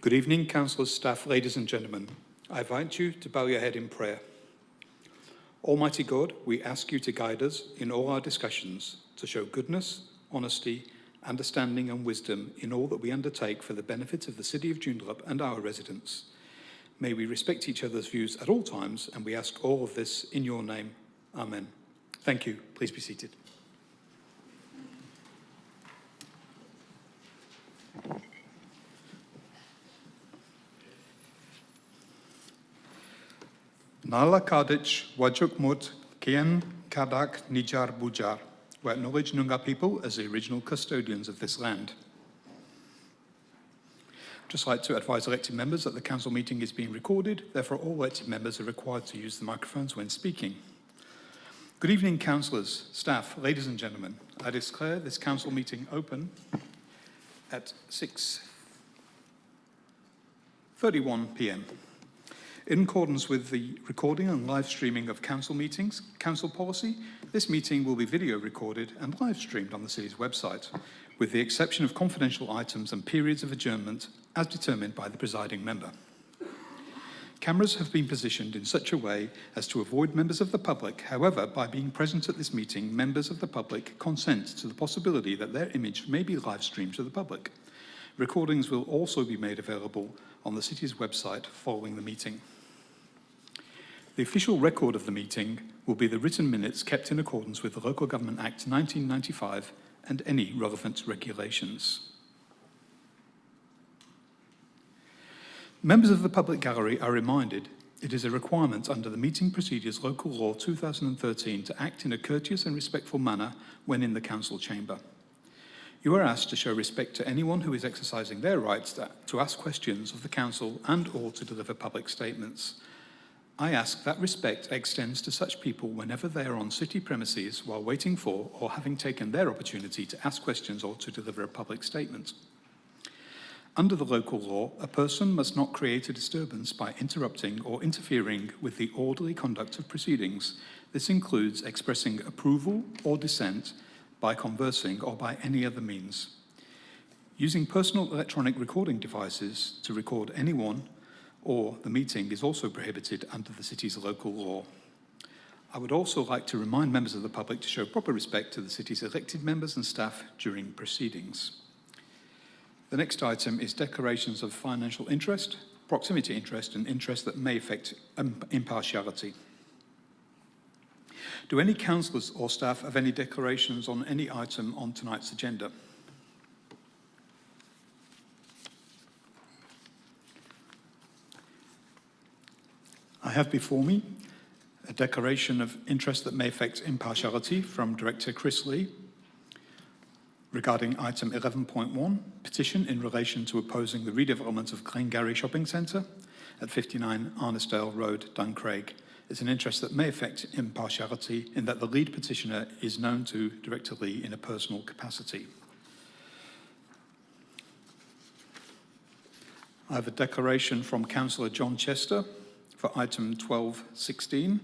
Good evening, councillors, staff, ladies and gentlemen. I invite you to bow your head in prayer. Almighty God, we ask you to guide us in all our discussions, to show goodness, honesty, understanding and wisdom in all that we undertake for the benefit of the city of Joondalup and our residents. May we respect each other's views at all times, and we ask all of this in your name. Amen. Thank you. Please be seated. Nala Kadich Wajuk Mut Kian Kadak Nijar Bujar. We acknowledge Noongar people as the original custodians of this land. I'd just like to advise elected members that the council meeting is being recorded, therefore all elected members are required to use the microphones when speaking. Good evening, councillors, staff, ladies and gentlemen. I declare this council meeting open at 6:31 p.m. In accordance with the recording and live streaming of council meetings, council policy, this meeting will be video recorded and live streamed on the city's website, with the exception of confidential items and periods of adjournment as determined by the presiding member. Cameras have been positioned in such a way as to avoid members of the public. However, by being present at this meeting, members of the public consent to the possibility that their image may be live streamed to the public. Recordings will also be made available on the city's website following the meeting. The official record of the meeting will be the written minutes kept in accordance with the Local Government Act 1995 and any relevant regulations. Members of the public gallery are reminded it is a requirement under the Meeting Procedures Local Law 2013 to act in a courteous and respectful manner when in the council chamber. You are asked to show respect to anyone who is exercising their rights to ask questions of the council and/or to deliver public statements. I ask that respect extends to such people whenever they are on city premises while waiting for or having taken their opportunity to ask questions or to deliver a public statement. Under the local law, a person must not create a disturbance by interrupting or interfering with the orderly conduct of proceedings. This includes expressing approval or dissent by conversing or by any other means. Using personal electronic recording devices to record anyone or the meeting is also prohibited under the city's local law. I would also like to remind members of the public to show proper respect to the city's elected members and staff during proceedings. The next item is declarations of financial interest, proximity interest, and interest that may affect impartiality. Do any councillors or staff have any declarations on any item on tonight's agenda? I have before me a declaration of interest that may affect impartiality from Director Chris Lee regarding item 11.1, petition in relation to opposing the redevelopment of Glengarry Shopping Centre at 59 Arnisdale Road, Duncraig. It's an interest that may affect impartiality in that the lead petitioner is known to Director Lee in a personal capacity. I have a declaration from Councillor John Chester for item 12.16.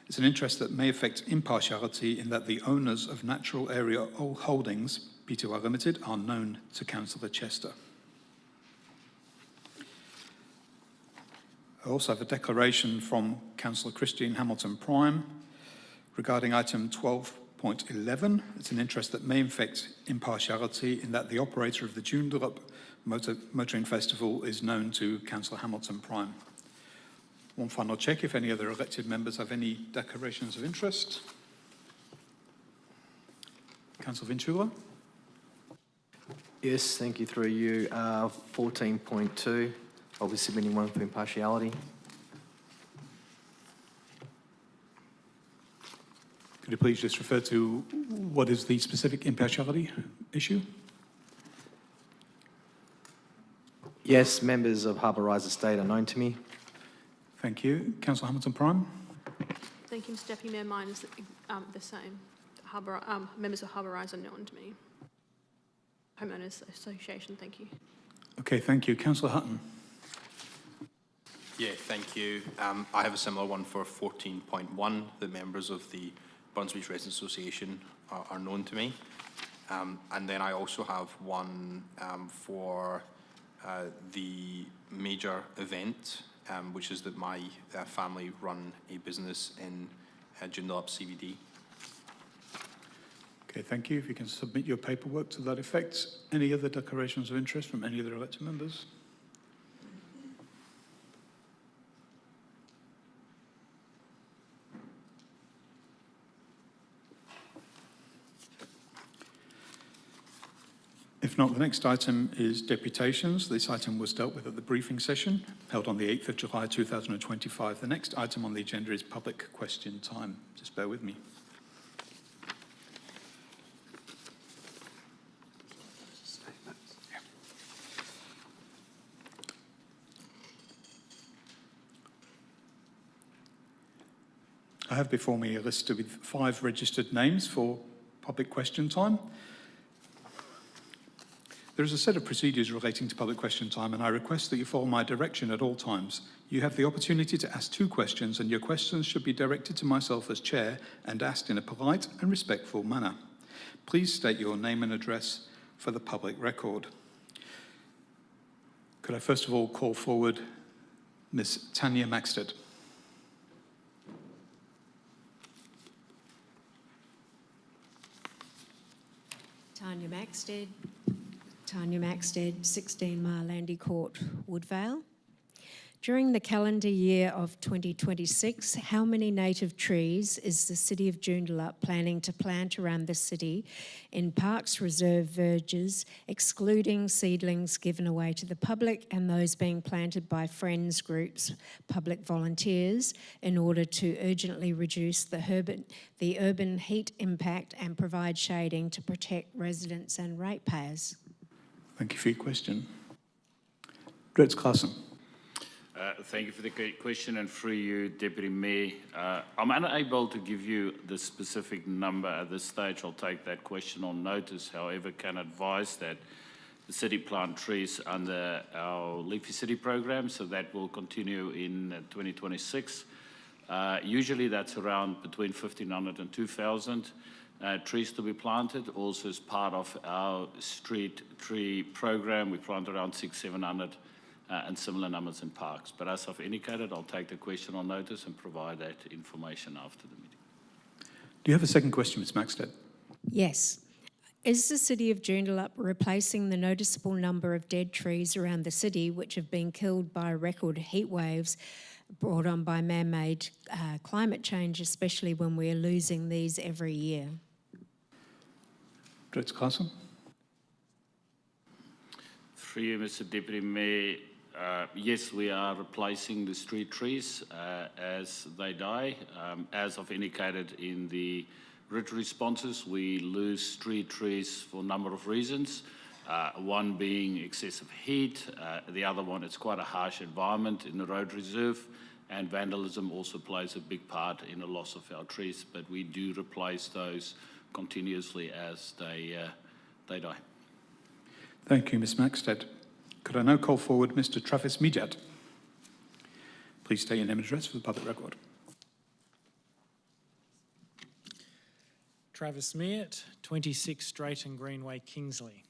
It's an interest that may affect impartiality in that the owners of Natural Area Holdings, Pty Limited, are known to Councillor Chester. I also have a declaration from Councillor Christine Hamilton Prime regarding item 12.11. It's an interest that may affect impartiality in that the operator of the Joondalup Motoring Festival is known to Councillor Hamilton Prime. One final check if any other elected members have any declarations of interest. Councillor Vintula. Yes, thank you. Through you. 14.2. I'll be submitting one for impartiality. Could you please just refer to what is the specific impartiality issue? Yes, members of Harbour Rise Estate are known to me. Thank you. Councillor Hamilton Prime. Thank you, Mr Deputy Mayor. Mine is the same. Members of Harbour Rise are known to me. Homeowners Association, thank you. Okay, thank you. Councillor Hutton. Yeah, thank you. I have a similar one for 14.1. The members of the Brunswick Residents Association are known to me. And then I also have one for the major event, which is that my family run a business in Joondalup CBD. Okay, thank you. If you can submit your paperwork to that effect. Any other declarations of interest from any other elected members? If not, the next item is deputations. This item was dealt with at the briefing session held on the 8th of July 2025. The next item on the agenda is public question time. Just bear with me. I have before me a list with 5 registered names for public question time. There is a set of procedures relating to public question time, and I request that you follow my direction at all times. You have the opportunity to ask 2 questions, and your questions should be directed to myself as chair and asked in a polite and respectful manner. Please state your name and address for the public record. Could I first of all call forward Ms. Tanya Maxted? Tanya Maxted, 16 Marlandy Court, Woodvale. During the calendar year of 2026, how many native trees is the City of Joondalup planning to plant around the city in parks, reserve verges, excluding seedlings given away to the public and those being planted by friends groups, public volunteers, in order to urgently reduce the urban heat impact and provide shading to protect residents and ratepayers? Thank you for your question. Dretz Claassen. Thank you for the question, and through you, Deputy Mayor. I'm unable to give you the specific number at this stage. I'll take that question on notice. However, can advise that the city plant trees under our Leafy City program, so that will continue in 2026. Usually that's around between 1,500 and 2,000 trees to be planted. Also as part of our street tree program, we plant around 600-700 and similar numbers in parks. But as I've indicated, I'll take the question on notice and provide that information after the meeting. Do you have a second question, Ms. Maxted? Yes. Is the City of Joondalup replacing the noticeable number of dead trees around the city which have been killed by record heat waves brought on by man-made climate change, especially when we're losing these every year? Dretz Claassen. Through you, Mr. Deputy Mayor, yes, we are replacing the street trees as they die. As I've indicated in the written responses, we lose street trees for a number of reasons. One being excessive heat, the other one, it's quite a harsh environment in the road reserve, and vandalism also plays a big part in the loss of our trees, but we do replace those continuously as they die. Thank you, Ms. Maxted. Could I now call forward Mr. Travis Mijat? Please state your name and address for the public record. Travis Mijat, 26 Drayton Greenway, Kingsley.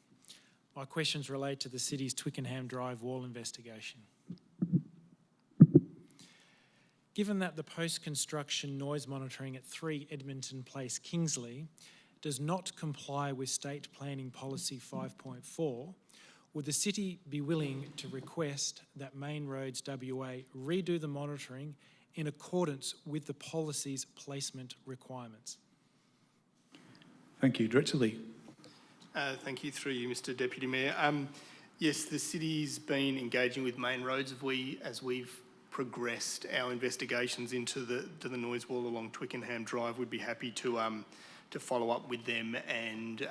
My questions relate to the city's Twickenham Drive wall investigation. Given that the post-construction noise monitoring at 3 Edmonton Place, Kingsley, does not comply with State Planning Policy 5.4, would the city be willing to request that Main Roads WA redo the monitoring in accordance with the policy's placement requirements? Thank you. Director Lee. Thank you, through you, Mr. Deputy Mayor. Yes, the city's been engaging with Main Roads as we've progressed our investigations into the noise wall along Twickenham Drive. We'd be happy to follow up with them and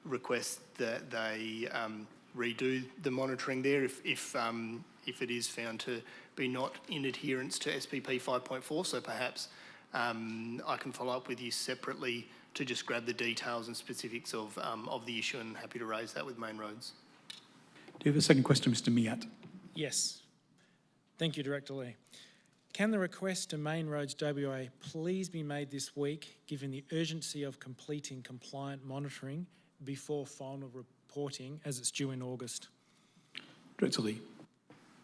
request that they redo the monitoring there if it is found to be not in adherence to SPP 5.4. So perhaps I can follow up with you separately to just grab the details and specifics of the issue, and happy to raise that with Main Roads. Do you have a second question, Mr. Mijat? Yes. Thank you, Director Lee. Can the request to Main Roads WA please be made this week, given the urgency of completing compliant monitoring before final reporting, as it's due in August? Director Lee.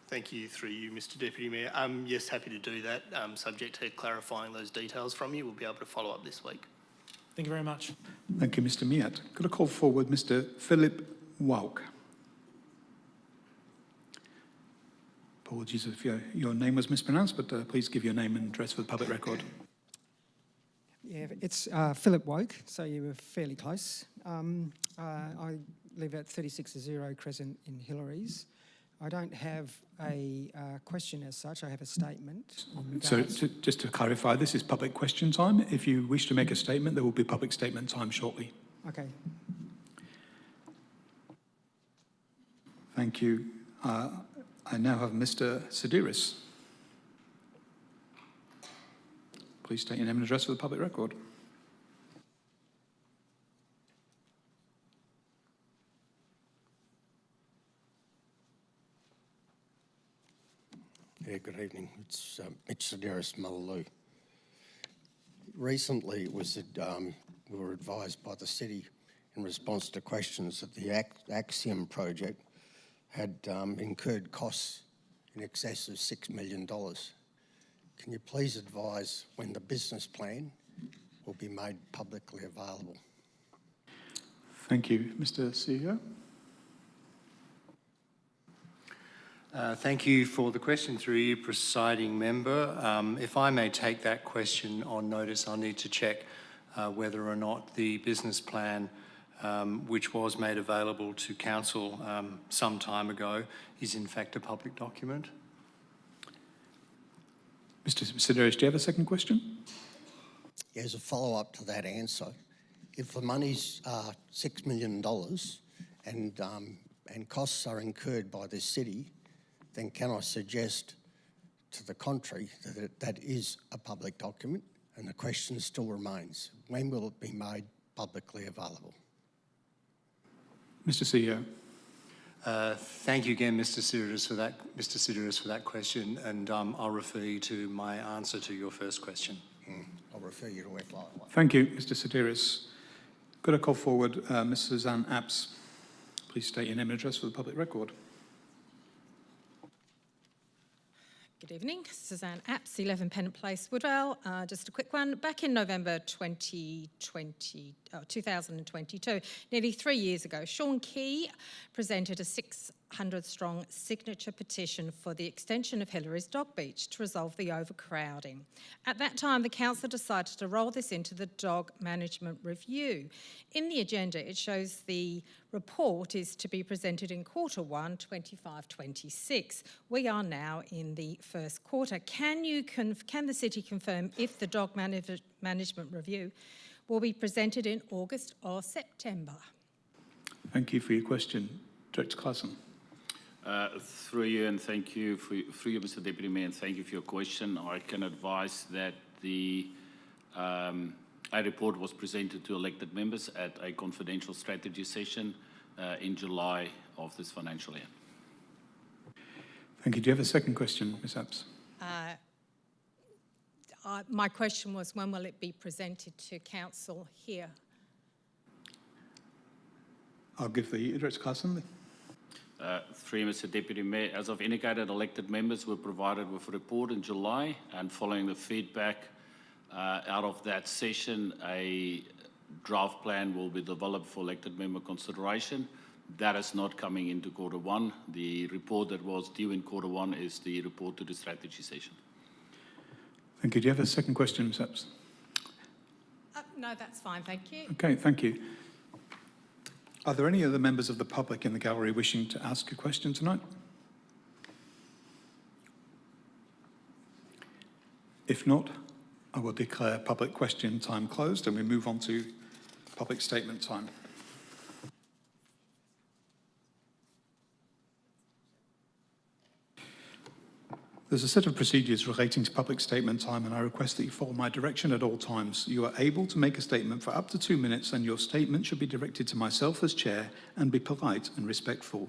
Thank you, through you, Mr Deputy Mayor. Yes, happy to do that. Subject to clarifying those details from you, we'll be able to follow up this week. Thank you very much. Thank you, Mr Miat. Could I call forward Mr Philip Wauk? Apologies if your name was mispronounced, but please give your name and address for the public record. Yeah, it's Philip Woke, so you were fairly close. I live at 3600 Crescent in Hillary's. I don't have a question as such, I have a statement. So just to clarify, this is public question time. If you wish to make a statement, there will be public statement time shortly. Okay. Thank you. I now have Mr Sidiris. Please state your name and address for the public record. Yeah, good evening. It's Mitch Sidiris, Mullaloo. Recently, we were advised by the city in response to questions that the Axiom project had incurred costs in excess of $6 million. Can you please advise when the business plan will be made publicly available? Thank you. Mr CEO. Thank you for the question, through you, presiding member. If I may take that question on notice, I'll need to check whether or not the business plan, which was made available to council some time ago, is in fact a public document. Mr Sidiris, do you have a second question? Yeah, as a follow-up to that answer, if the money's $6 million and costs are incurred by the city, then can I suggest to the contrary that that is a public document, and the question still remains, when will it be made publicly available? Mr CEO. Thank you again, Mr Sidiris, for that question, and I'll refer you to my answer to your first question. I'll refer you to FY. Thank you, Mr Sidiris. Could I call forward Ms Suzanne Apps? Please state your name and address for the public record. Good evening, Suzanne Apps, 11 Pennant Place, Woodvale. Just a quick one. Back in November 2022, nearly 3 years ago, Sean Key presented a 600-strong signature petition for the extension of Hillary's Dog Beach to resolve the overcrowding. At that time, the council decided to roll this into the dog management review. In the agenda, it shows the report is to be presented in Q1 25-26. We are now in the first quarter. Can the city confirm if the dog management review will be presented in August or September? Thank you for your question. Director Claassen. Through you, and thank you through you, Mr Deputy Mayor, and thank you for your question. I can advise that the a report was presented to elected members at a confidential strategy session in July of this financial year. Thank you. Do you have a second question, Ms Apps? My question was, when will it be presented to council here? I'll give the Director Claassen. Through you, Mr Deputy Mayor, as I've indicated, elected members were provided with a report in July, and following the feedback out of that session, a draft plan will be developed for elected member consideration. That is not coming into Q1. The report that was due in Q1 is the report to the strategy session. Thank you. Do you have a second question, Ms Apps? No, that's fine, thank you. Okay, thank you. Are there any other members of the public in the gallery wishing to ask a question tonight? If not, I will declare public question time closed and we move on to public statement time. There's a set of procedures relating to public statement time, and I request that you follow my direction at all times. You are able to make a statement for up to 2 minutes, and your statement should be directed to myself as chair and be polite and respectful.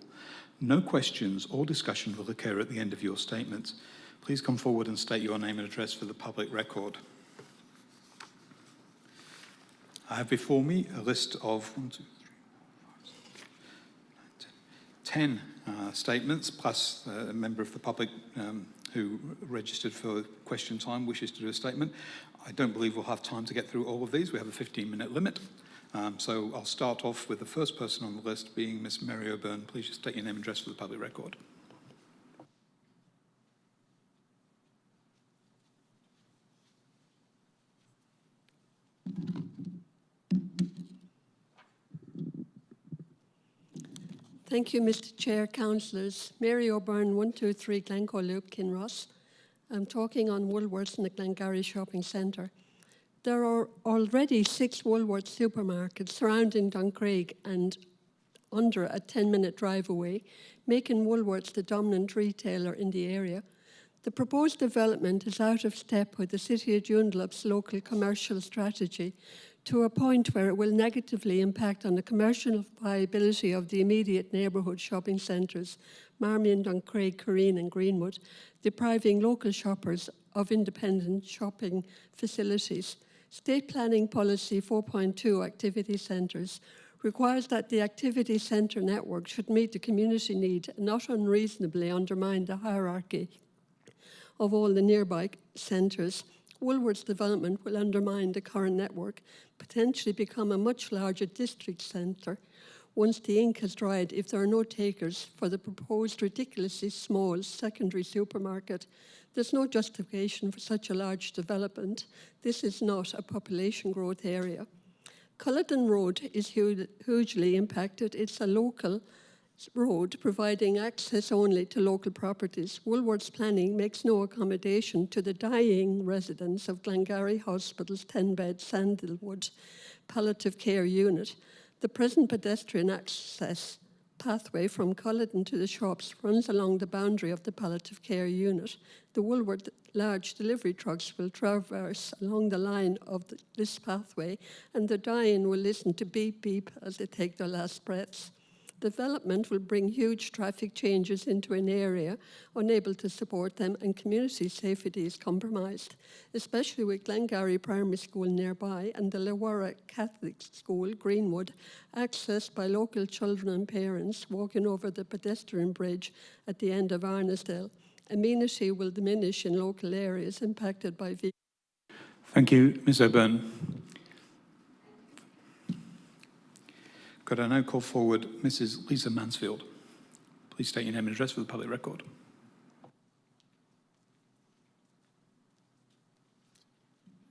No questions or discussion will occur at the end of your statement. Please come forward and state your name and address for the public record. I have before me a list of 10 statements, plus a member of the public who registered for question time wishes to do a statement. I don't believe we'll have time to get through all of these. We have a 15-minute limit. So I'll start off with the first person on the list being Ms. Mary O'Byrne. Please just state your name and address for the public record. Thank you, Mr. Chair, councillors. Mary O'Byrne, 123 Glencoe Kinross. I'm talking on Woolworths in the Glengarry Shopping Centre. There are already 6 Woolworths supermarkets surrounding Duncraig and under a 10-minute drive away, making Woolworths the dominant retailer in the area. The proposed development is out of step with the City of Joondalup's local commercial strategy, to a point where it will negatively impact on the commercial viability of the immediate neighbourhood shopping centres, Marmion, Duncraig, Careen and Greenwood, depriving local shoppers of independent shopping facilities. State Planning Policy 4.2 Activity Centres requires that the activity centre network should meet the community need and not unreasonably undermine the hierarchy of all the nearby centres. Woolworths development will undermine the current network, potentially become a much larger district centre once the ink has dried if there are no takers for the proposed ridiculously small secondary supermarket. There's no justification for such a large development. This is not a population growth area. Culloden Road is hugely impacted. It's a local road providing access only to local properties. Woolworths planning makes no accommodation to the dying residents of Glengarry Hospital's 10-bed Sandalwood palliative care unit. The present pedestrian access pathway from Culloden to the shops runs along the boundary of the palliative care unit. The Woolworth large delivery trucks will traverse along the line of this pathway, and the dying will listen to beep beep as they take their last breaths. Development will bring huge traffic changes into an area unable to support them, and community safety is compromised, especially with Glengarry Primary School nearby and the Lewarra Catholic School, Greenwood, accessed by local children and parents walking over the pedestrian bridge at the end of Arnisdale. Amenity will diminish in local areas impacted by vehicles. Thank you, Ms. O'Byrne. Could I now call forward Mrs. Lisa Mansfield? Please state your name and address for the public record.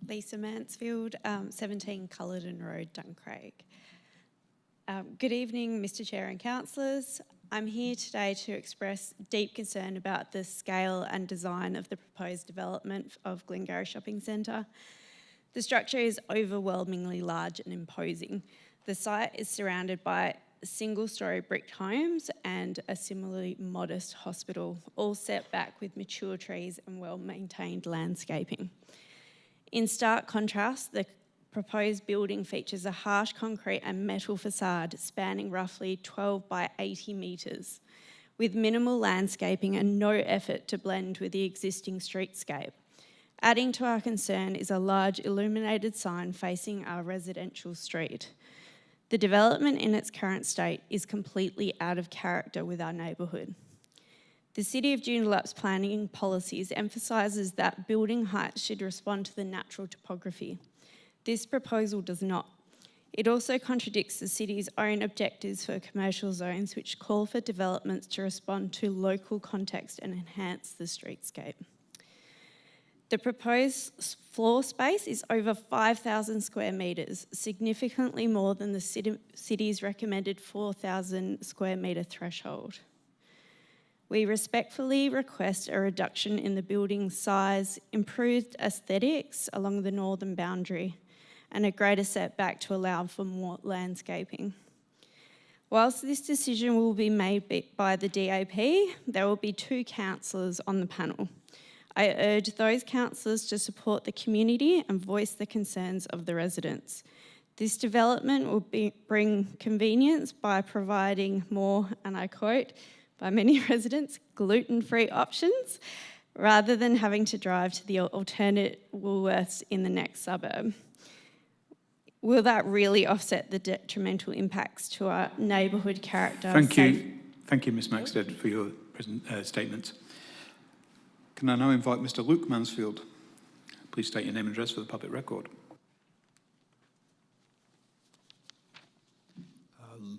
Lisa Mansfield, 17 Culloden Road, Duncraig. Good evening, Mr. Chair and councillors. I'm here today to express deep concern about the scale and design of the proposed development of Glengarry Shopping Centre. The structure is overwhelmingly large and imposing. The site is surrounded by single-storey brick homes and a similarly modest hospital, all set back with mature trees and well-maintained landscaping. In stark contrast, the proposed building features a harsh concrete and metal facade spanning roughly 12 by 80 metres, with minimal landscaping and no effort to blend with the existing streetscape. Adding to our concern is a large illuminated sign facing our residential street. The development in its current state is completely out of character with our neighbourhood. The City of Joondalup's planning policies emphasises that building heights should respond to the natural topography. This proposal does not. It also contradicts the City's own objectives for commercial zones, which call for developments to respond to local context and enhance the streetscape. The proposed floor space is over 5,000 square metres, significantly more than the city's recommended 4,000 square metre threshold. We respectfully request a reduction in the building size, improved aesthetics along the northern boundary, and a greater setback to allow for more landscaping. Whilst this decision will be made by the DAP, there will be 2 councillors on the panel. I urge those councillors to support the community and voice the concerns of the residents. This development will bring convenience by providing more, and I quote, by many residents, gluten-free options, rather than having to drive to the alternate Woolworths in the next suburb. Will that really offset the detrimental impacts to our neighbourhood character? Thank you. Thank you, Ms Maxted, for your statement. Can I now invite Mr Luke Mansfield? Please state your name and address for the public record.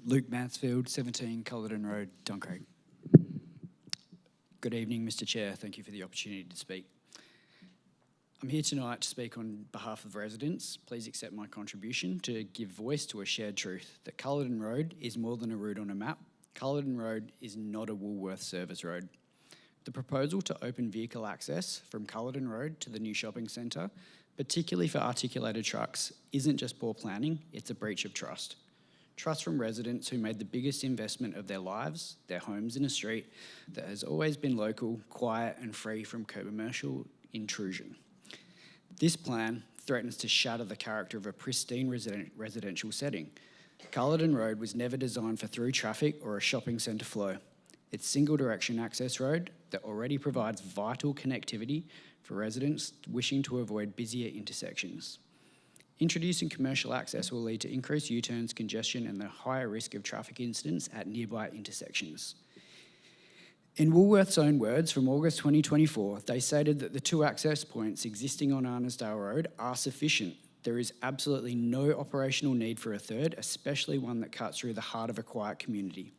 Luke Mansfield, 17 Culloden Road, Duncraig. Good evening, Mr Chair. Thank you for the opportunity to speak. I'm here tonight to speak on behalf of residents. Please accept my contribution to give voice to a shared truth that Culloden Road is more than a route on a map. Culloden Road is not a Woolworths service road. The proposal to open vehicle access from Culloden Road to the new shopping centre, particularly for articulated trucks, isn't just poor planning, it's a breach of trust. Trust from residents who made the biggest investment of their lives, their homes in a street that has always been local, quiet and free from commercial intrusion. This plan threatens to shatter the character of a pristine residential setting. Culloden Road was never designed for through traffic or a shopping centre flow. It's single direction access road that already provides vital connectivity for residents wishing to avoid busier intersections. Introducing commercial access will lead to increased U-turns, congestion and the higher risk of traffic incidents at nearby intersections. In Woolworths' own words from August 2024, they stated that the 2 access points existing on Arnisdale Road are sufficient. There is absolutely no operational need for a third, especially one that cuts through the heart of a quiet community.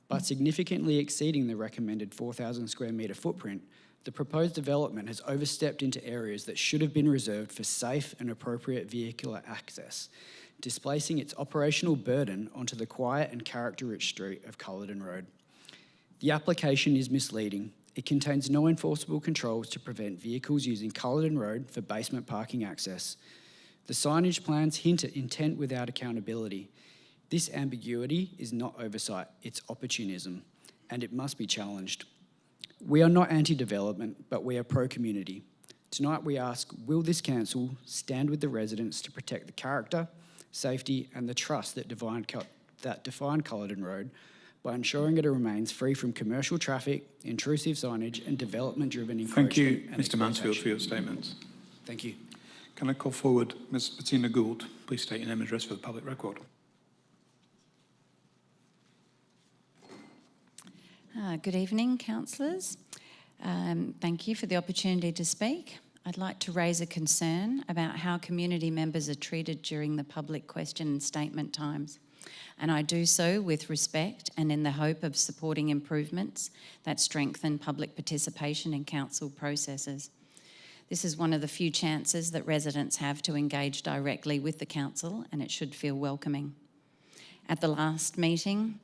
By significantly exceeding the recommended 4,000 square metre footprint, the proposed development has overstepped into areas that should have been reserved for safe and appropriate vehicular access, displacing its operational burden onto the quiet and character-rich street of Culloden Road. The application is misleading. It contains no enforceable controls to prevent vehicles using Culloden Road for basement parking access. The signage plans hint at intent without accountability. This ambiguity is not oversight, it's opportunism, and it must be challenged. We are not anti-development, but we are pro-community. Tonight we ask, will this council stand with the residents to protect the character, safety and the trust that define Culloden Road by ensuring it remains free from commercial traffic, intrusive signage and development-driven encroachment? Thank you, Mr Mansfield, for your statements. Thank you. Can I call forward Ms Bettina Gould? Please state your name and address for the public record. Good evening, councillors. Thank you for the opportunity to speak. I'd like to raise a concern about how community members are treated during the public question and statement times. And I do so with respect and in the hope of supporting improvements that strengthen public participation in council processes. This is one of the few chances that residents have to engage directly with the council, and it should feel welcoming. At the last meeting,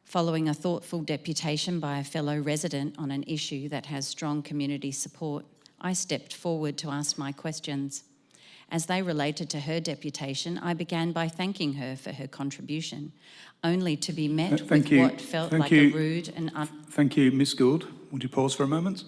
following a thoughtful deputation by a fellow resident on an issue that has strong community support, I stepped forward to ask my questions. As they related to her deputation, I began by thanking her for her contribution, only to be met with what felt like a rude and... Thank you, Ms Gould. Would you pause for a moment?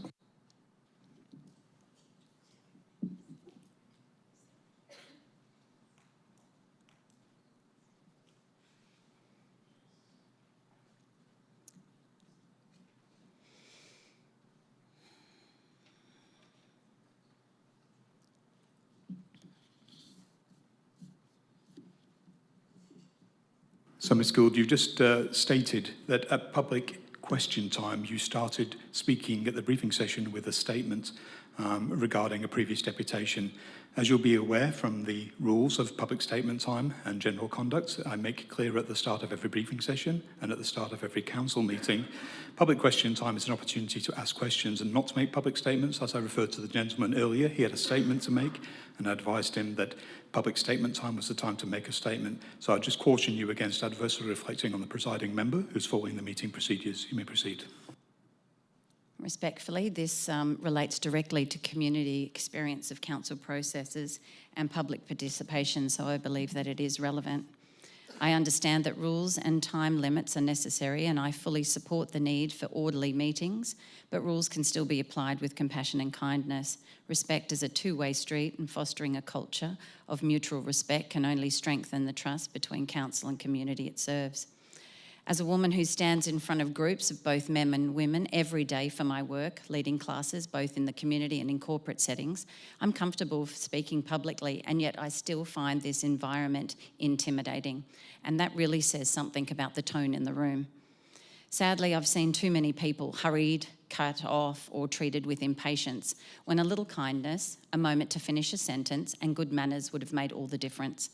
So, Ms Gould, you've just stated that at public question time you started speaking at the briefing session with a statement regarding a previous deputation. As you'll be aware from the rules of public statement time and general conduct, I make clear at the start of every briefing session and at the start of every council meeting, public question time is an opportunity to ask questions and not to make public statements. As I referred to the gentleman earlier, he had a statement to make and I advised him that public statement time was the time to make a statement. So I just caution you against adversely reflecting on the presiding member who's following the meeting procedures. You may proceed. Respectfully, this relates directly to community experience of council processes and public participation, so I believe that it is relevant. I understand that rules and time limits are necessary, and I fully support the need for orderly meetings, but rules can still be applied with compassion and kindness. Respect is a two-way street, and fostering a culture of mutual respect can only strengthen the trust between council and community it serves. As a woman who stands in front of groups of both men and women every day for my work, leading classes both in the community and in corporate settings, I'm comfortable speaking publicly, and yet I still find this environment intimidating. And that really says something about the tone in the room. Sadly, I've seen too many people hurried, cut off, or treated with impatience, when a little kindness, a moment to finish a sentence, and good manners would have made all the difference.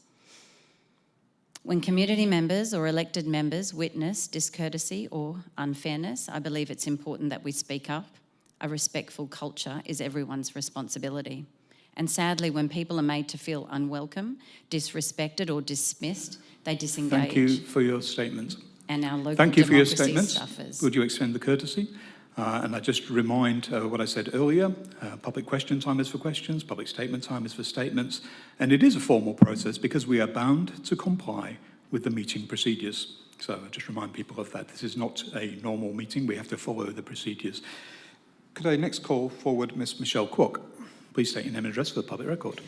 When community members or elected members witness discourtesy or unfairness, I believe it's important that we speak up. A respectful culture is everyone's responsibility. And sadly, when people are made to feel unwelcome, disrespected or dismissed, they disengage. Thank you for your statement. And our local Thank you for your democracy statements. suffers. Would you extend the courtesy? And I just remind what I said earlier, public question time is for questions, public statement time is for statements, and it is a formal process because we are bound to comply with the meeting procedures. So I just remind people of that. This is not a normal meeting, we have to follow the procedures. Could I next call forward Ms. Michelle Kwok? Please state your name and address for the public record.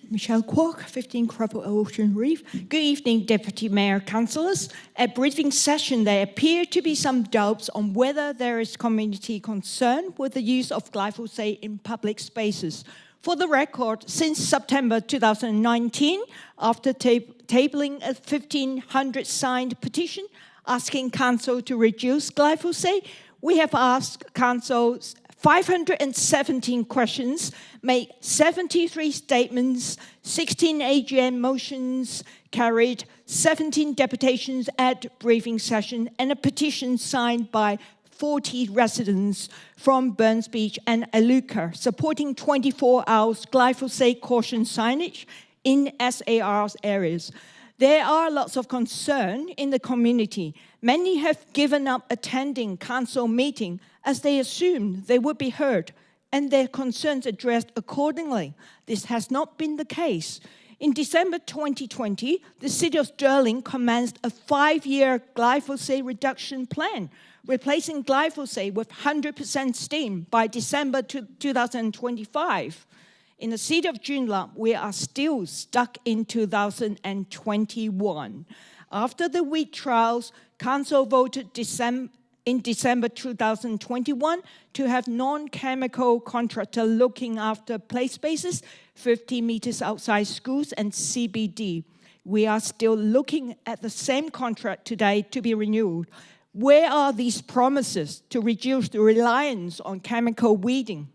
Michelle Kwok, 15 Crabble Ocean Reef. Good evening, Deputy Mayor, Councillors. At briefing session, there appear to be some doubts on whether there is community concern with the use of glyphosate in public spaces. For the record, since September 2019, after tabling a 1,500 signed petition asking Council to reduce glyphosate, we have asked Council 517 questions, made 73 statements, 16 AGM motions carried, 17 deputations at briefing session, and a petition signed by 40 residents from Burns Beach and Aluka supporting 24 hours glyphosate caution signage in SAR's areas. There are lots of concern in the community. Many have given up attending council meeting as they assumed they would be heard and their concerns addressed accordingly. This has not been the case. In December 2020, the City of Stirling commenced a 5-year glyphosate reduction plan, replacing glyphosate with 100% steam by December 2025. In the City of Joondalup, we are still stuck in 2021. After the wheat trials, Council voted in December 2021 to have non-chemical contractor looking after play spaces 50 meters outside schools and CBD. We are still looking at the same contract today to be renewed. Where are these promises to reduce the reliance on chemical weeding?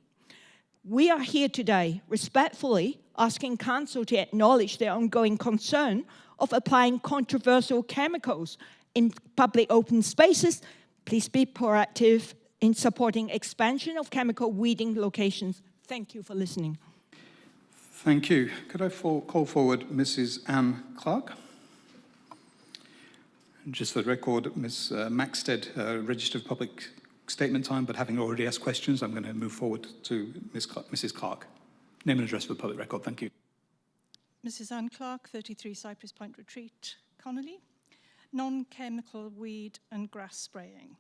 We are here today respectfully asking Council to acknowledge their ongoing concern of applying controversial chemicals in public open spaces. Please be proactive in supporting expansion of chemical weeding locations. Thank you for listening. Thank you. Could I call forward Mrs. Anne Clark? And just for the record, Ms. Maxted registered public statement time, but having already asked questions, I'm going to move forward to Mrs. Clark. Name and address for the public record. Thank you. Mrs. Anne Clark, 33 Cypress Point Retreat, Connolly. Non-chemical weed and grass spraying.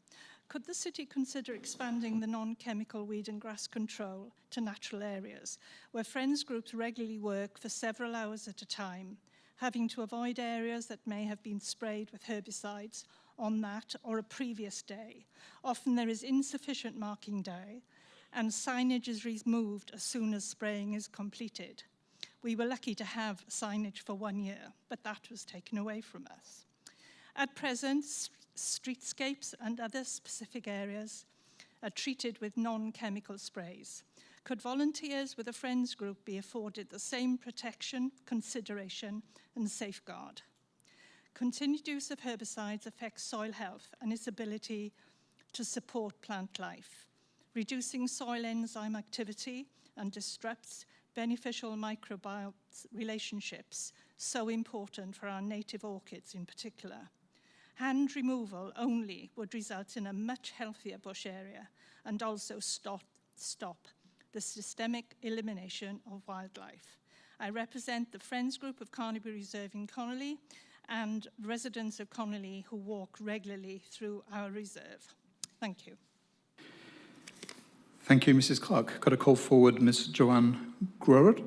Could the city consider expanding the non-chemical weed and grass control to natural areas where friends groups regularly work for several hours at a time, having to avoid areas that may have been sprayed with herbicides on that or a previous day? Often there is insufficient marking day and signage is removed as soon as spraying is completed. We were lucky to have signage for 1 year, but that was taken away from us. At present, streetscapes and other specific areas are treated with non-chemical sprays. Could volunteers with a friends group be afforded the same protection, consideration, and safeguard? Continued use of herbicides affects soil health and its ability to support plant life, reducing soil enzyme activity and disrupts beneficial microbial relationships, so important for our native orchids in particular. Hand removal only would result in a much healthier bush area and also stop the systemic elimination of wildlife. I represent the Friends Group of Carnaby Reserve in Connolly and residents of Connolly who walk regularly through our reserve. Thank you. Thank you, Mrs. Clark. Could I call forward Ms. Joanne Grorud?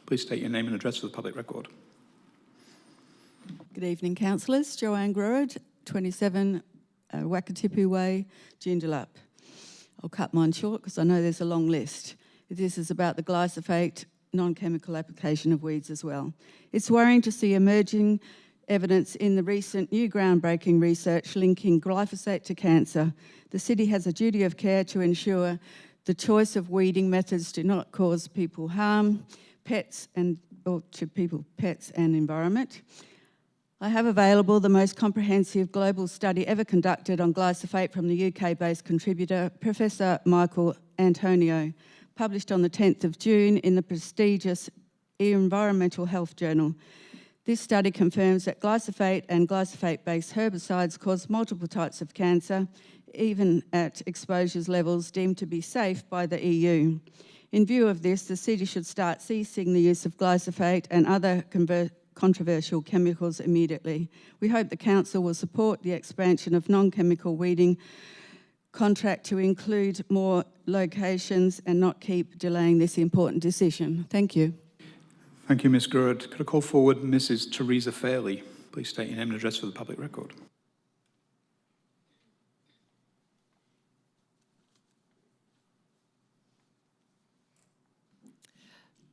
Please state your name and address for the public record. Good evening, councillors. Joanne Grorud, 27 Wakatipu Way, Joondalup. I'll cut mine short because I know there's a long list. This is about the glyphosate non-chemical application of weeds as well. It's worrying to see emerging evidence in the recent new groundbreaking research linking glyphosate to cancer. The city has a duty of care to ensure the choice of weeding methods do not cause people harm, pets and environment. I have available the most comprehensive global study ever conducted on glyphosate from the UK-based contributor, Professor Michael Antonio, published on the 10th of June in the prestigious Environmental Health Journal. This study confirms that glyphosate and glyphosate-based herbicides cause multiple types of cancer, even at exposures levels deemed to be safe by the EU. In view of this, the city should start ceasing the use of glyphosate and other controversial chemicals immediately. We hope the council will support the expansion of non-chemical weeding contract to include more locations and not keep delaying this important decision. Thank you. Thank you, Ms. Gurud. Could I call forward Mrs. Teresa Fairley? Please state your name and address for the public record.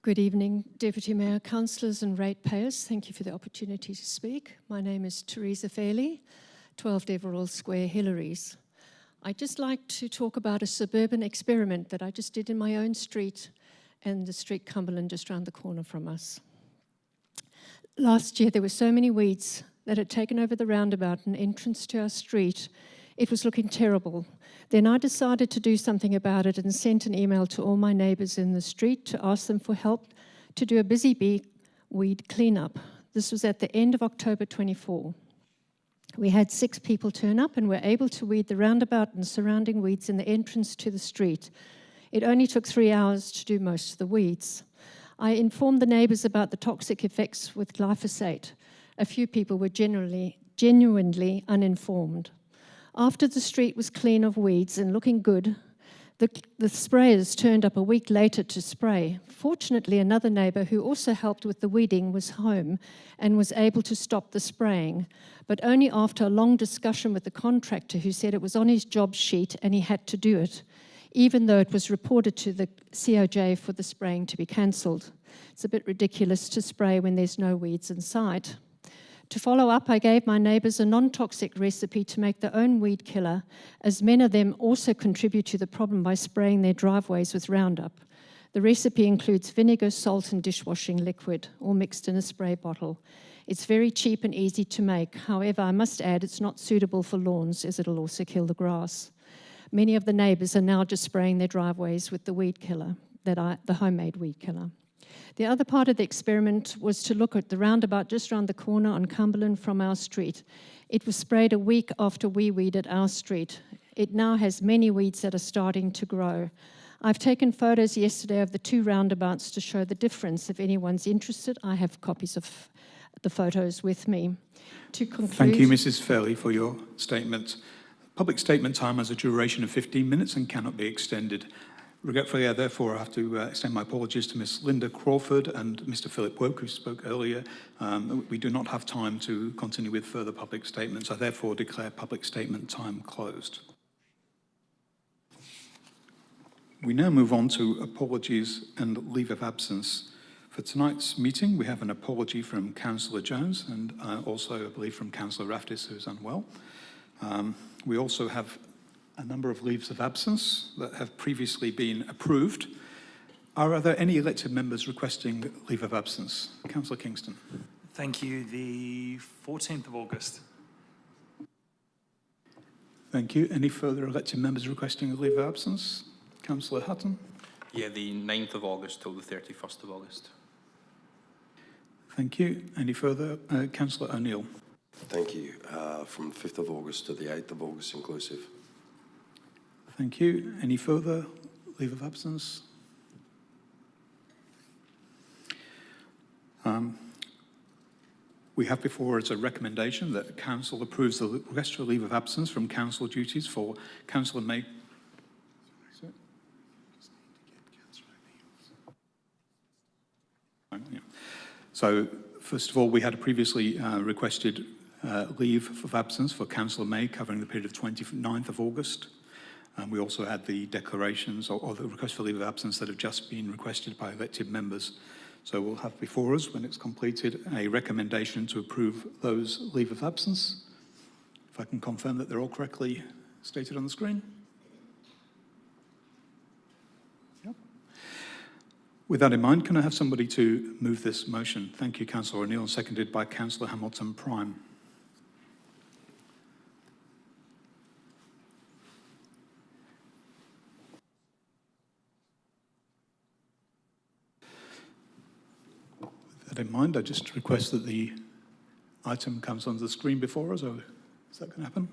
Good evening, Deputy Mayor, Councillors and ratepayers. Thank you for the opportunity to speak. My name is Teresa Fairley, 12 Deverell Square, Hillaries. I'd just like to talk about a suburban experiment that I just did in my own street and the street Cumberland just around the corner from us. Last year there were so many weeds that had taken over the roundabout and entrance to our street. It was looking terrible. Then I decided to do something about it and sent an email to all my neighbours in the street to ask them for help to do a busy bee weed cleanup. This was at the end of October 24. We had 6 people turn up and were able to weed the roundabout and surrounding weeds in the entrance to the street. It only took 3 hours to do most of the weeds. I informed the neighbours about the toxic effects with glyphosate. A few people were genuinely uninformed. After the street was clean of weeds and looking good, the sprayers turned up a week later to spray. Fortunately, another neighbour who also helped with the weeding was home and was able to stop the spraying, but only after a long discussion with the contractor who said it was on his job sheet and he had to do it, even though it was reported to the COJ for the spraying to be cancelled. It's a bit ridiculous to spray when there's no weeds in sight. To follow up, I gave my neighbours a non-toxic recipe to make their own weed killer, as many of them also contribute to the problem by spraying their driveways with Roundup. The recipe includes vinegar, salt and dishwashing liquid, all mixed in a spray bottle. It's very cheap and easy to make. However, I must add it's not suitable for lawns as it'll also kill the grass. Many of the neighbours are now just spraying their driveways with the weed killer, the homemade weed killer. The other part of the experiment was to look at the roundabout just around the corner on Cumberland from our street. It was sprayed a week after we weeded our street. It now has many weeds that are starting to grow. I've taken photos yesterday of the 2 roundabouts to show the difference. If anyone's interested, I have copies of the photos with me. To conclude, Thank you, Mrs. Fairley, for your statement. Public statement time has a duration of 15 minutes and cannot be extended. Regretfully, therefore, I have to extend my apologies to Ms. Linda Crawford and Mr. Philip Woke, who spoke earlier. We do not have time to continue with further public statements. I therefore declare public statement time closed. We now move on to apologies and leave of absence. For tonight's meeting, we have an apology from Councillor Jones and also, I believe, from Councillor Raftis, who is unwell. We also have a number of leaves of absence that have previously been approved. Are there any elected members requesting leave of absence? Councillor Kingston. Thank you. The 14th of August. Thank you. Any further elected members requesting a leave of absence? Councillor Hutton. Yeah, the 9th of August till the 31st of August. Thank you. Any further? Councillor O'Neill. Thank you. From 5th of August to the 8th of August inclusive. Thank you. Any further leave of absence? We have before us a recommendation that Council approves the request for leave of absence from Council duties for Councillor May. So, first of all, we had previously requested leave of absence for Councillor May covering the period of 29th of August. We also had the declarations or the request for leave of absence that have just been requested by elected members. So we'll have before us, when it's completed, a recommendation to approve those leave of absence. If I can confirm that they're all correctly stated on the screen. Yep. With that in mind, can I have somebody to move this motion? Thank you, Councillor O'Neill, and seconded by Councillor Hamilton-Prime. With that in mind, I just request that the item comes on the screen before us, or is that going to happen?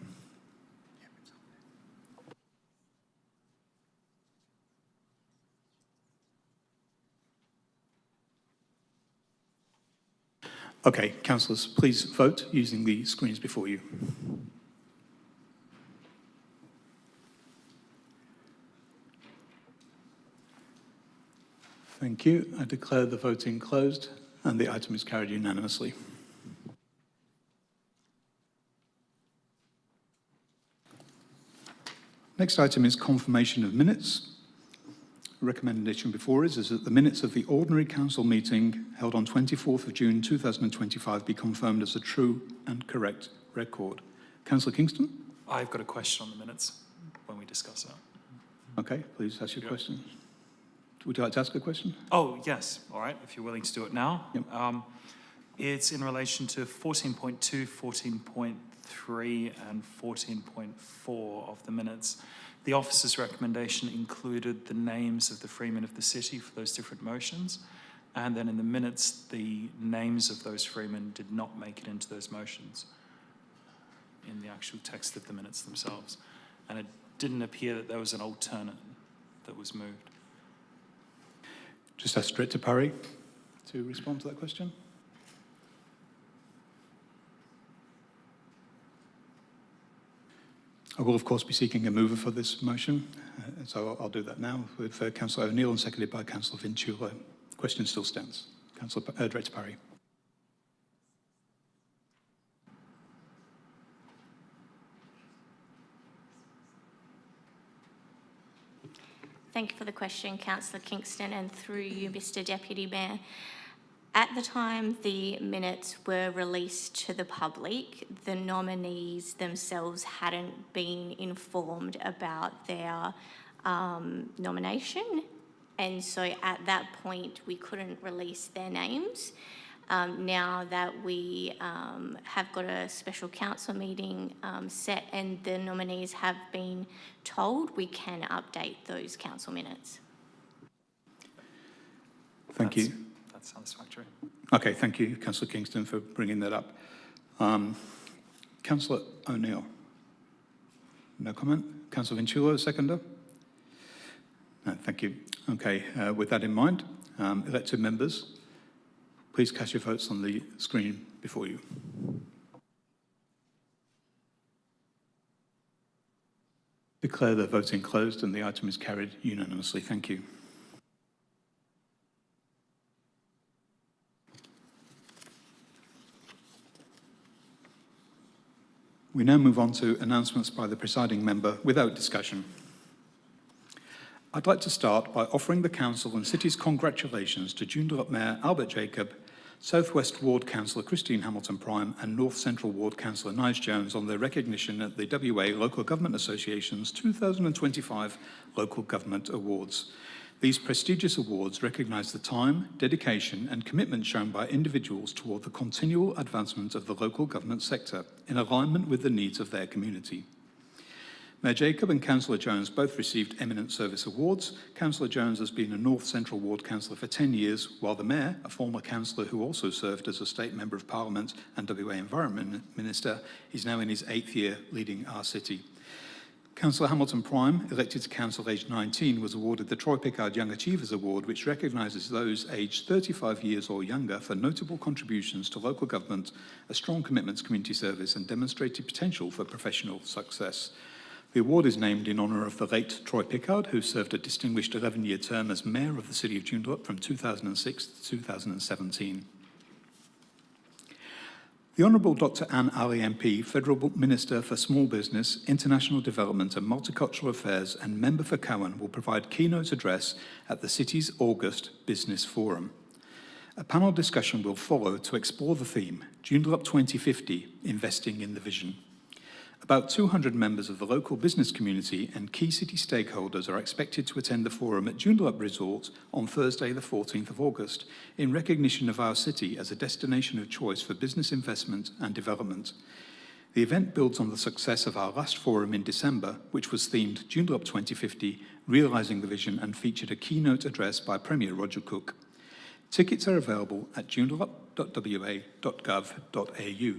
Okay, councillors, please vote using the screens before you. Thank you. I declare the voting closed and the item is carried unanimously. Next item is confirmation of minutes. The recommendation before us is that the minutes of the ordinary council meeting held on 24th of June 2025 be confirmed as a true and correct record. Councillor Kingston? I've got a question on the minutes when we discuss it. Okay, please ask your question. Would you like to ask a question? Oh, yes. All right, if you're willing to do it now. Yep. It's in relation to 14.2, 14.3 and 14.4 of the minutes. The officer's recommendation included the names of the freemen of the city for those different motions, and then in the minutes, the names of those freemen did not make it into those motions in the actual text of the minutes themselves. And it didn't appear that there was an alternate that was moved. Just ask Director Parry to respond to that question. I will, of course, be seeking a mover for this motion, so I'll do that now with Councillor O'Neill and seconded by Councillor Vinciula. The question still stands. Director Parry. Thank you for the question, Councillor Kingston, and through you, Mr Deputy Mayor. At the time the minutes were released to the public, the nominees themselves hadn't been informed about their nomination, and so at that point we couldn't release their names. Now that we have got a special council meeting set and the nominees have been told, we can update those council minutes. Thank you. That's satisfactory. Okay, thank you, Councillor Kingston, for bringing that up. Councillor O'Neill. No comment. Councillor Vinciula, seconder. No, thank you. Okay, with that in mind, elected members, please cast your votes on the screen before you. Declare the voting closed and the item is carried unanimously. Thank you. We now move on to announcements by the presiding member without discussion. I'd like to start by offering the Council and City's congratulations to Joondalup Mayor Albert Jacob, South West Ward Councillor Christine Hamilton-Prime and North Central Ward Councillor Nige Jones on their recognition at the WA Local Government Association's 2025 Local Government Awards. These prestigious awards recognise the time, dedication and commitment shown by individuals toward the continual advancement of the local government sector in alignment with the needs of their community. Mayor Jacob and Councillor Jones both received Eminent Service Awards. Councillor Jones has been a North Central Ward Councillor for 10 years, while the Mayor, a former councillor who also served as a State Member of Parliament and WA Environment Minister, is now in his 8th year leading our city. Councillor Hamilton-Prime, elected to council aged 19, was awarded the Troy Pickard Young Achievers Award, which recognises those aged 35 years or younger for notable contributions to local government, a strong commitment to community service and demonstrated potential for professional success. The award is named in honour of the late Troy Pickard, who served a distinguished 11-year term as Mayor of the City of Joondalup from 2006 to 2017. The Honourable Dr Anne Ali MP, Federal Minister for Small Business, International Development and Multicultural Affairs and Member for Cowan, will provide keynote address at the City's August Business Forum. A panel discussion will follow to explore the theme, Joondalup 2050, Investing in the Vision. About 200 members of the local business community and key city stakeholders are expected to attend the forum at Joondalup Resort on Thursday, the 14th of August, in recognition of our city as a destination of choice for business investment and development. The event builds on the success of our last forum in December, which was themed Joondalup 2050, Realising the Vision, and featured a keynote address by Premier Roger Cook. Tickets are available at joondalup.wa.gov.au.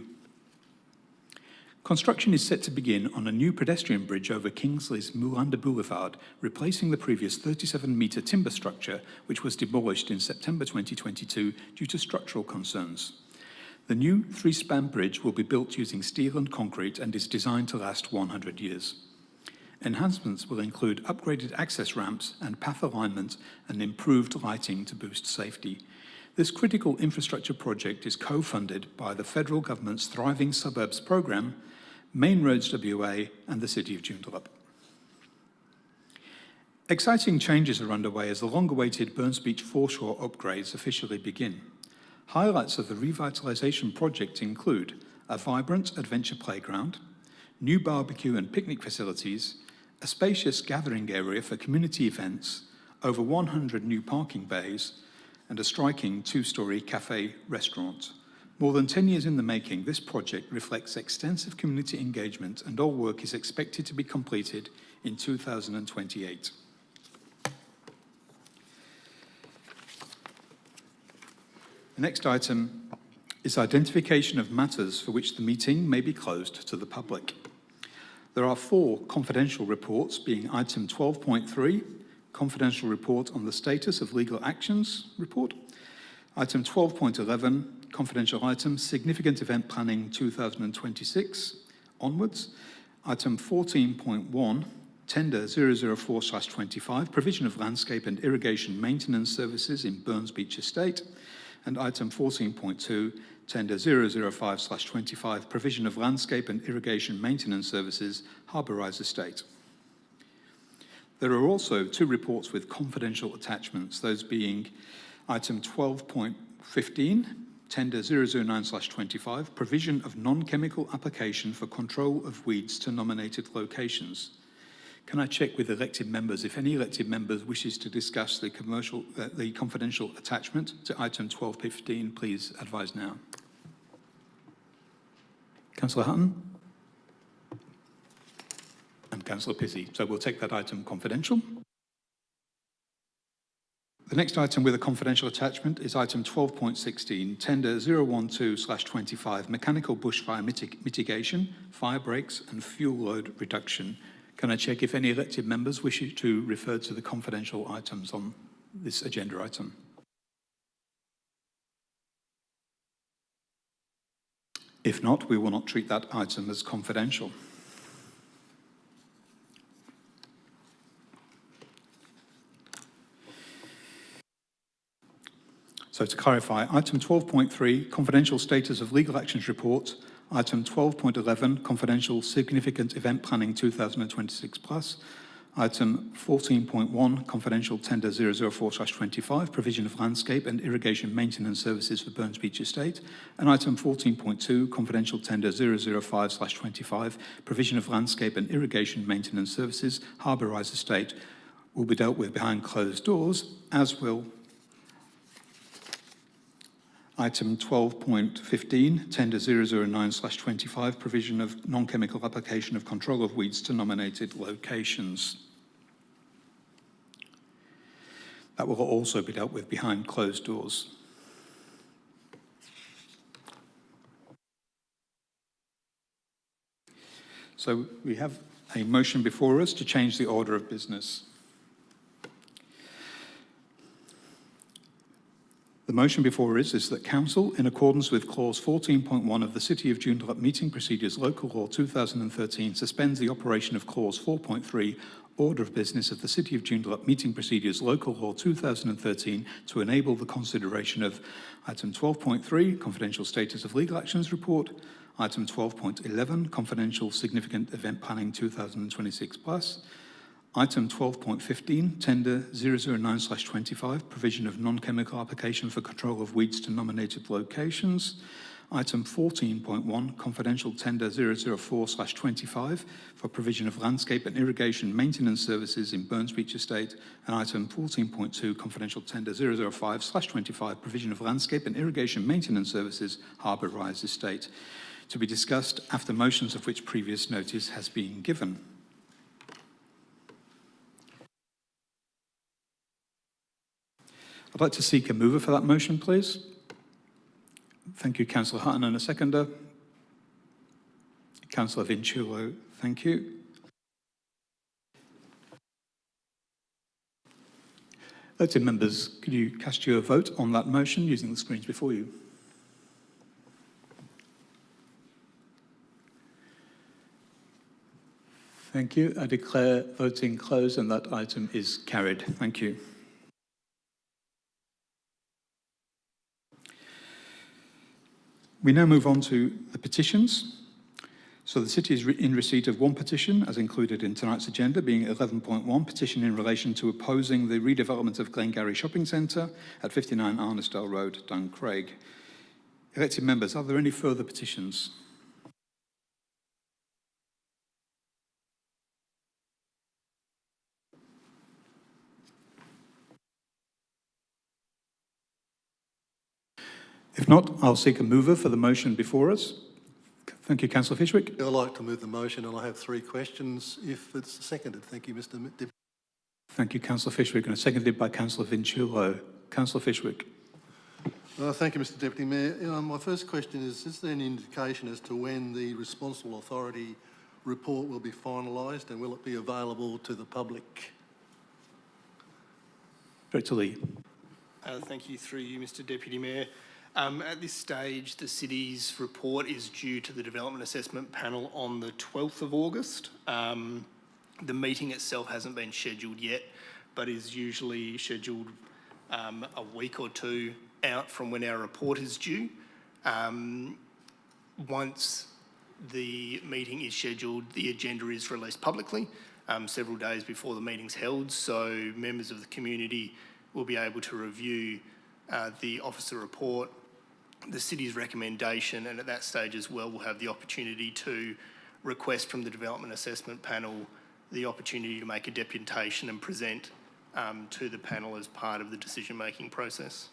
Construction is set to begin on a new pedestrian bridge over Kingsley's Moulanda Boulevard, replacing the previous 37-metre timber structure, which was demolished in September 2022 due to structural concerns. The new three-span bridge will be built using steel and concrete and is designed to last 100 years. Enhancements will include upgraded access ramps and path alignment and improved lighting to boost safety. This critical infrastructure project is co-funded by the federal government's Thriving Suburbs programme, Main Roads WA, and the City of Joondalup. Exciting changes are underway as the long-awaited Burns Beach foreshore upgrades officially begin. Highlights of the revitalisation project include a vibrant adventure playground, new barbecue and picnic facilities, a spacious gathering area for community events, over 100 new parking bays, and a striking two-storey cafe restaurant. More than 10 years in the making, this project reflects extensive community engagement, and all work is expected to be completed in 2028. The next item is identification of matters for which the meeting may be closed to the public. There are 4 confidential reports, being item 12.3, confidential report on the status of legal actions report, item 12.11, confidential item, significant event planning 2026 onwards, item 14.1, tender 004/25, provision of landscape and irrigation maintenance services in Burns Beach Estate, and item 14.2, tender 005/25, provision of landscape and irrigation maintenance services, Harbour Rise Estate. There are also 2 reports with confidential attachments, those being item 12.15, tender 009/25, provision of non-chemical application for control of weeds to nominated locations. Can I check with elected members if any elected members wishes to discuss the confidential attachment to item 12.15, please advise now. Councillor Hutton? And Councillor Pissy. So we'll take that item confidential. The next item with a confidential attachment is item 12.16, tender 012/25, mechanical bushfire mitigation, fire breaks and fuel load reduction. Can I check if any elected members wish to refer to the confidential items on this agenda item? If not, we will not treat that item as confidential. So to clarify, item 12.3, confidential status of legal actions report, item 12.11, confidential significant event planning 2026 plus, item 14.1, confidential tender 004/25, provision of landscape and irrigation maintenance services for Burns Beach Estate, and item 14.2, confidential tender 005/25, provision of landscape and irrigation maintenance services, Harbour Rise Estate, will be dealt with behind closed doors, as will item 12.15, tender 009/25, provision of non-chemical application of control of weeds to nominated locations. That will also be dealt with behind closed doors. So we have a motion before us to change the order of business. The motion before us is that Council, in accordance with Clause 14.1 of the City of Joondalup Meeting Procedures Local Law 2013, suspends the operation of Clause 4.3, Order of Business of the City of Joondalup Meeting Procedures Local Law 2013 to enable the consideration of item 12.3, Confidential Status of Legal Actions Report, item 12.11, Confidential Significant Event Planning 2026 plus, Item 12.15, Tender 009/25, provision of non-chemical application for control of weeds to nominated locations. Item 14.1, confidential tender 004/25 for provision of landscape and irrigation maintenance services in Burns Beach Estate. And item 14.2, confidential tender 005/25, provision of landscape and irrigation maintenance services, Harbour Rise Estate. To be discussed after motions of which previous notice has been given. I'd like to seek a mover for that motion, please. Thank you, Councillor Hutton, and a seconder. Councillor Vinciulo, thank you. Elected members, could you cast your vote on that motion using the screens before you? Thank you. I declare voting closed and that item is carried. Thank you. We now move on to the petitions. So the City is in receipt of one petition, as included in tonight's agenda, being 11.1, petition in relation to opposing the redevelopment of Glengarry Shopping Centre at 59 Arnisdale Road, Duncraig. Elected members, are there any further petitions? If not, I'll seek a mover for the motion before us. Thank you, Councillor Fishwick. I'd like to move the motion, and I have three questions if it's seconded. Thank you, Mr. Deputy. Thank you, Councillor Fishwick, and seconded by Councillor Vinciulo. Councillor Fishwick. Thank you, Mr. Deputy Mayor. My first question is there any indication as to when the responsible authority report will be finalised, and will it be available to the public? Director Lee. Thank you, through you, Mr. Deputy Mayor. At this stage, the City's report is due to the Development Assessment Panel on the 12th of August. The meeting itself hasn't been scheduled yet, but is usually scheduled a week or two out from when our report is due. Once the meeting is scheduled, the agenda is released publicly several days before the meeting's held, so members of the community will be able to review the officer report, the City's recommendation, and at that stage as well, we'll have the opportunity to request from the Development Assessment Panel the opportunity to make a deputation and present to the panel as part of the decision-making process.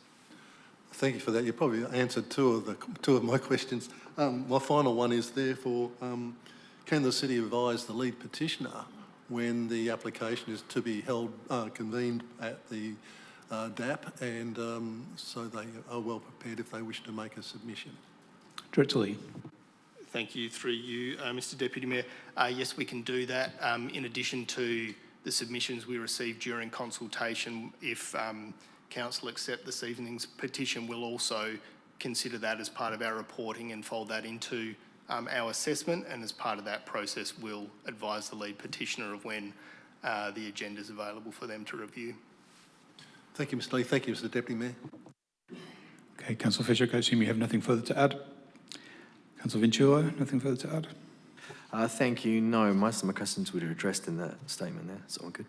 Thank you for that. You probably answered two of my questions. My final one is therefore, can the City advise the lead petitioner when the application is to be held, convened at the DAP, and so they are well prepared if they wish to make a submission? Director Lee. Thank you, through you, Mr. Deputy Mayor. Yes, we can do that. In addition to the submissions we received during consultation, if Council accept this evening's petition, we'll also consider that as part of our reporting and fold that into our assessment, and as part of that process, we'll advise the lead petitioner of when the agenda is available for them to review. Thank you, Mr. Lee. Thank you, Mr. Deputy Mayor. Okay, Councillor Fisher, I assume you have nothing further to add. Councillor Vinciulo, nothing further to add? Thank you. No, most of my questions were addressed in that statement there, so all good.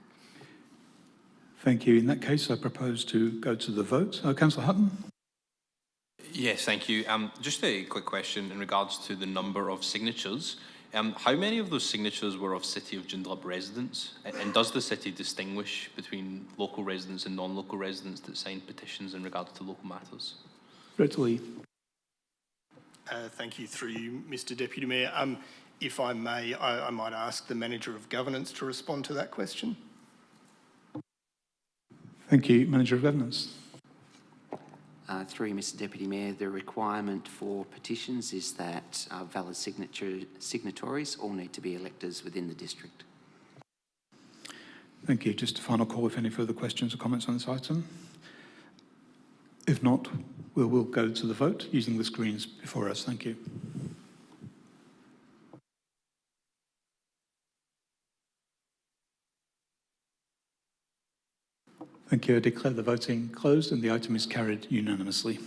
Thank you. In that case, I propose to go to the vote. Councillor Hutton? Yes, thank you. Just a quick question in regards to the number of signatures. How many of those signatures were of City of Joondalup residents? And does the City distinguish between local residents and non-local residents that sign petitions in regards to local matters? Director Lee. Thank you, through you, Mr. Deputy Mayor. If I may, I might ask the Manager of Governance to respond to that question. Thank you. Manager of Governance. Through you, Mr. Deputy Mayor, the requirement for petitions is that valid signatories all need to be electors within the district. Thank you. Just a final call if any further questions or comments on this item. If not, we'll go to the vote using the screens before us. Thank you. Thank you. I declare the voting closed and the item is carried unanimously.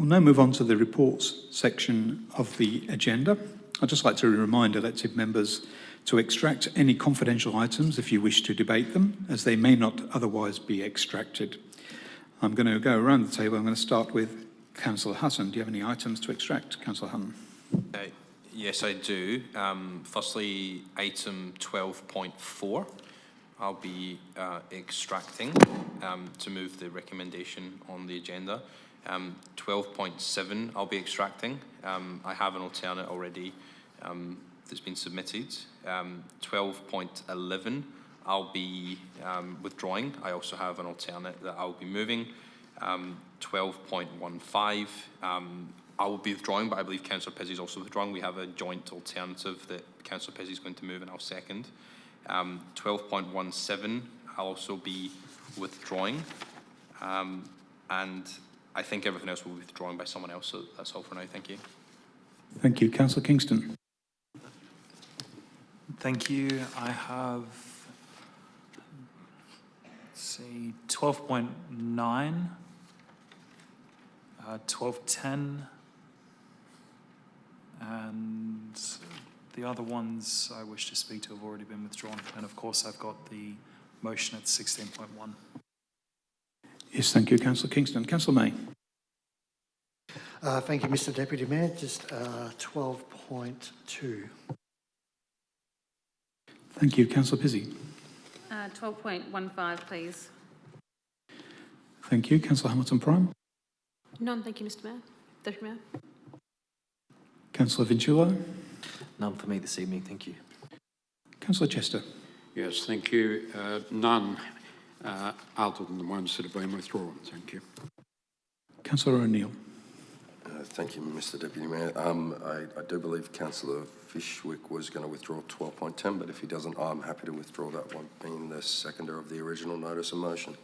We'll now move on to the reports section of the agenda. I'd just like to remind elected members to extract any confidential items if you wish to debate them, as they may not otherwise be extracted. I'm going to go around the table. I'm going to start with Councillor Hutton. Do you have any items to extract, Councillor Hutton? Yes, I do. Firstly, item 12.4. I'll be extracting to move the recommendation on the agenda. 12.7 I'll be extracting. I have an alternate already that's been submitted. 12.11 I'll be withdrawing. I also have an alternate that I'll be moving. 12.15 I will be withdrawing, but I believe Councillor Pizzey is also withdrawing. We have a joint alternative that Councillor Pizzey is going to move and I'll second. 12.17 I'll also be withdrawing. And I think everything else will be withdrawn by someone else, so that's all for now. Thank you. Thank you. Councillor Kingston. Thank you. I have, let's see, 12.9, 12.10, and the other ones I wish to speak to have already been withdrawn. And of course, I've got the motion at 16.1. Yes, thank you, Councillor Kingston. Councillor May. Thank you, Mr Deputy Mayor. Just 12.2. Thank you, Councillor Pizzey. 12.15, please. Thank you, Councillor Hamilton Prime. None, thank you, Mr Mayor. Deputy Mayor. Councillor Vinciulo. None for me this evening, thank you. Councillor Chester. Yes, thank you. None other than the ones that have been withdrawn. Thank you. Councillor O'Neill. Thank you, Mr Deputy Mayor. I do believe Councillor Fishwick was going to withdraw 12.10, but if he doesn't, I'm happy to withdraw that one, being the seconder of the original notice of motion.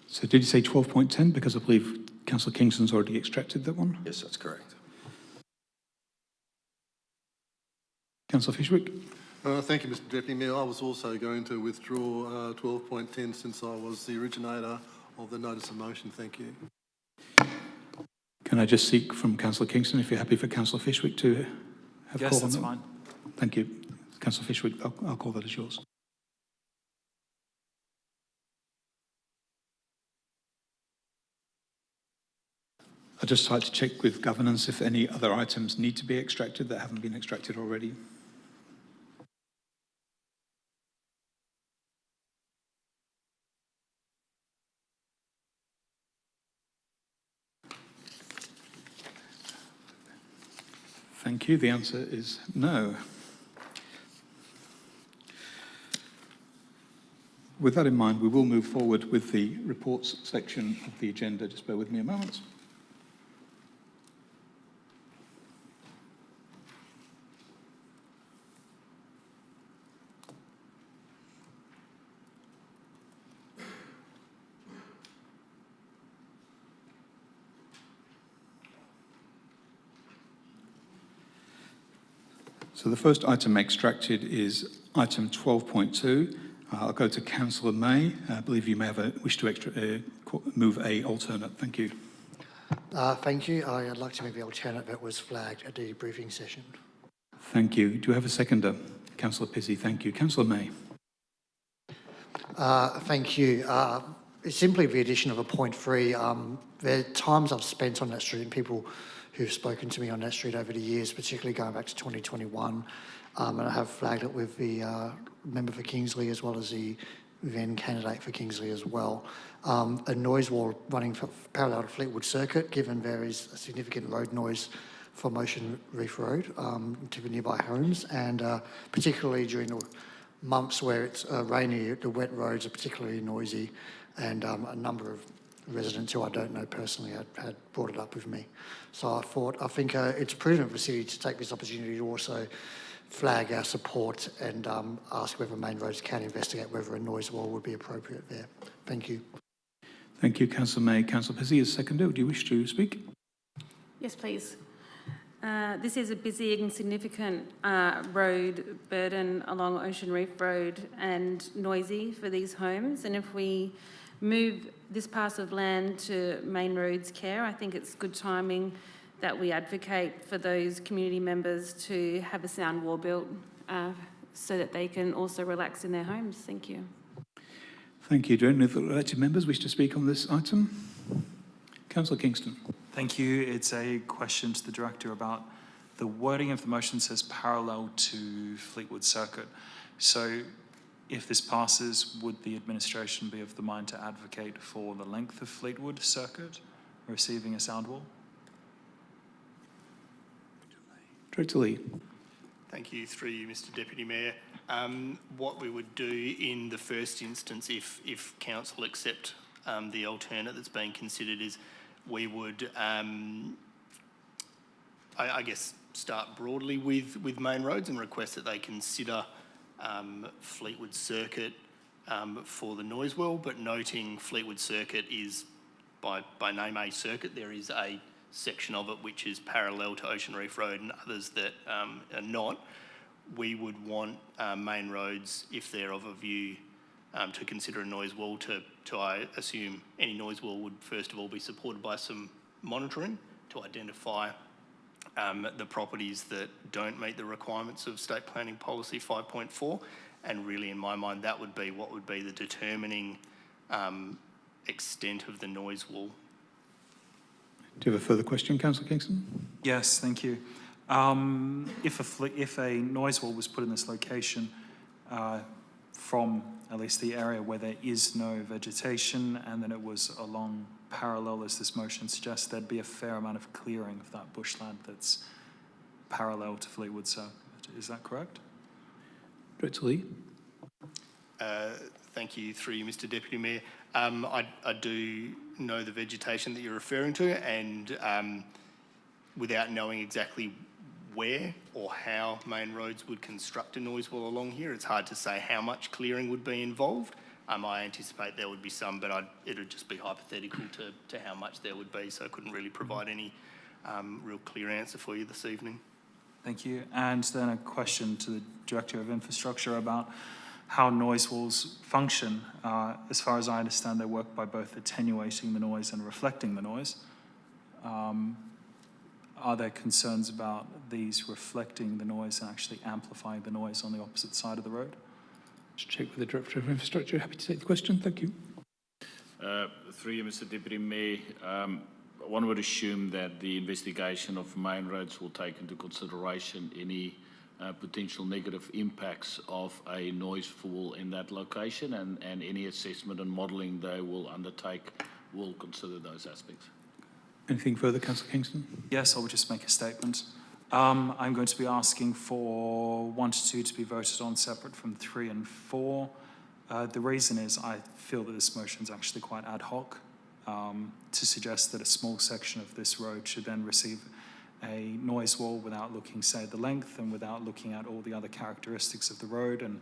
So did you say 12.10? Because I believe Councillor Kingston's already extracted that one. Yes, that's correct. Councillor Fishwick. Thank you, Mr Deputy Mayor. I was also going to withdraw 12.10 since I was the originator of the notice of motion. Thank you. Can I just seek from Councillor Kingston if you're happy for Councillor Fishwick to have Yes, call on that's that? fine. Thank you. Councillor Fishwick, I'll call that as yours. I'd just like to check with governance if any other items need to be extracted that haven't been extracted already. Thank you. The answer is no. With that in mind, we will move forward with the reports section of the agenda. Just bear with me a moment. So the first item extracted is item 12.2. I'll go to Councillor May. I believe you may have a wish to move a alternate. Thank you. Thank you. I'd like to move the alternate that was flagged at the briefing session. Thank you. Do you have a seconder? Councillor Pizzey, thank you. Councillor May. Thank you. It's simply the addition of a point 3. The times I've spent on that street and people who've spoken to me on that street over the years, particularly going back to 2021, and I have flagged it with the member for Kingsley as well as the then candidate for Kingsley as well. A noise wall running parallel to Fleetwood Circuit, given there is a significant road noise from Ocean Reef Road to the nearby homes, and particularly during the months where it's rainy, the wet roads are particularly noisy, and a number of residents who I don't know personally had brought it up with me. So I think it's prudent for the city to take this opportunity to also flag our support and ask whether Main Roads can investigate whether a noise wall would be appropriate there. Thank you. Thank you, Councillor May. Councillor Pizzey is seconder. Do you wish to speak? Yes, please. This is a busy and significant road burden along Ocean Reef Road and noisy for these homes. And if we move this parcel of land to Main Roads care. I think it's good timing that we advocate for those community members to have a sound wall built so that they can also relax in their homes. Thank you. Thank you. Do any of the elected members wish to speak on this item? Councillor Kingston. Thank you. It's a question to the Director about the wording of the motion says parallel to Fleetwood Circuit. So if this passes, would the administration be of the mind to advocate for the length of Fleetwood Circuit receiving a sound wall? Director Lee. Thank you, through you, Mr Deputy Mayor. What we would do in the first instance, if Council accept the alternate that's being considered, is we would, I guess, start broadly with Main Roads and request that they consider Fleetwood Circuit for the noise wall, but noting Fleetwood Circuit is by name a circuit. There is a section of it which is parallel to Ocean Reef Road and others that are not. We would want Main Roads, if they're of a view to consider a noise wall, to I assume any noise wall would first of all be supported by some monitoring to identify the properties that don't meet the requirements of State Planning Policy 5.4, and really in my mind that would be what would be the determining extent of the noise wall. Do you have a further question, Councillor Kingston? Yes, thank you. If a noise wall was put in this location from at least the area where there is no vegetation, and then it was along parallel, as this motion suggests, there'd be a fair amount of clearing of that bushland that's parallel to Fleetwood Circuit. Is that correct? Director Lee. Thank you, through you, Mr Deputy Mayor. I do know the vegetation that you're referring to, and without knowing exactly where or how Main Roads would construct a noise wall along here, it's hard to say how much clearing would be involved. I anticipate there would be some, but it would just be hypothetical to how much there would be, so I couldn't really provide any real clear answer for you this evening. Thank you. And then a question to the Director of Infrastructure about how noise walls function. As far as I understand, they work by both attenuating the noise and reflecting the noise. Are there concerns about these reflecting the noise and actually amplifying the noise on the opposite side of the road? Just check with the Director of Infrastructure. Happy to take the question. Thank you. Through you, Mr Deputy Mayor, one would assume that the investigation of Main Roads will take into consideration any potential negative impacts of a noise fall in that location, and any assessment and modelling they will undertake will consider those aspects. Anything further, Councillor Kingston? Yes, I will just make a statement. I'm going to be asking for 1 to 2 to be voted on separate from 3 and 4. The reason is I feel that this motion is actually quite ad hoc to suggest that a small section of this road should then receive a noise wall without looking, say, at the length and without looking at all the other characteristics of the road. And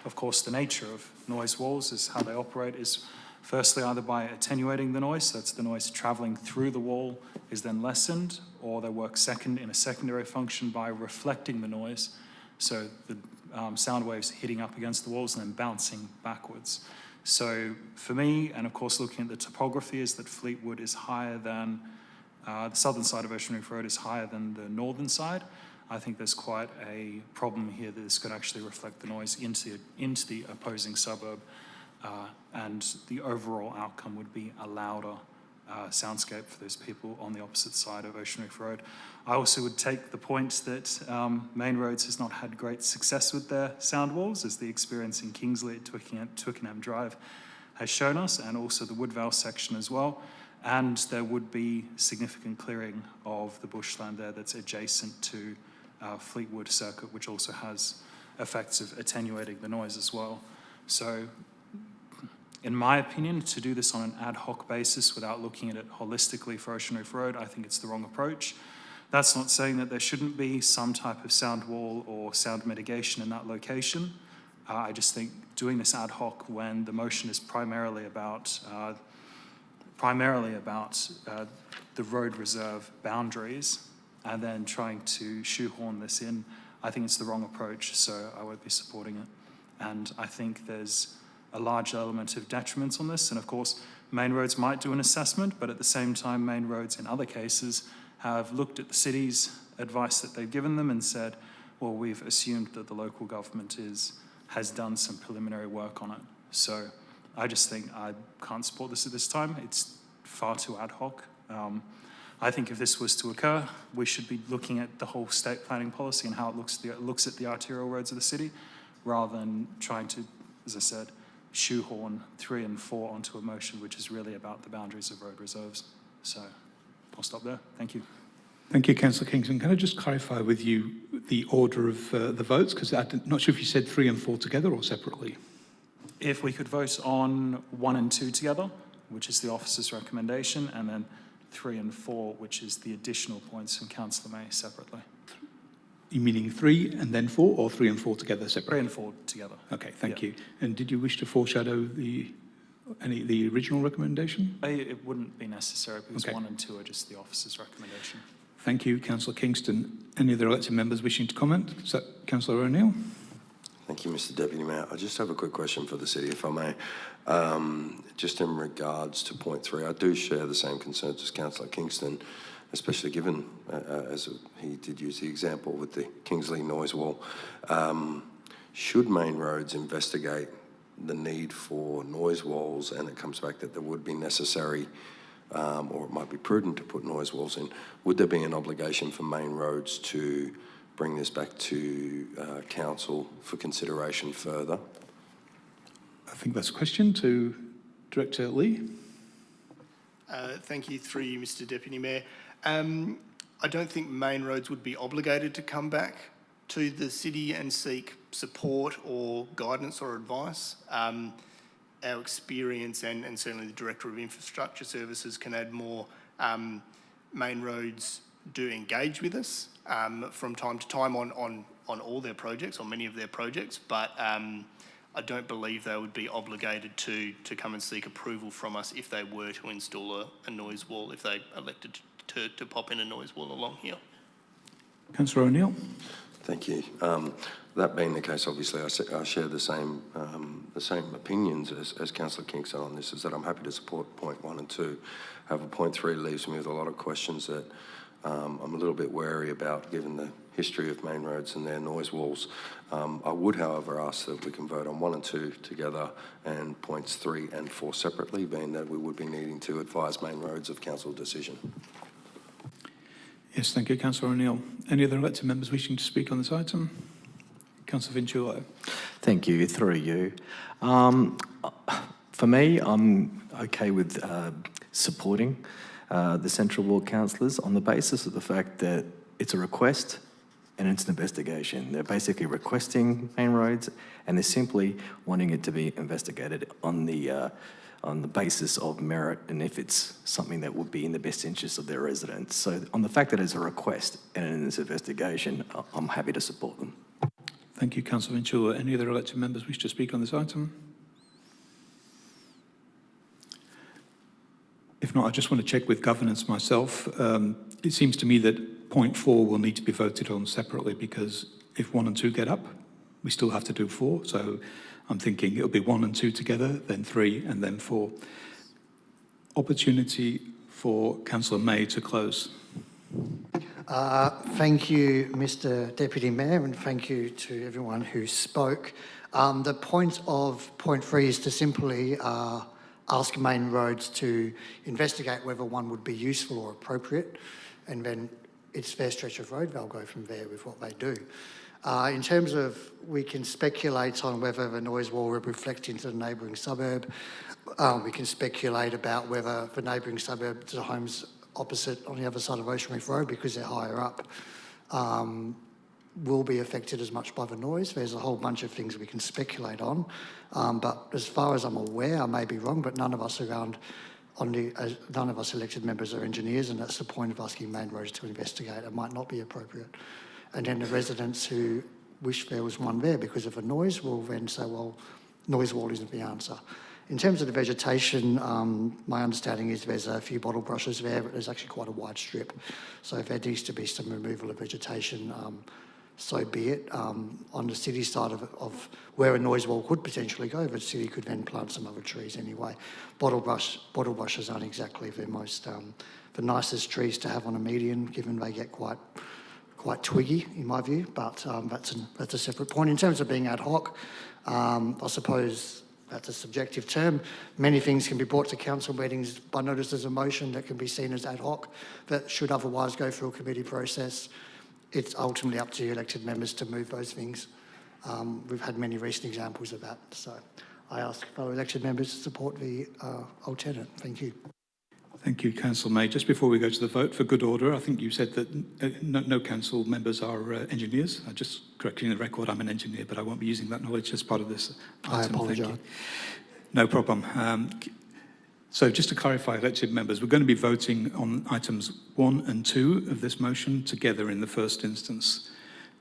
of course, the nature of noise walls is how they operate is firstly either by attenuating the noise, so that's the noise travelling through the wall is then lessened, or they work in a secondary function by reflecting the noise, so the sound waves hitting up against the walls and then bouncing backwards. So for me, and of course looking at the topography, is that Fleetwood is higher than, the southern side of Ocean Reef Road is higher than the northern side. I think there's quite a problem here that this could actually reflect the noise into the opposing suburb, and the overall outcome would be a louder soundscape for those people on the opposite side of Ocean Reef Road. I also would take the point that Main Roads has not had great success with their sound walls, as the experience in Kingsley at Twickenham Drive has shown us, and also the Woodvale section as well. And there would be significant clearing of the bushland there that's adjacent to Fleetwood Circuit, which also has effects of attenuating the noise as well. So in my opinion, to do this on an ad hoc basis without looking at it holistically for Ocean Reef Road, I think it's the wrong approach. That's not saying that there shouldn't be some type of sound wall or sound mitigation in that location. I just think doing this ad hoc when the motion is primarily about the road reserve boundaries and then trying to shoehorn this in, I think it's the wrong approach, so I won't be supporting it. And I think there's a large element of detriments on this. And of course, Main Roads might do an assessment, but at the same time, Main Roads in other cases have looked at the city's advice that they've given them and said, well, we've assumed that the local government has done some preliminary work on it. So I just think I can't support this at this time. It's far too ad hoc. I think if this was to occur, we should be looking at the whole state planning policy and how it looks at the arterial roads of the city, rather than trying to, as I said, shoehorn 3 and 4 onto a motion which is really about the boundaries of road reserves. So I'll stop there. Thank you. Thank you, Councillor Kingston. Can I just clarify with you the order of the votes? Because I'm not sure if you said 3 and 4 together or separately. If we could vote on 1 and 2 together, which is the officer's recommendation, and then 3 and 4, which is the additional points from Councillor May separately. You meaning 3 and then 4, or 3 and 4 together separately? 3 and 4 together. Okay, thank you. And did you wish to foreshadow the original recommendation? It wouldn't be necessary because Okay. 1 and 2 are just the officer's recommendation. Thank you, Councillor Kingston. Any other elected members wishing to comment? Is that Councillor O'Neill? Thank you, Mr Deputy Mayor. I just have a quick question for the City, if I may. Just in regards to point 3, I do share the same concerns as Councillor Kingston, especially given, as he did use the example with the Kingsley noise wall. Should Main Roads investigate the need for noise walls, and it comes back that there would be necessary or it might be prudent to put noise walls in, would there be an obligation for Main Roads to bring this back to Council for consideration further? I think that's a question to Director Lee. Thank you, through you, Mr Deputy Mayor. I don't think Main Roads would be obligated to come back to the city and seek support or guidance or advice. Our experience and certainly the Director of Infrastructure Services can add more. Main Roads do engage with us from time to time on all their projects, or many of their projects, but I don't believe they would be obligated to come and seek approval from us if they were to install a noise wall, if they elected to pop in a noise wall along here. Councillor O'Neill. Thank you. That being the case, obviously, I share the same opinions as Councillor Kingston on this, is that I'm happy to support point 1 and 2. However, point 3 leaves me with a lot of questions that I'm a little bit wary about, given the history of Main Roads and their noise walls. I would, however, ask that we can vote on 1 and 2 together and points 3 and 4 separately, being that we would be needing to advise Main Roads of Council decision. Yes, thank you, Councillor O'Neill. Any other elected members wishing to speak on this item? Councillor Vinciulo. Thank you, through you. For me, I'm okay with supporting the Central Ward councillors on the basis of the fact that it's a request and it's an investigation. They're basically requesting Main Roads and they're simply wanting it to be investigated on the basis of merit and if it's something that would be in the best interest of their residents. So on the fact that it's a request and it's an investigation, I'm happy to support them. Thank you, Councillor Vinciulo. Any other elected members wish to speak on this item? If not, I just want to check with governance myself. It seems to me that point 4 will need to be voted on separately, because if 1 and 2 get up, we still have to do 4. So I'm thinking it'll be 1 and 2 together, then 3 and then 4. Opportunity for Councillor May to close. Thank you, Mr Deputy Mayor, and thank you to everyone who spoke. The point of point 3 is to simply ask Main Roads to investigate whether one would be useful or appropriate, and then it's their stretch of road, they'll go from there with what they do. In terms of, we can speculate on whether the noise wall will reflect into the neighbouring suburb. We can speculate about whether the neighbouring suburb to the homes opposite on the other side of Ocean Reef Road, because they're higher up, will be affected as much by the noise. There's a whole bunch of things we can speculate on. But as far as I'm aware, I may be wrong, but none of us around none of us elected members are engineers, and that's the point of asking Main Roads to investigate. It might not be appropriate. And then the residents who wish there was one there because of a noise will then say, well, noise wall isn't the answer. In terms of the vegetation, my understanding is there's a few bottle brushes there, but there's actually quite a wide strip. So if there needs to be some removal of vegetation, so be it. On the city side of where a noise wall could potentially go, the city could then plant some other trees anyway. Bottle bushes aren't exactly the most, the nicest trees to have on a median, given they get quite twiggy, in my view, but that's a separate point. In terms of being ad hoc, I suppose that's a subjective term. Many things can be brought to council meetings by notice as a motion that can be seen as ad hoc, that should otherwise go through a committee process. It's ultimately up to you elected members to move those things. We've had many recent examples of that, so I ask fellow elected members to support the alternate. Thank you. Thank you, Councillor May. Just before we go to the vote, for good order, I think you said that no council members are engineers. I just correcting the record, I'm an engineer, but I won't be using that knowledge as part of this item. I apologise. Thank you. No problem. So just to clarify, elected members, we're going to be voting on items 1 and 2 of this motion together in the first instance.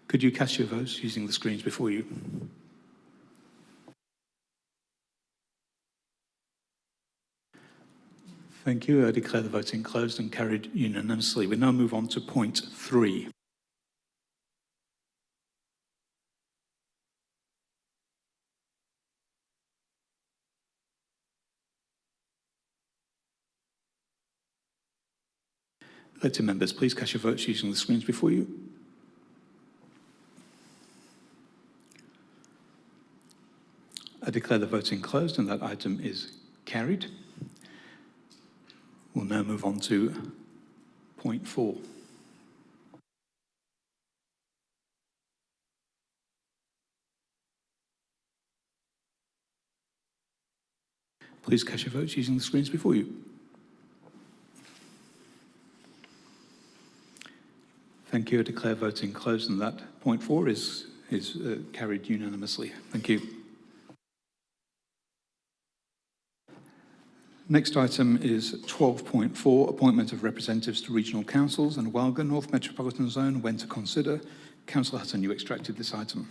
Could you cast your votes using the screens before you? Thank you. I declare the voting closed and carried unanimously. We now move on to point 3. Elected members, please cast your votes using the screens before you. I declare the voting closed and that item is carried. We'll now move on to point 4. Please cast your votes using the screens before you. Thank you. I declare voting closed and that point 4 is carried unanimously. Thank you. Next item is 12.4, appointment of representatives to regional councils and Walga North Metropolitan Zone, when to consider. Councillor Hutton, you extracted this item.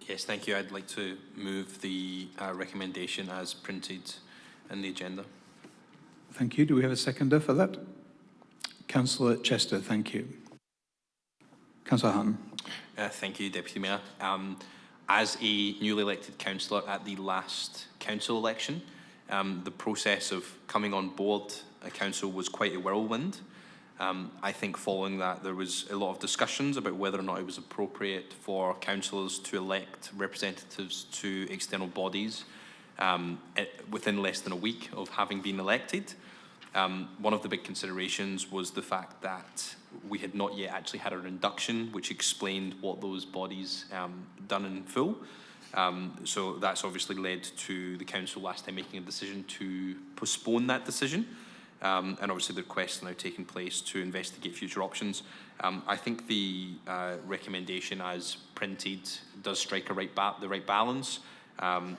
Yes, thank you. I'd like to move the recommendation as printed in the agenda. Thank you. Do we have a seconder for that? Councillor Chester, thank you. Councillor Hutton. Thank you, Deputy Mayor. As a newly elected councillor at the last council election, the process of coming on board a council was quite a whirlwind. I think following that there was a lot of discussions about whether or not it was appropriate for councillors to elect representatives to external bodies within less than a week of having been elected. One of the big considerations was the fact that we had not yet actually had our induction, which explained what those bodies done in full. So that's obviously led to the council last time making a decision to postpone that decision. And obviously the request now taking place to investigate future options. I think the recommendation as printed does strike the right balance.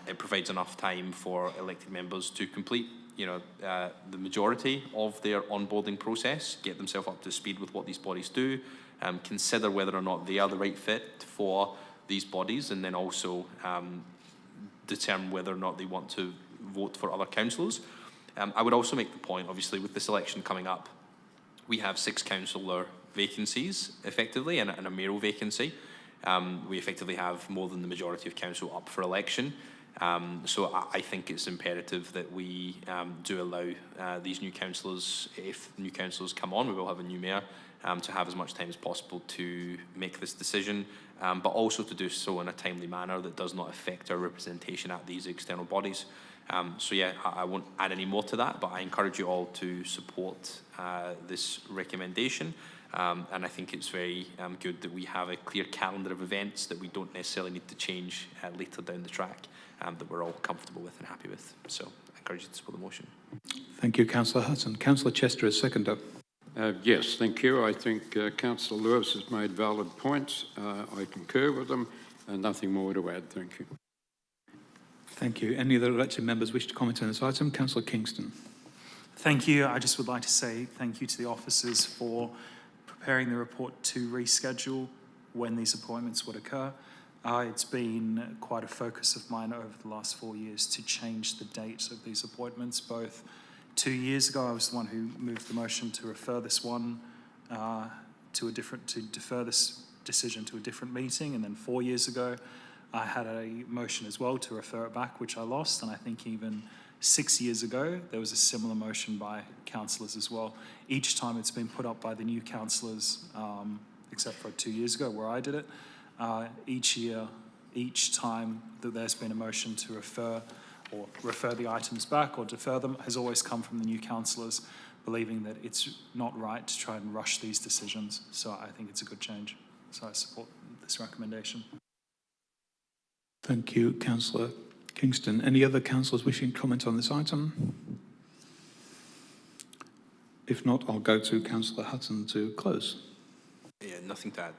It provides enough time for elected members to complete the majority of their onboarding process, get themselves up to speed with what these bodies do, consider whether or not they are the right fit for these bodies, and then also determine whether or not they want to vote for other councillors. I would also make the point, obviously, with this election coming up, we have 6 councillor vacancies, effectively, and a mayoral vacancy. We effectively have more than the majority of council up for election. So I think it's imperative that we do allow these new councillors, if new councillors come on, we will have a new mayor, to have as much time as possible to make this decision, but also to do so in a timely manner that does not affect our representation at these external bodies. So yeah, I won't add any more to that, but I encourage you all to support this recommendation. And I think it's very good that we have a clear calendar of events that we don't necessarily need to change later down the track, that we're all comfortable with and happy with. So I encourage you to support the motion. Thank you, Councillor Hudson. Councillor Chester is seconder. Yes, thank you. I think Councillor Lewis has made valid points. I concur with them, and nothing more to add. Thank you. Thank you. Any other elected members wish to comment on this item? Councillor Kingston. Thank you. I just would like to say thank you to the officers for preparing the report to reschedule when these appointments would occur. It's been quite a focus of mine over the last 4 years to change the dates of these appointments. Both 2 years ago, I was the one who moved the motion to refer this one to defer this decision to a different meeting, and then 4 years ago, I had a motion as well to refer it back, which I lost, and I think even 6 years ago, there was a similar motion by councillors as well. Each time it's been put up by the new councillors, except for 2 years ago where I did it. Each time that there's been a motion to refer the items back or defer them has always come from the new councillors, believing that it's not right to try and rush these decisions. So I think it's a good change. So I support this recommendation. Thank you, Councillor Kingston. Any other councillors wishing to comment on this item? If not, I'll go to Councillor Hutton to close. Yeah, nothing to add.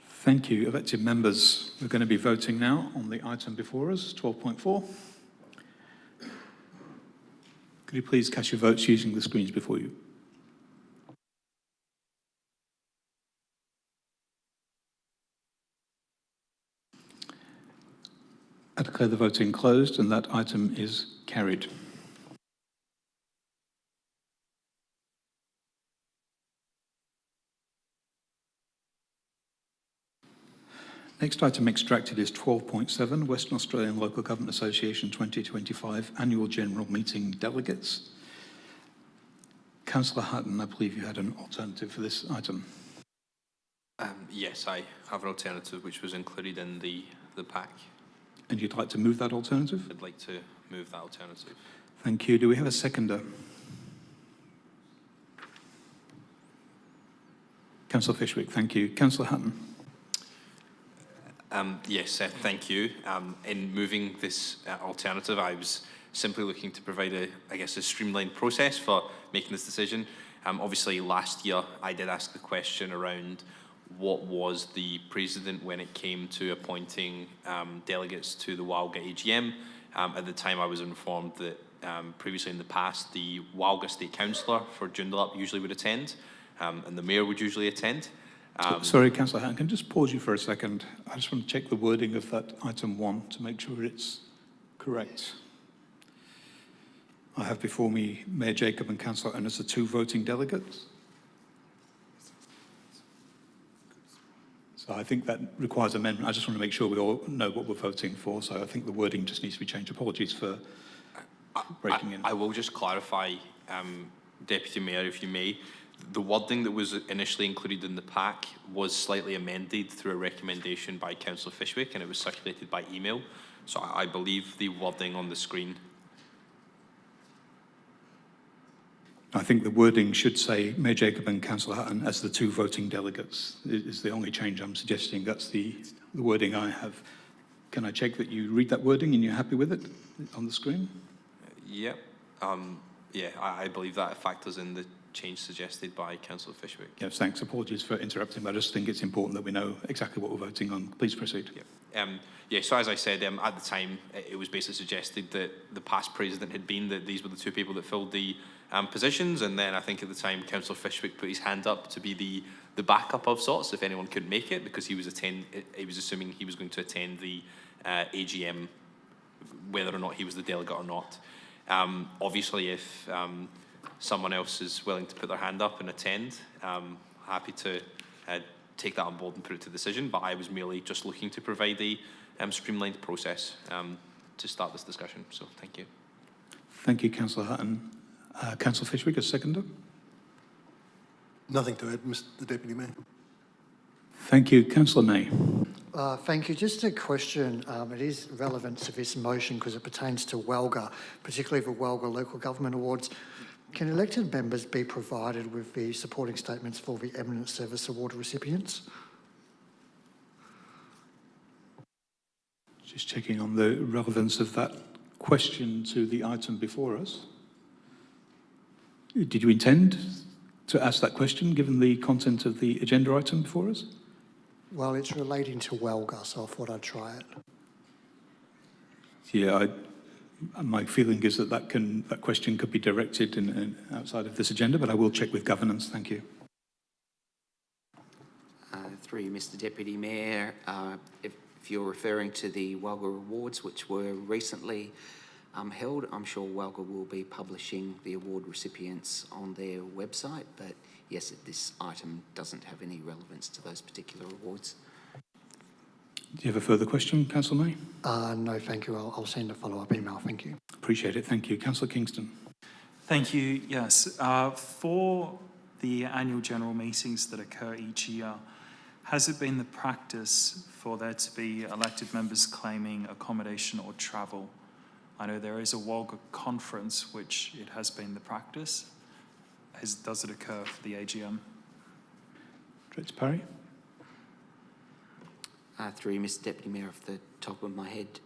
Thank you. Elected members, we're going to be voting now on the item before us, 12.4. Could you please cast your votes using the screens before you? I declare the voting closed and that item is carried. Next item extracted is 12.7, Western Australian Local Government Association 2025 Annual General Meeting Delegates. Councillor Hutton, I believe you had an alternative for this item. Yes, I have an alternative which was included in the pack. And you'd like to move that alternative? I'd like to move that alternative. Thank you. Do we have a seconder? Councillor Fishwick, thank you. Councillor Hutton. Yes, thank you. In moving this alternative, I was simply looking to provide a streamlined process for making this decision. Obviously, last year I did ask the question around what was the precedent when it came to appointing delegates to the Walga AGM. At the time, I was informed that previously in the past, the Walga State Councillor for Joondalup usually would attend, and the Mayor would usually attend. Sorry, Councillor Hutton, can I just pause you for a second? I just want to check the wording of that item 1 to make sure it's correct. I have before me Mayor Jacob and Councillor Owen as the 2 voting delegates. So I think that requires amendment. I just want to make sure we all know what we're voting for. So I think the wording just needs to be changed. Apologies for breaking in. I will just clarify, Deputy Mayor, if you may. The wording that was initially included in the pack was slightly amended through a recommendation by Councillor Fishwick, and it was circulated by email. So I believe the wording on the screen. I think the wording should say Mayor Jacob and Councillor Hutton as the 2 voting delegates. Is the only change I'm suggesting. That's the wording I have. Can I check that you read that wording and you're happy with it on the screen? Yeah. Yeah, I believe that factors in the change suggested by Councillor Fishwick. Yes, thanks. Apologies for interrupting, but I just think it's important that we know exactly what we're voting on. Please proceed. Yeah, so as I said, at the time, it was basically suggested that the past president had been that these were the 2 people that filled the positions, and then I think at the time Councillor Fishwick put his hand up to be the backup of sorts if anyone couldn't make it, because he was assuming he was going to attend the AGM, whether or not he was the delegate or not. Obviously, if someone else is willing to put their hand up and attend, happy to take that on board and put it to decision, but I was merely just looking to provide a streamlined process to start this discussion, so thank you. Thank you, Councillor Hutton. Councillor Fishwick, a seconder. Nothing to add, Mr. Deputy Mayor. Thank you. Councillor May. Thank you. Just a question. It is relevant to this motion because it pertains to WELGA, particularly the WELGA Local Government Awards. Can elected members be provided with the supporting statements for the Eminent Service Award recipients? Just checking on the relevance of that question to the item before us. Did you intend to ask that question given the content of the agenda item before us? Well, it's relating to WELGA, so I thought I'd try it. Yeah, my feeling is that question could be directed in outside of this agenda, but I will check with governance. Thank you. Through you, Mr. Deputy Mayor, if you're referring to the WELGA Awards, which were recently held, I'm sure WELGA will be publishing the award recipients on their website, but yes, this item doesn't have any relevance to those particular awards. Do you have a further question, Councillor May? No, thank you. I'll send a follow-up email. Thank you. Appreciate it. Thank you. Councillor Kingston. Thank you. Yes. For the annual general meetings that occur each year, has it been the practice for there to be elected members claiming accommodation or travel? I know there is a Wagga conference, which it has been the practice. Does it occur for the AGM? Director Parry? Through you, Mr Deputy Mayor, off the top of my head,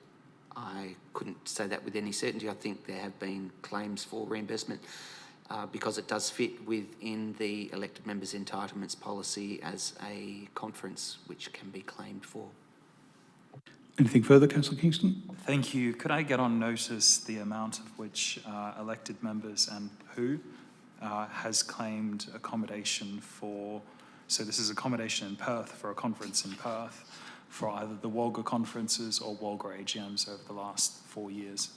I couldn't say that with any certainty. I think there have been claims for reimbursement because it does fit within the elected members' entitlements policy as a conference which can be claimed for. Anything further, Councillor Kingston? Thank you. Could I get on notice the amount of which elected members and who has claimed accommodation for, so this is accommodation in Perth for a conference in Perth, for either the Wagga conferences or Wagga AGMs over the last 4 years?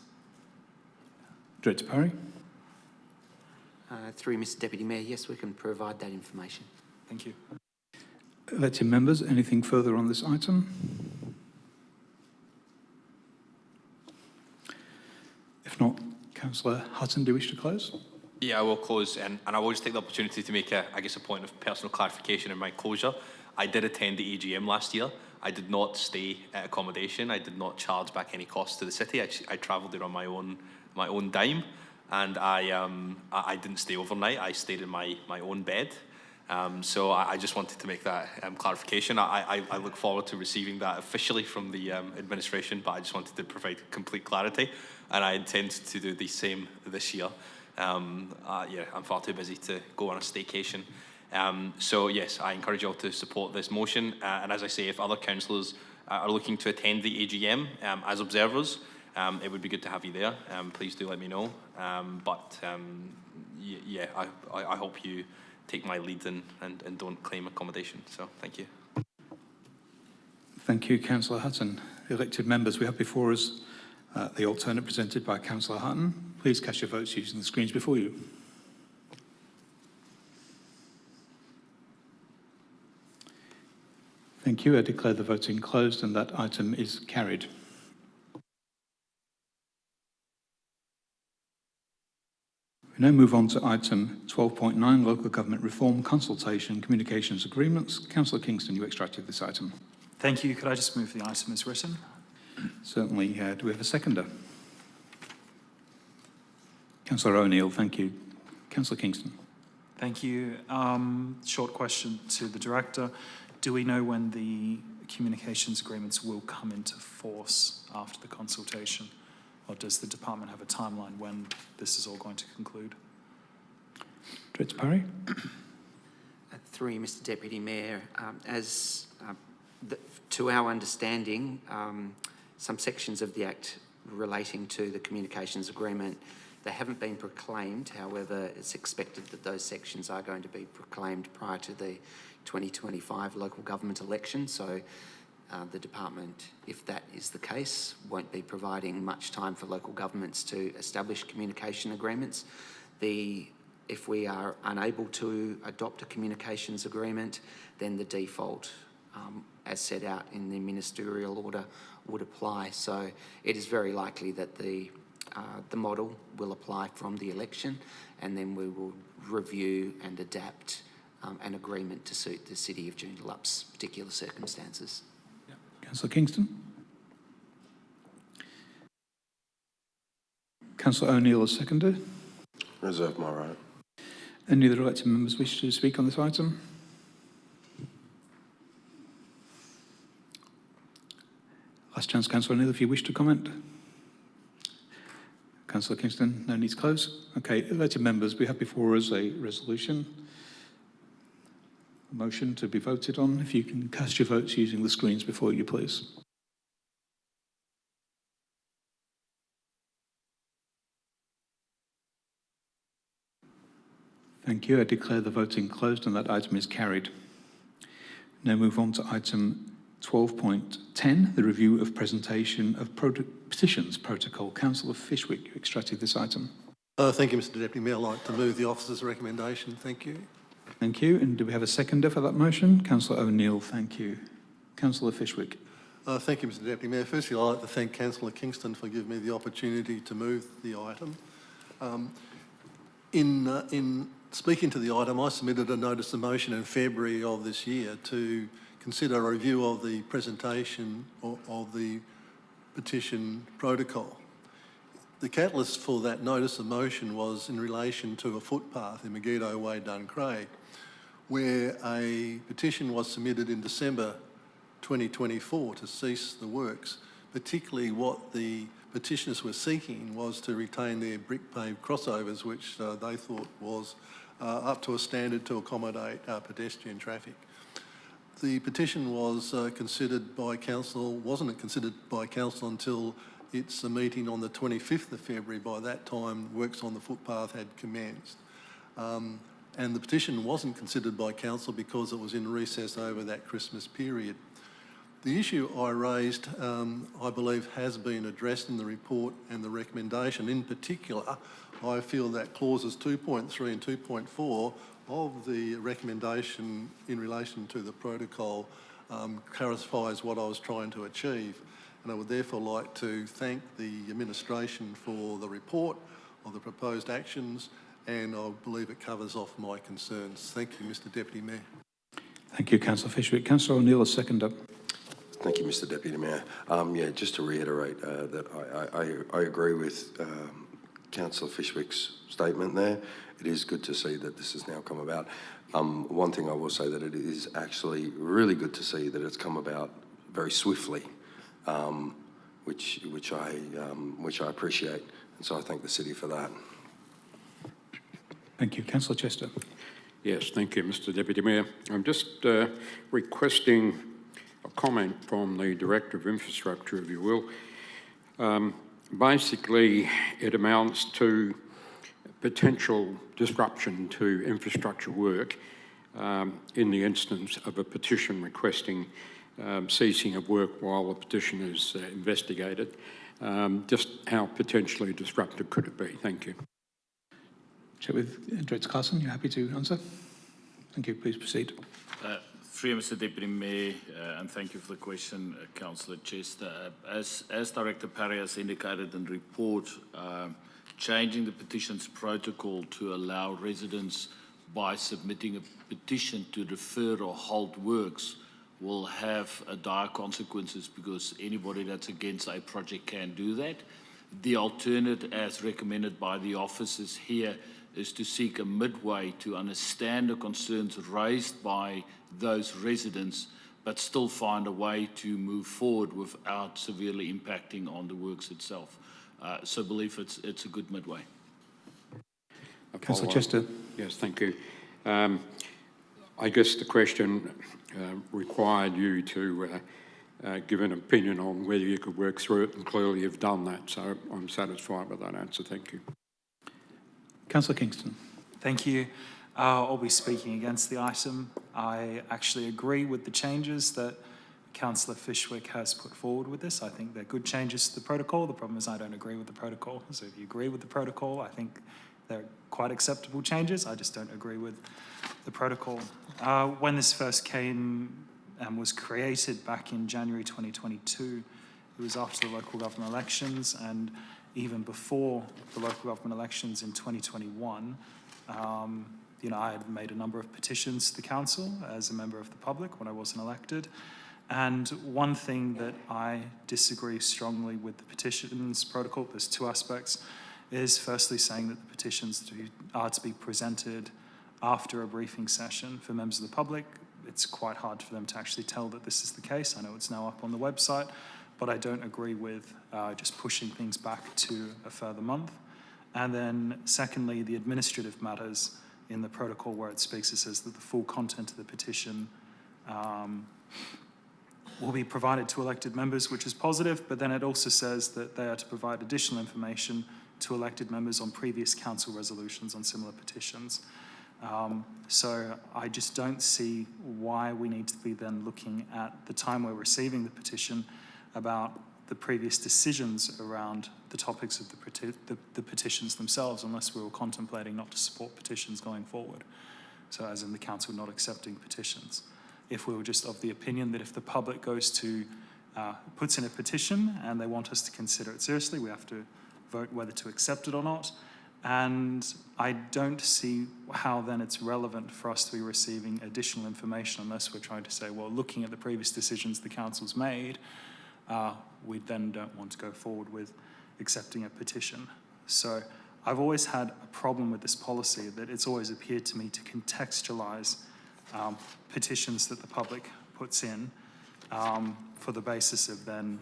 Director Parry? Through Mr Deputy Mayor, yes, we can provide that information. Thank you. Elected members, anything further on this item? If not, Councillor Hutton, do you wish to close? Yeah, I will close, and I will just take the opportunity to make, a point of personal clarification in my closure. I did attend the AGM last year. I did not stay at accommodation. I did not charge back any costs to the city. I travelled there on my own dime, and I didn't stay overnight. I stayed in my own bed. So I just wanted to make that clarification. I look forward to receiving that officially from the administration, but I just wanted to provide complete clarity, and I intend to do the same this year. Yeah, I'm far too busy to go on a staycation. So yes, I encourage you all to support this motion. And as I say, if other councillors are looking to attend the AGM as observers, it would be good to have you there. Please do let me know. Yeah, I hope you take my lead and don't claim accommodation. So thank you. Thank you, Councillor Hutton. Elected members, we have before us the alternate presented by Councillor Hutton. Please cast your votes using the screens before you. Thank you. I declare the voting closed and that item is carried. We now move on to item 12.9, Local Government Reform Consultation Communications Agreements. Councillor Kingston, you extracted this item. Thank you. Could I just move the item as written? Certainly. Do we have a seconder? Councillor O'Neill, thank you. Councillor Kingston. Thank you. Short question to the Director. Do we know when the communications agreements will come into force after the consultation? Or does the department have a timeline when this is all going to conclude? Director Parry. Through you, Mr Deputy Mayor, to our understanding, some sections of the Act relating to the communications agreement, they haven't been proclaimed. However, it's expected that those sections are going to be proclaimed prior to the 2025 local government election. So the department, if that is the case, won't be providing much time for local governments to establish communication agreements. If we are unable to adopt a communications agreement, then the default, as set out in the ministerial order, would apply. So it is very likely that the model will apply from the election, and then we will review and adapt an agreement to suit the City of Joondalup's particular circumstances. Councillor Kingston. Councillor O'Neill is seconded. Reserve my right. Any other elected members wish to speak on this item? Last chance, Councillor O'Neill, if you wish to comment. Councillor Kingston, no need to close. Okay, elected members, we have before us a resolution. A motion to be voted on. If you can cast your votes using the screens before you, please. Thank you. I declare the voting closed and that item is carried. Now move on to item 12.10, the review of presentation of petitions protocol. Councillor Fishwick, you extracted this item. Thank you, Mr Deputy Mayor. I'd like to move the officer's recommendation. Thank you. Thank you. And do we have a seconder for that motion? Councillor O'Neill, thank you. Councillor Fishwick. Thank you, Mr Deputy Mayor. Firstly, I'd like to thank Councillor Kingston for giving me the opportunity to move the item. In speaking to the item, I submitted a notice of motion in February of this year to consider a review of the presentation of the petition protocol. The catalyst for that notice of motion was in relation to a footpath in Megiddo Way, Duncraig, where a petition was submitted in December 2024 to cease the works. Particularly what the petitioners were seeking was to retain their brick paved crossovers, which they thought was up to a standard to accommodate pedestrian traffic. The petition was considered by council, wasn't considered by council until its meeting on the 25th of February. By that time, works on the footpath had commenced. And the petition wasn't considered by council because it was in recess over that Christmas period. The issue I raised, I believe, has been addressed in the report and the recommendation. In particular, I feel that clauses 2.3 and 2.4 of the recommendation in relation to the protocol clarifies what I was trying to achieve. And I would therefore like to thank the administration for the report of the proposed actions, and I believe it covers off my concerns. Thank you, Mr Deputy Mayor. Thank you, Councillor Fishwick. Councillor O'Neill, a seconder. Thank you, Mr Deputy Mayor. Yeah, just to reiterate that I agree with Councillor Fishwick's statement there. It is good to see that this has now come about. One thing I will say that it is actually really good to see that it's come about very swiftly, which I appreciate, and so I thank the city for that. Thank you, Councillor Chester. Yes, thank you, Mr Deputy Mayor. I'm just requesting a comment from the Director of Infrastructure, if you will. Basically, it amounts to potential disruption to infrastructure work in the instance of a petition requesting ceasing of work while the petition is investigated. Just how potentially disruptive could it be? Thank you. Check with Director Carson. You're happy to answer? Thank you. Please proceed. Through you, Mr Deputy Mayor, and thank you for the question, Councillor Chester. As Director Parry has indicated in the report, changing the petitions protocol to allow residents by submitting a petition to defer or halt works will have dire consequences, because anybody that's against a project can do that. The alternate, as recommended by the officers here, is to seek a midway to understand the concerns raised by those residents, but still find a way to move forward without severely impacting on the works itself. So I believe it's a good midway. Councillor Chester. Yes, thank you. I guess the question required you to give an opinion on whether you could work through it, and clearly you've done that, so I'm satisfied with that answer. Thank you. Councillor Kingston. Thank you. I'll be speaking against the item. I actually agree with the changes that Councillor Fishwick has put forward with this. I think they're good changes to the protocol. The problem is I don't agree with the protocol. So if you agree with the protocol, I think they're quite acceptable changes. I just don't agree with the protocol. When this first came and was created back in January 2022, it was after the local government elections, and even before the local government elections in 2021, I had made a number of petitions to the council as a member of the public when I wasn't elected. And one thing that I disagree strongly with the petitions protocol, there's two aspects, is firstly saying that the petitions are to be presented after a briefing session for members of the public. It's quite hard for them to actually tell that this is the case. I know it's now up on the website, but I don't agree with just pushing things back to a further month. And then secondly, the administrative matters in the protocol where it speaks, it says that the full content of the petition will be provided to elected members, which is positive, but then it also says that they are to provide additional information to elected members on previous council resolutions on similar petitions. So I just don't see why we need to be then looking at the time we're receiving the petition about the previous decisions around the topics of the petitions themselves, unless we were contemplating not to support petitions going forward. so as in the council not accepting petitions. If we were just of the opinion that if the public goes to, puts in a petition and they want us to consider it seriously, we have to vote whether to accept it or not. And I don't see how then it's relevant for us to be receiving additional information unless we're trying to say, well, looking at the previous decisions the council's made, we then don't want to go forward with accepting a petition. So I've always had a problem with this policy that it's always appeared to me to contextualise petitions that the public puts in for the basis of then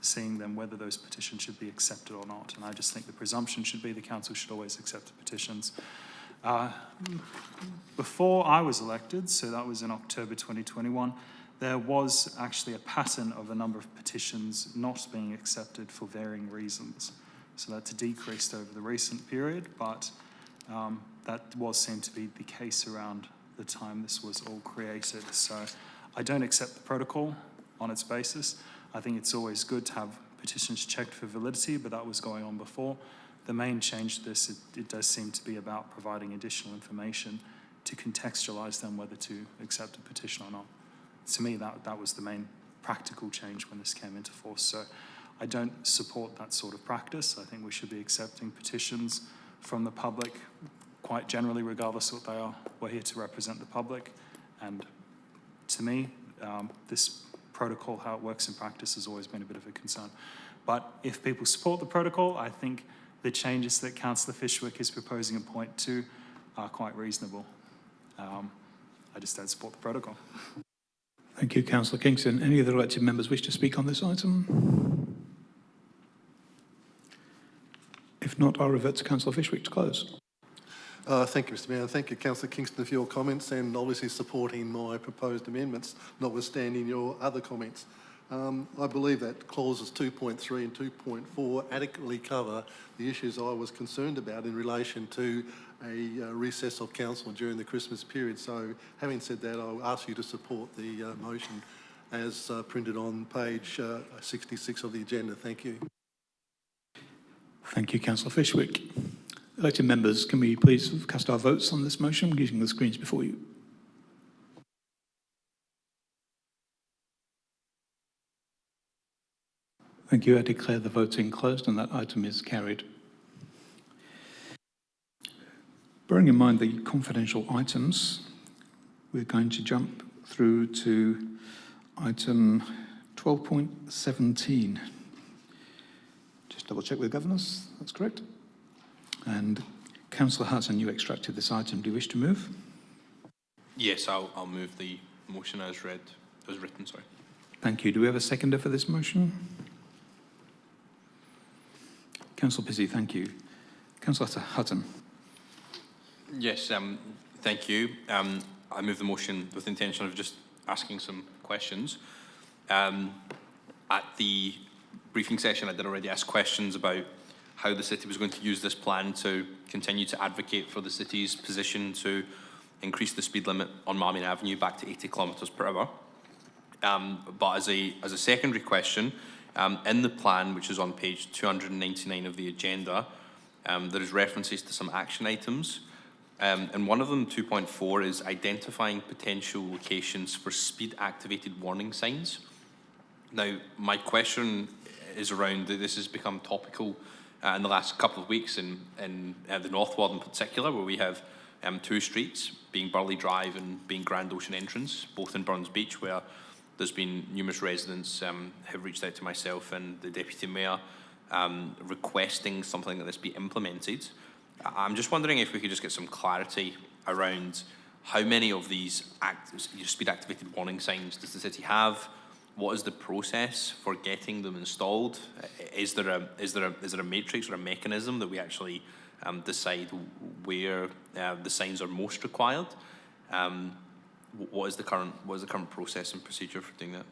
seeing them whether those petitions should be accepted or not. And I just think the presumption should be the council should always accept the petitions. Before I was elected, so that was in October 2021, there was actually a pattern of a number of petitions not being accepted for varying reasons. So that's decreased over the recent period, but that seemed to be the case around the time this was all created. So I don't accept the protocol on its basis. I think it's always good to have petitions checked for validity, but that was going on before. The main change to this, it does seem to be about providing additional information to contextualise them whether to accept a petition or not. To me, that was the main practical change when this came into force. So I don't support that sort of practice. I think we should be accepting petitions from the public quite generally, regardless of what they are. We're here to represent the public. And to me, this protocol, how it works in practice, has always been a bit of a concern. But if people support the protocol, I think the changes that Councillor Fishwick is proposing in point 2 are quite reasonable. I just don't support the protocol. Thank you, Councillor Kingston. Any other elected members wish to speak on this item? If not, I'll revert to Councillor Fishwick to close. Thank you, Mr Mayor. Thank you, Councillor Kingston, for your comments and obviously supporting my proposed amendments, notwithstanding your other comments. I believe that clauses 2.3 and 2.4 adequately cover the issues I was concerned about in relation to a recess of council during the Christmas period. So having said that, I'll ask you to support the motion as printed on page 66 of the agenda. Thank you. Thank you, Councillor Fishwick. Elected members, can we please cast our votes on this motion using the screens before you? Thank you. I declare the voting closed and that item is carried. Bearing in mind the confidential items, we're going to jump through to item 12.17. Just double check with governors, that's correct. And Councillor Hudson, you extracted this item. Do you wish to move? Yes, I'll move the motion as written, sorry. Thank you. Do we have a seconder for this motion? Councillor Pizzey, thank you. Councillor Hutton. Yes, thank you. I move the motion with the intention of just asking some questions. At the briefing session, I did already ask questions about how the city was going to use this plan to continue to advocate for the city's position to increase the speed limit on Marmion Avenue back to 80 kilometres per hour. But as a secondary question, in the plan, which is on page 299 of the agenda, there is references to some action items. And one of them, 2.4, is identifying potential locations for speed-activated warning signs. Now, my question is around that this has become topical in the last couple of weeks in the North Ward in particular, where we have two streets, being Burley Drive and being Grand Ocean Entrance, both in Burns Beach, where there's been numerous residents have reached out to myself and the Deputy Mayor requesting something like this be implemented. I'm just wondering if we could just get some clarity around how many of these speed-activated warning signs does the city have? What is the process for getting them installed? Is there a matrix or a mechanism that we actually decide where the signs are most required? What is the current process and procedure for doing that?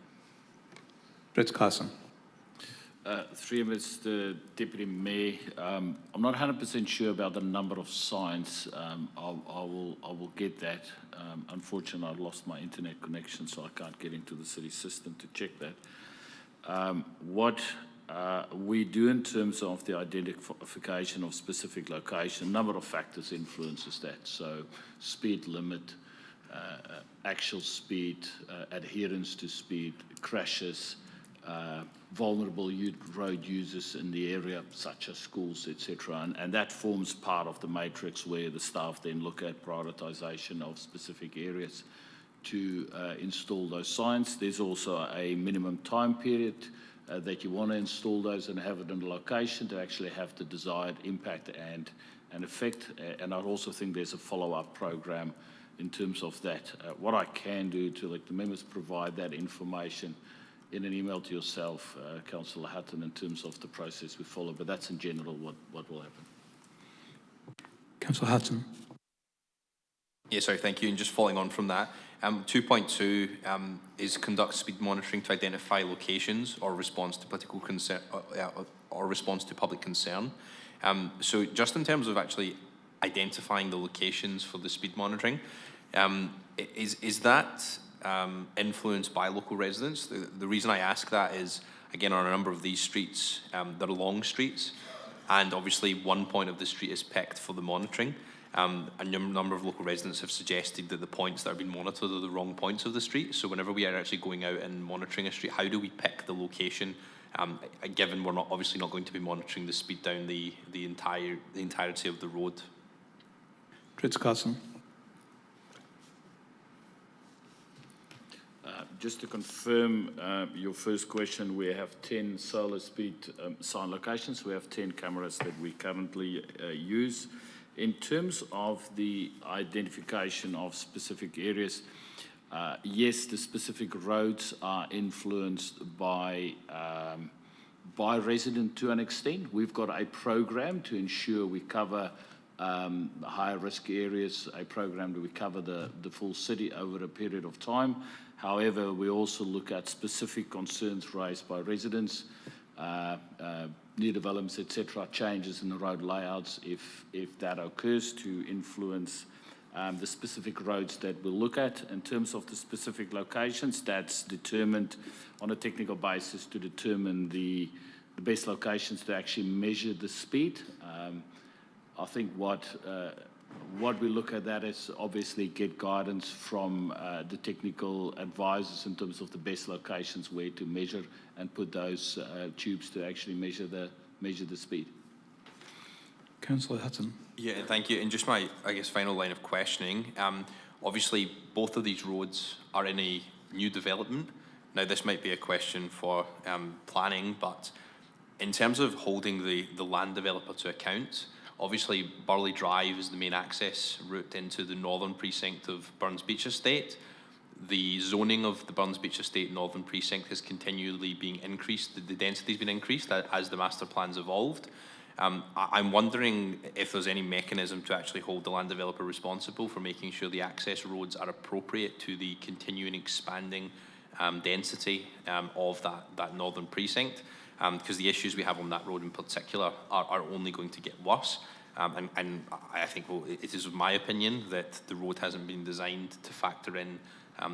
Fritz Carson. Through Mr. Deputy Mayor, I'm not 100% sure about the number of signs. I will get that. Unfortunately, I lost my internet connection, so I can't get into the city system to check that. What we do in terms of the identification of specific location, a number of factors influences that. So speed limit, actual speed, adherence to speed, crashes, vulnerable road users in the area, such as schools, etc. And that forms part of the matrix where the staff then look at prioritisation of specific areas to install those signs. There's also a minimum time period that you want to install those and have it in a location to actually have the desired impact and effect. And I also think there's a follow-up program in terms of that. What I can do to let the members provide that information in an email to yourself, Councillor Hutton, in terms of the process we follow, but that's in general what will happen. Councillor Hutton. Yeah, sorry, thank you. And just following on from that, 2.2 is conduct speed monitoring to identify locations or response to political concern or response to public concern. So just in terms of actually identifying the locations for the speed monitoring, is that influenced by local residents? The reason I ask that is, again, on a number of these streets, they're long streets, and obviously one point of the street is picked for the monitoring. A number of local residents have suggested that the points that are being monitored are the wrong points of the street. So whenever we are actually going out and monitoring a street, how do we pick the location, given we're obviously not going to be monitoring the speed down the entirety of the road? Fritz Carson. Just to confirm your first question, we have 10 solar speed sign locations. We have 10 cameras that we currently use. In terms of the identification of specific areas, yes, the specific roads are influenced by resident to an extent. We've got a program to ensure we cover the higher risk areas, a program that we cover the full city over a period of time. However, we also look at specific concerns raised by residents, new developments, etc., changes in the road layouts, if that occurs, to influence the specific roads that we'll look at. In terms of the specific locations, that's determined on a technical basis to determine the best locations to actually measure the speed. I think what we look at that is obviously get guidance from the technical advisors in terms of the best locations where to measure and put those tubes to actually measure the speed. Councillor Hutton. Yeah, thank you. And just my, I guess, final line of questioning. Obviously, both of these roads are in a new development. Now, this might be a question for planning, but in terms of holding the land developer to account, obviously, Burley Drive is the main access route into the northern precinct of Burns Beach Estate. The zoning of the Burns Beach Estate northern precinct has continually been increased. The density has been increased as the master plan's evolved. I'm wondering if there's any mechanism to actually hold the land developer responsible for making sure the access roads are appropriate to the continuing expanding density of that northern precinct. Because the issues we have on that road in particular are only going to get worse. And I think, well, it is my opinion that the road hasn't been designed to factor in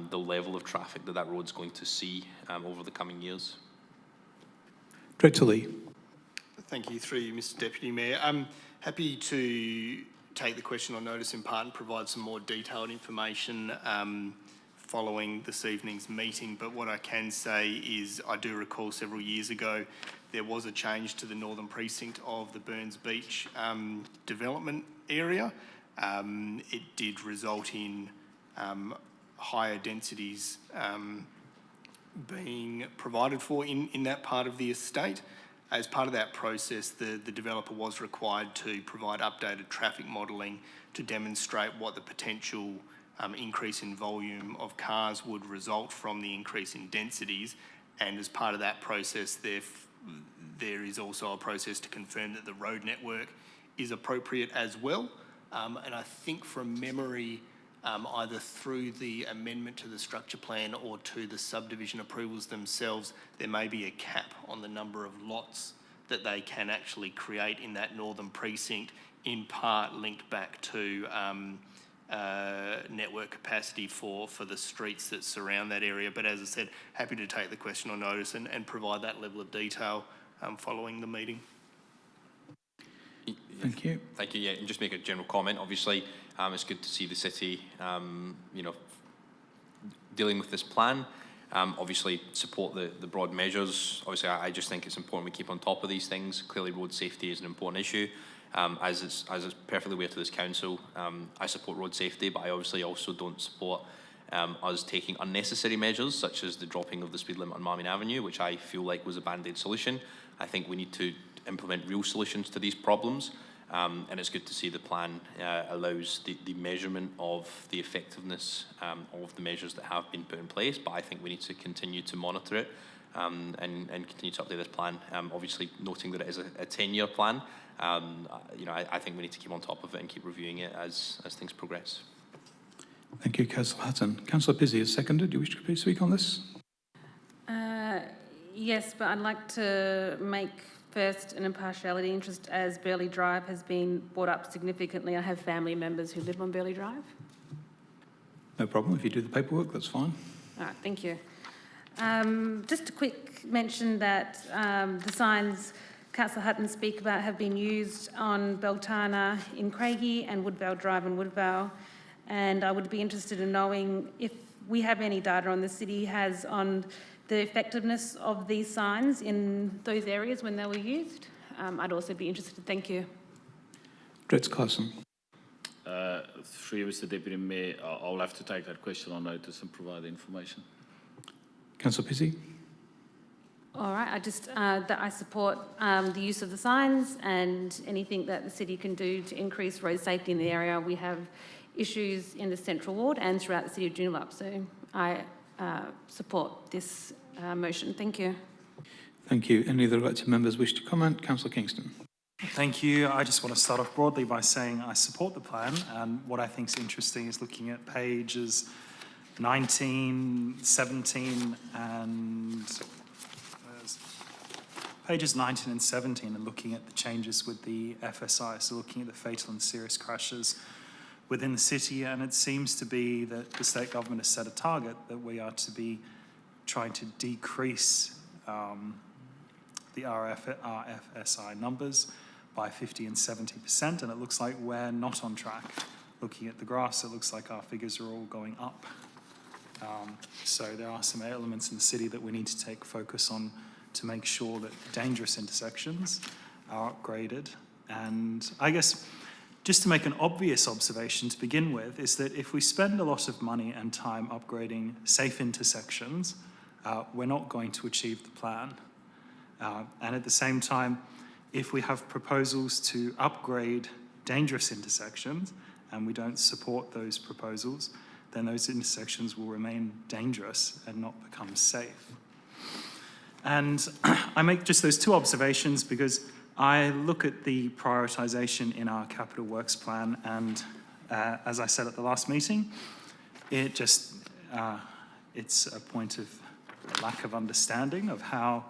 the level of traffic that road's going to see over the coming years. Director Lee. Thank you, through you, Mr Deputy Mayor. I'm happy to take the question on notice in part and provide some more detailed information following this evening's meeting, but what I can say is I do recall several years ago there was a change to the northern precinct of the Burns Beach development area. It did result in higher densities being provided for in that part of the estate. As part of that process, the developer was required to provide updated traffic modelling to demonstrate what the potential increase in volume of cars would result from the increase in densities, and as part of that process there is also a process to confirm that the road network is appropriate as well. And I think from memory, either through the amendment to the structure plan or to the subdivision approvals themselves, there may be a cap on the number of lots that they can actually create in that northern precinct, in part linked back to network capacity for the streets that surround that area. But as I said, happy to take the question on notice and provide that level of detail following the meeting. Thank you. Thank you. Yeah, and just make a general comment. Obviously, It's good to see the city, dealing with this plan. Obviously, support the broad measures. Obviously, I just think it's important we keep on top of these things. Clearly, road safety is an important issue. As is perfectly aware to this council, I support road safety, but I obviously also don't support us taking unnecessary measures, such as the dropping of the speed limit on Marmion Avenue, which I feel like was a band-aid solution. I think we need to implement real solutions to these problems. And it's good to see the plan allows the measurement of the effectiveness of the measures that have been put in place, but I think we need to continue to monitor it and continue to update this plan. Obviously, noting that it is a 10-year plan, I think we need to keep on top of it and keep reviewing it as things progress. Thank you, Councillor Hutton. Councillor Pizzey is seconded. Do you wish to please speak on this? Yes, but I'd like to make first an impartiality interest, as Burleigh Drive has been brought up significantly. I have family members who live on Burleigh Drive. No problem. If you do the paperwork, that's fine. All right, thank you. Just a quick mention that the signs Councillor Hutton speak about have been used on Beltana in Craigie and Woodvale Drive in Woodvale, and I would be interested in knowing if we have any data on the city has on the effectiveness of these signs in those areas when they were used. I'd also be interested. Thank you. Dretz Carson. Through you, Mr Deputy Mayor, I'll have to take that question on notice and provide the information. Councillor Pizzey. All right, that I support the use of the signs and anything that the city can do to increase road safety in the area. We have issues in the Central Ward and throughout the city of Joondalup, so I support this motion. Thank you. Thank you. Any of the elected members wish to comment? Councillor Kingston. Thank you. I just want to start off broadly by saying I support the plan, and what I think is interesting is looking at pages 19, 17 and pages 19 and 17 and looking at the changes with the FSI, so looking at the fatal and serious crashes within the city, and it seems to be that the state government has set a target that we are to be trying to decrease the RFSI numbers by 50 and 70%, and it looks like we're not on track. Looking at the graphs, it looks like our figures are all going up. So there are some elements in the city that we need to take focus on to make sure that dangerous intersections are upgraded. And I guess just to make an obvious observation to begin with is that if we spend a lot of money and time upgrading safe intersections, we're not going to achieve the plan. And at the same time, if we have proposals to upgrade dangerous intersections and we don't support those proposals, then those intersections will remain dangerous and not become safe. And I make just those two observations because I look at the prioritisation in our capital works plan, and as I said at the last meeting, it's a point of lack of understanding of how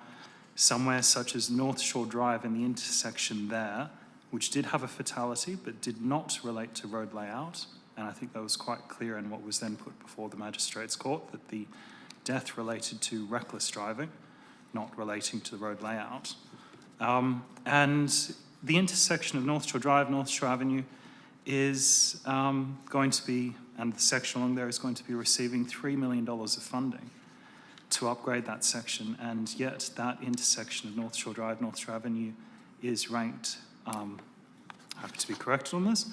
somewhere such as North Shore Drive and the intersection there, which did have a fatality but did not relate to road layout, and I think that was quite clear in what was then put before the Magistrates Court, that the death related to reckless driving, not relating to the road layout. And the intersection of North Shore Drive, North Shore Avenue is going to be, and the section along there is going to be receiving $3 million of funding to upgrade that section, and yet that intersection of North Shore Drive, North Shore Avenue is ranked, happy to be corrected on this,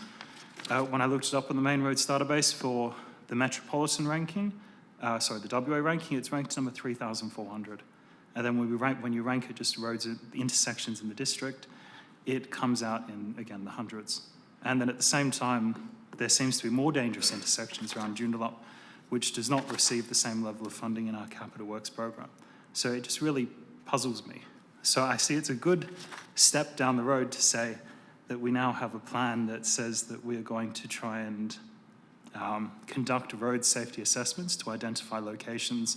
when I looked it up on the main roads database for the metropolitan ranking, the WA ranking, it's ranked number 3,400. And then when you rank it just roads, the intersections in the district, it comes out in, again, the hundreds. And then at the same time, there seems to be more dangerous intersections around Joondalup, which does not receive the same level of funding in our capital works program. So it just really puzzles me. So I see it's a good step down the road to say that we now have a plan that says that we are going to try and conduct road safety assessments to identify locations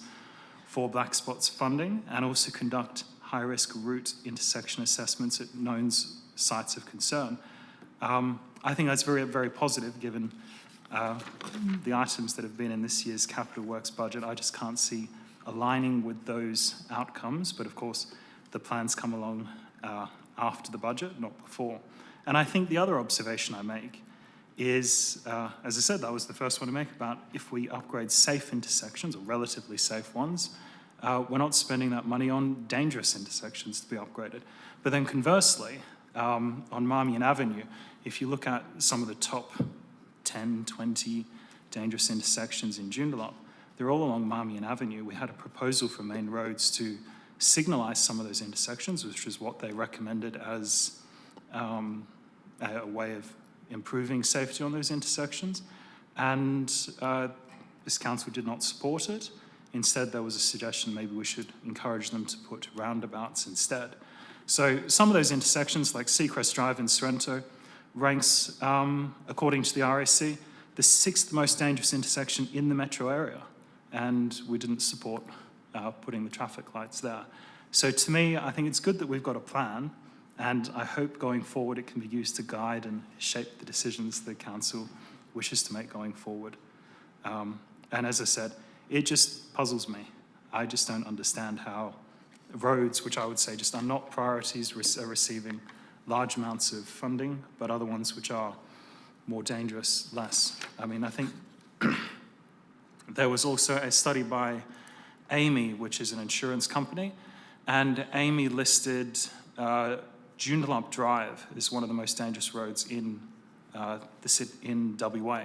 for black spots funding, and also conduct high-risk route intersection assessments at known sites of concern. I think that's very, very positive given the items that have been in this year's capital works budget. I just can't see aligning with those outcomes, but of course the plans come along after the budget, not before. And I think the other observation I make is, as I said, that was the first one to make, about if we upgrade safe intersections, or relatively safe ones, we're not spending that money on dangerous intersections to be upgraded. But then conversely, on Marmion Avenue, if you look at some of the top 10, 20 dangerous intersections in Joondalup, they're all along Marmion Avenue. We had a proposal for Main Roads to signalise some of those intersections, which is what they recommended as a way of improving safety on those intersections. And this council did not support it. Instead, there was a suggestion maybe we should encourage them to put roundabouts instead. So some of those intersections, like Seacrest Drive in Sorrento, ranks, according to the RAC, the 6th most dangerous intersection in the metro area. And we didn't support putting the traffic lights there. So to me, I think it's good that we've got a plan, and I hope going forward it can be used to guide and shape the decisions the council wishes to make going forward. And as I said, it just puzzles me. I just don't understand how roads, which I would say just are not priorities, are receiving large amounts of funding, but other ones which are more dangerous, less. I mean, I think there was also a study by Amy, which is an insurance company, and Amy listed Joondalup Drive as one of the most dangerous roads in WA.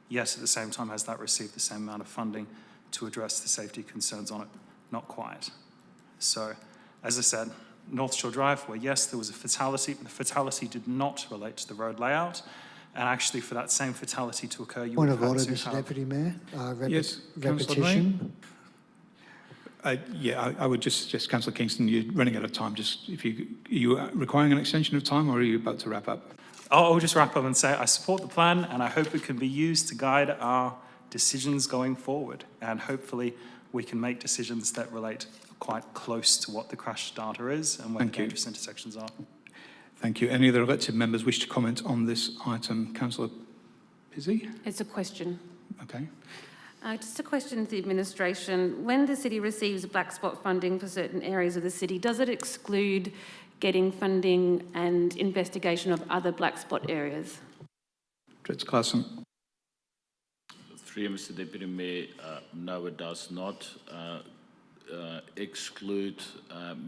Yes, at the same time, has that received the same amount of funding to address the safety concerns on it? Not quite. So, as I said, North Shore Drive, where yes, there was a fatality, but the fatality did not relate to the road layout. And actually, for that same fatality to occur, you Point would of have order, to Mr. have... Deputy Mayor. Yes, Repetition. I would just Councillor Kingston, you're running out of time. Just if are you requiring an extension of time, or are you about to wrap up? I'll just wrap up and say I support the plan, and I hope it can be used to guide our decisions going forward. And hopefully, we can make decisions that relate quite close to what the crash data is and where the dangerous intersections are. Thank you. Any other elected members wish to comment on this item? Councillor Pizzey? It's a question. Okay. Just a question to the administration. When the city receives black spot funding for certain areas of the city, does it exclude getting funding and investigation of other black spot areas? Dritz Claassen. Through you, Mr. Deputy Mayor, no, it does not exclude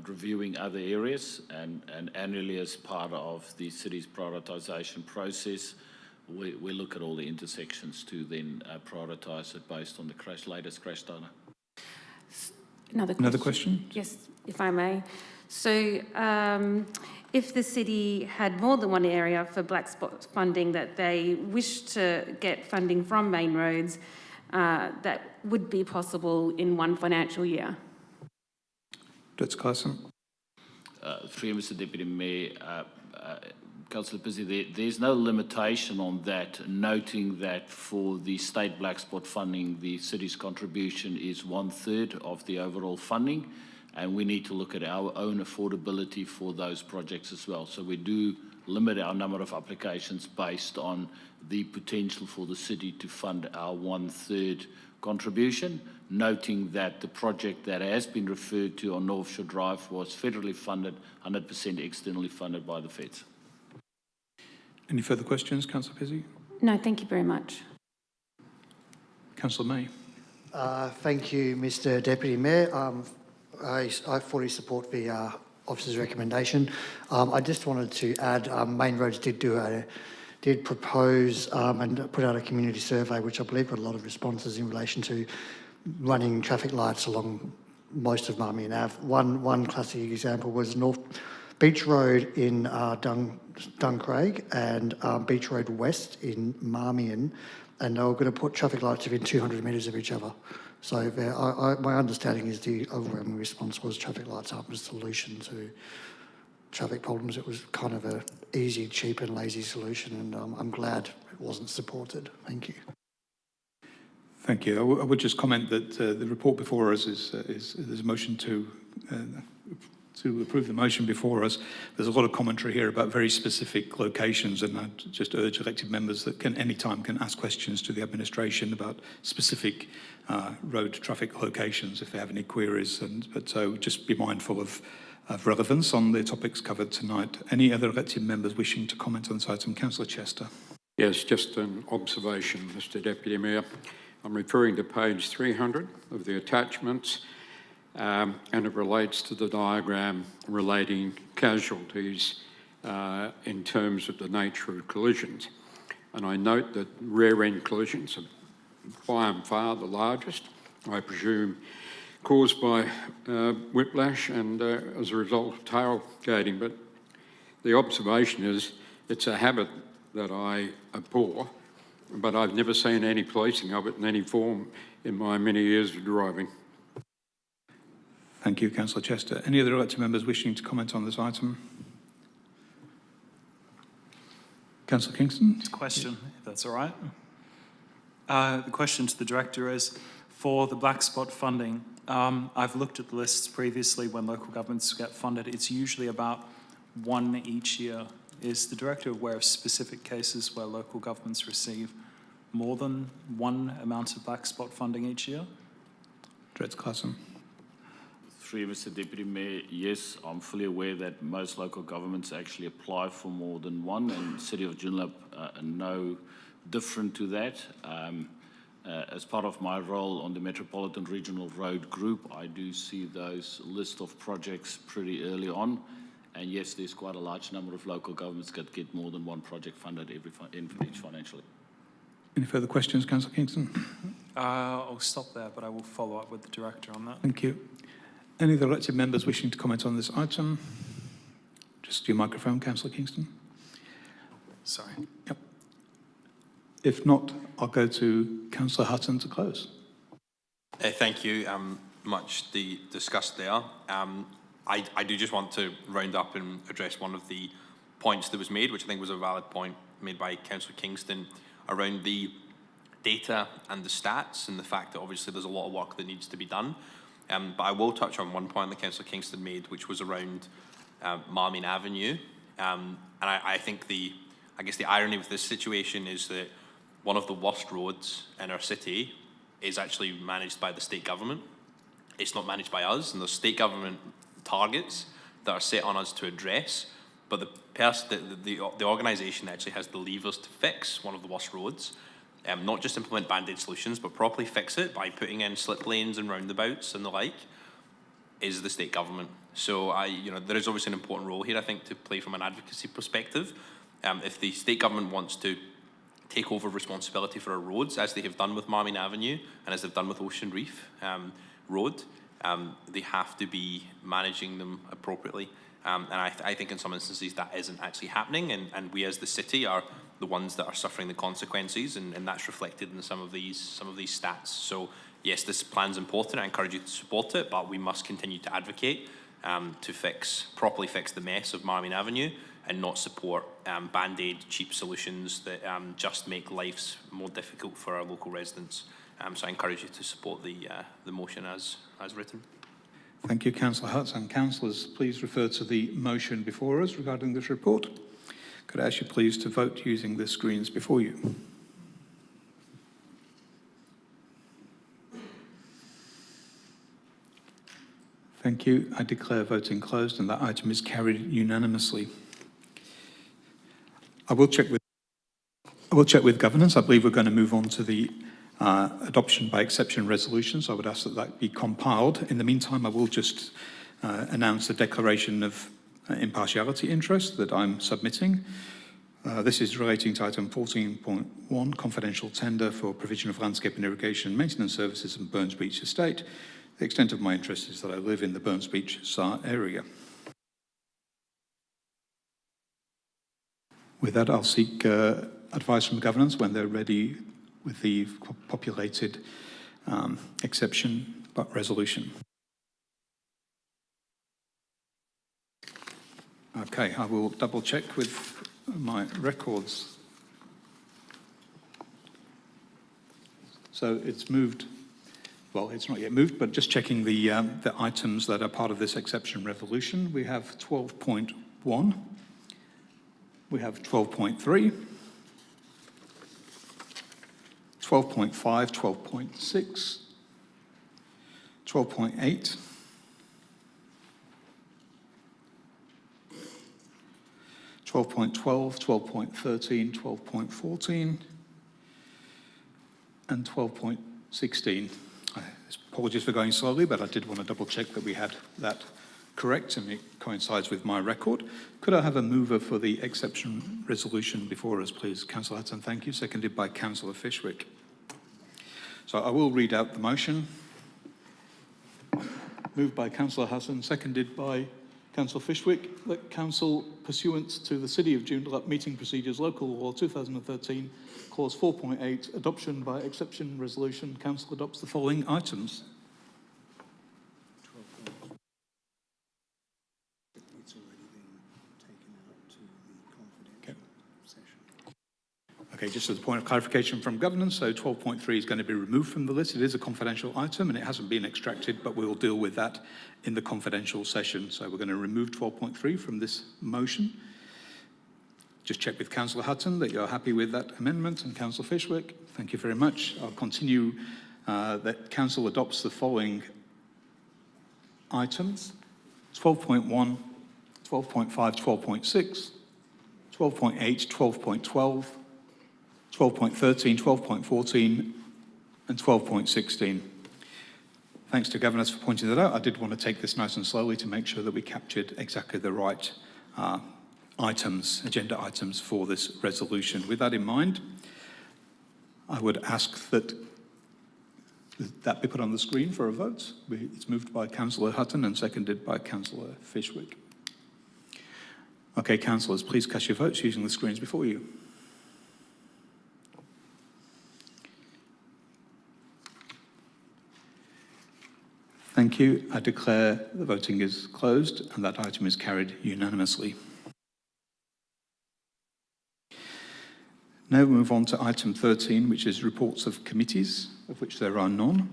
reviewing other areas, and annually as part of the city's prioritisation process, we look at all the intersections to then prioritise it based on the latest crash data. Another question? Yes, if I may. So if the city had more than one area for black spot funding that they wish to get funding from Main Roads, that would be possible in one financial year? Dritz Claassen. Through you, Mr. Deputy Mayor, Councillor Pizzey, there's no limitation on that, noting that for the state black spot funding, the city's contribution is 1/3 of the overall funding, and we need to look at our own affordability for those projects as well. So we do limit our number of applications based on the potential for the city to fund our 1/3 contribution, noting that the project that has been referred to on North Shore Drive was federally funded, 100% externally funded by the feds. Any further questions, Councillor Pizzey? No, thank you very much. Councillor May. Thank you, Mr. Deputy Mayor. I fully support the officer's recommendation. I just wanted to add, Main Roads did propose and put out a community survey, which I believe got a lot of responses in relation to running traffic lights along most of Marmion Ave. One classic example was North Beach Road in Duncraig and Beach Road West in Marmion, and they were going to put traffic lights within 200 metres of each other. So my understanding is the overwhelming response was traffic lights aren't the solution to traffic problems. It was kind of an easy, cheap and lazy solution, and I'm glad it wasn't supported. Thank you. Thank you. I would just comment that the report before us is there's a motion to approve the motion before us. There's a lot of commentary here about very specific locations, and I'd just urge elected members that anytime can ask questions to the administration about specific road traffic locations if they have any queries. But so just be mindful of relevance on the topics covered tonight. Any other elected members wishing to comment on this item? Councillor Chester. Yes, just an observation, Mr Deputy Mayor. I'm referring to page 300 of the attachments, and it relates to the diagram relating casualties in terms of the nature of collisions. And I note that rear-end collisions are by and far the largest, I presume, caused by whiplash and as a result of tailgating. But the observation is it's a habit that I abhor, but I've never seen any policing of it in any form in my many years of driving. Thank you, Councillor Chester. Any other elected members wishing to comment on this item? Councillor Kingston? Just a question, if that's all right. The question to the Director is, for the black spot funding, I've looked at the lists previously when local governments get funded. It's usually about one each year. Is the Director aware of specific cases where local governments receive more than one amount of black spot funding each year? Director Claassen. Through you, Mr Deputy Mayor, yes, I'm fully aware that most local governments actually apply for more than one, and the City of Joondalup no different to that. As part of my role on the Metropolitan Regional Road Group, I do see those list of projects pretty early on. And yes, there's quite a large number of local governments that get more than one project funded each financially. Any further questions, Councillor Kingston? I'll stop there, but I will follow up with the Director on that. Thank you. Any other elected members wishing to comment on this item? Just your microphone, Councillor Kingston. Sorry. Yep. If not, I'll go to Councillor Hutton to close. Thank you. Much discussed there. I do just want to round up and address one of the points that was made, which I think was a valid point made by Councillor Kingston, around the data and the stats and the fact that obviously there's a lot of work that needs to be done. But I will touch on one point that Councillor Kingston made, which was around Marmion Avenue. And I think I guess the irony with this situation is that one of the worst roads in our city is actually managed by the state government. It's not managed by us, and there's state government targets that are set on us to address, but the organisation that actually has the levers to fix one of the worst roads, not just implement band-aid solutions, but properly fix it by putting in slip lanes and roundabouts and the like, is the state government. So there is obviously an important role here, I think, to play from an advocacy perspective. If the state government wants to take over responsibility for our roads, as they have done with Marmion Avenue and as they've done with Ocean Reef Road, they have to be managing them appropriately. And I think in some instances that isn't actually happening, and we as the city are the ones that are suffering the consequences, and that's reflected in some of these stats. So yes, this plan's important. I encourage you to support it, but we must continue to advocate to properly fix the mess of Marmion Avenue and not support band-aid cheap solutions that just make lives more difficult for our local residents. So I encourage you to support the motion as written. Thank you, Councillor Hutz. And councillors, please refer to the motion before us regarding this report. Could I ask you please to vote using the screens before you? Thank you. I declare voting closed, and that item is carried unanimously. I will check with governance. I believe we're going to move on to the adoption by exception resolution, so I would ask that that be compiled. In the meantime, I will just announce a declaration of impartiality interest that I'm submitting. This is relating to item 14.1, confidential tender for provision of landscape and irrigation maintenance services in Burns Beach Estate. The extent of my interest is that I live in the Burns Beach SAR area. With that, I'll seek advice from governance when they're ready with the populated exception but resolution. Okay, I will double check with my records. So it's moved, well, it's not yet moved, but just checking the items that are part of this exception resolution. We have 12.1. We have 12.3, 12.5, 12.6, 12.8, 12.9, 12.12, 12.13, 12.14, and 12.16. Apologies for going slowly, but I did want to double check that we had that correct and it coincides with my record. Could I have a mover for the exception resolution before us, please? Councillor Hudson, thank you. Seconded by Councillor Fishwick. So I will read out the motion. Moved by Councillor Hudson, seconded by Councillor Fishwick, that Council, pursuant to the City of Joondalup Meeting Procedures Local Law 2013, Clause 4.8, adoption by exception resolution, Council adopts the following items. Okay, just as a point of clarification from governance, so 12.3 is going to be removed from the list. It is a confidential item and it hasn't been extracted, but we'll deal with that in the confidential session. So we're going to remove 12.3 from this motion. Just check with Councillor Hudson that you're happy with that amendment, and Councillor Fishwick, thank you very much. I'll continue that Council adopts the following items: 12.1, 12.5, 12.6, 12.8, 12.12, 12.13, 12.14, and 12.16. Thanks to governors for pointing that out. I did want to take this nice and slowly to make sure that we captured exactly the right items, agenda items for this resolution. With that in mind, I would ask that that be put on the screen for a vote. It's moved by Councillor Hutton and seconded by Councillor Fishwick. Okay, councillors, please cast your votes using the screens before you. Thank you. I declare the voting is closed and that item is carried unanimously. Now we move on to item 13, which is reports of committees, of which there are none.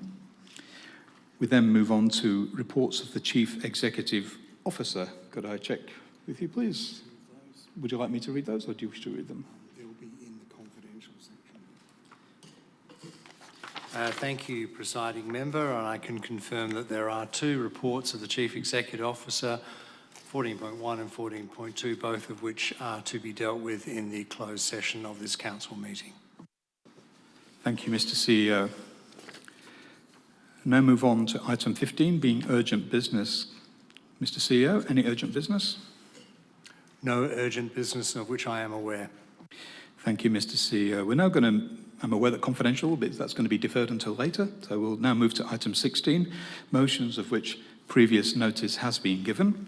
We then move on to reports of the Chief Executive Officer. Could I check with you, please? Would you like me to read those, or do you wish to read them? They'll be in the confidential section. Thank you, Presiding Member, and I can confirm that there are two reports of the Chief Executive Officer, 14.1 and 14.2, both of which are to be dealt with in the closed session of this council meeting. Thank you, Mr. CEO. Now move on to item 15, being urgent business. Mr. CEO, any urgent business? No urgent business of which I am aware. Thank you, Mr. CEO. We're now going to, I'm aware that confidential, but that's going to be deferred until later. So we'll now move to item 16, motions of which previous notice has been given.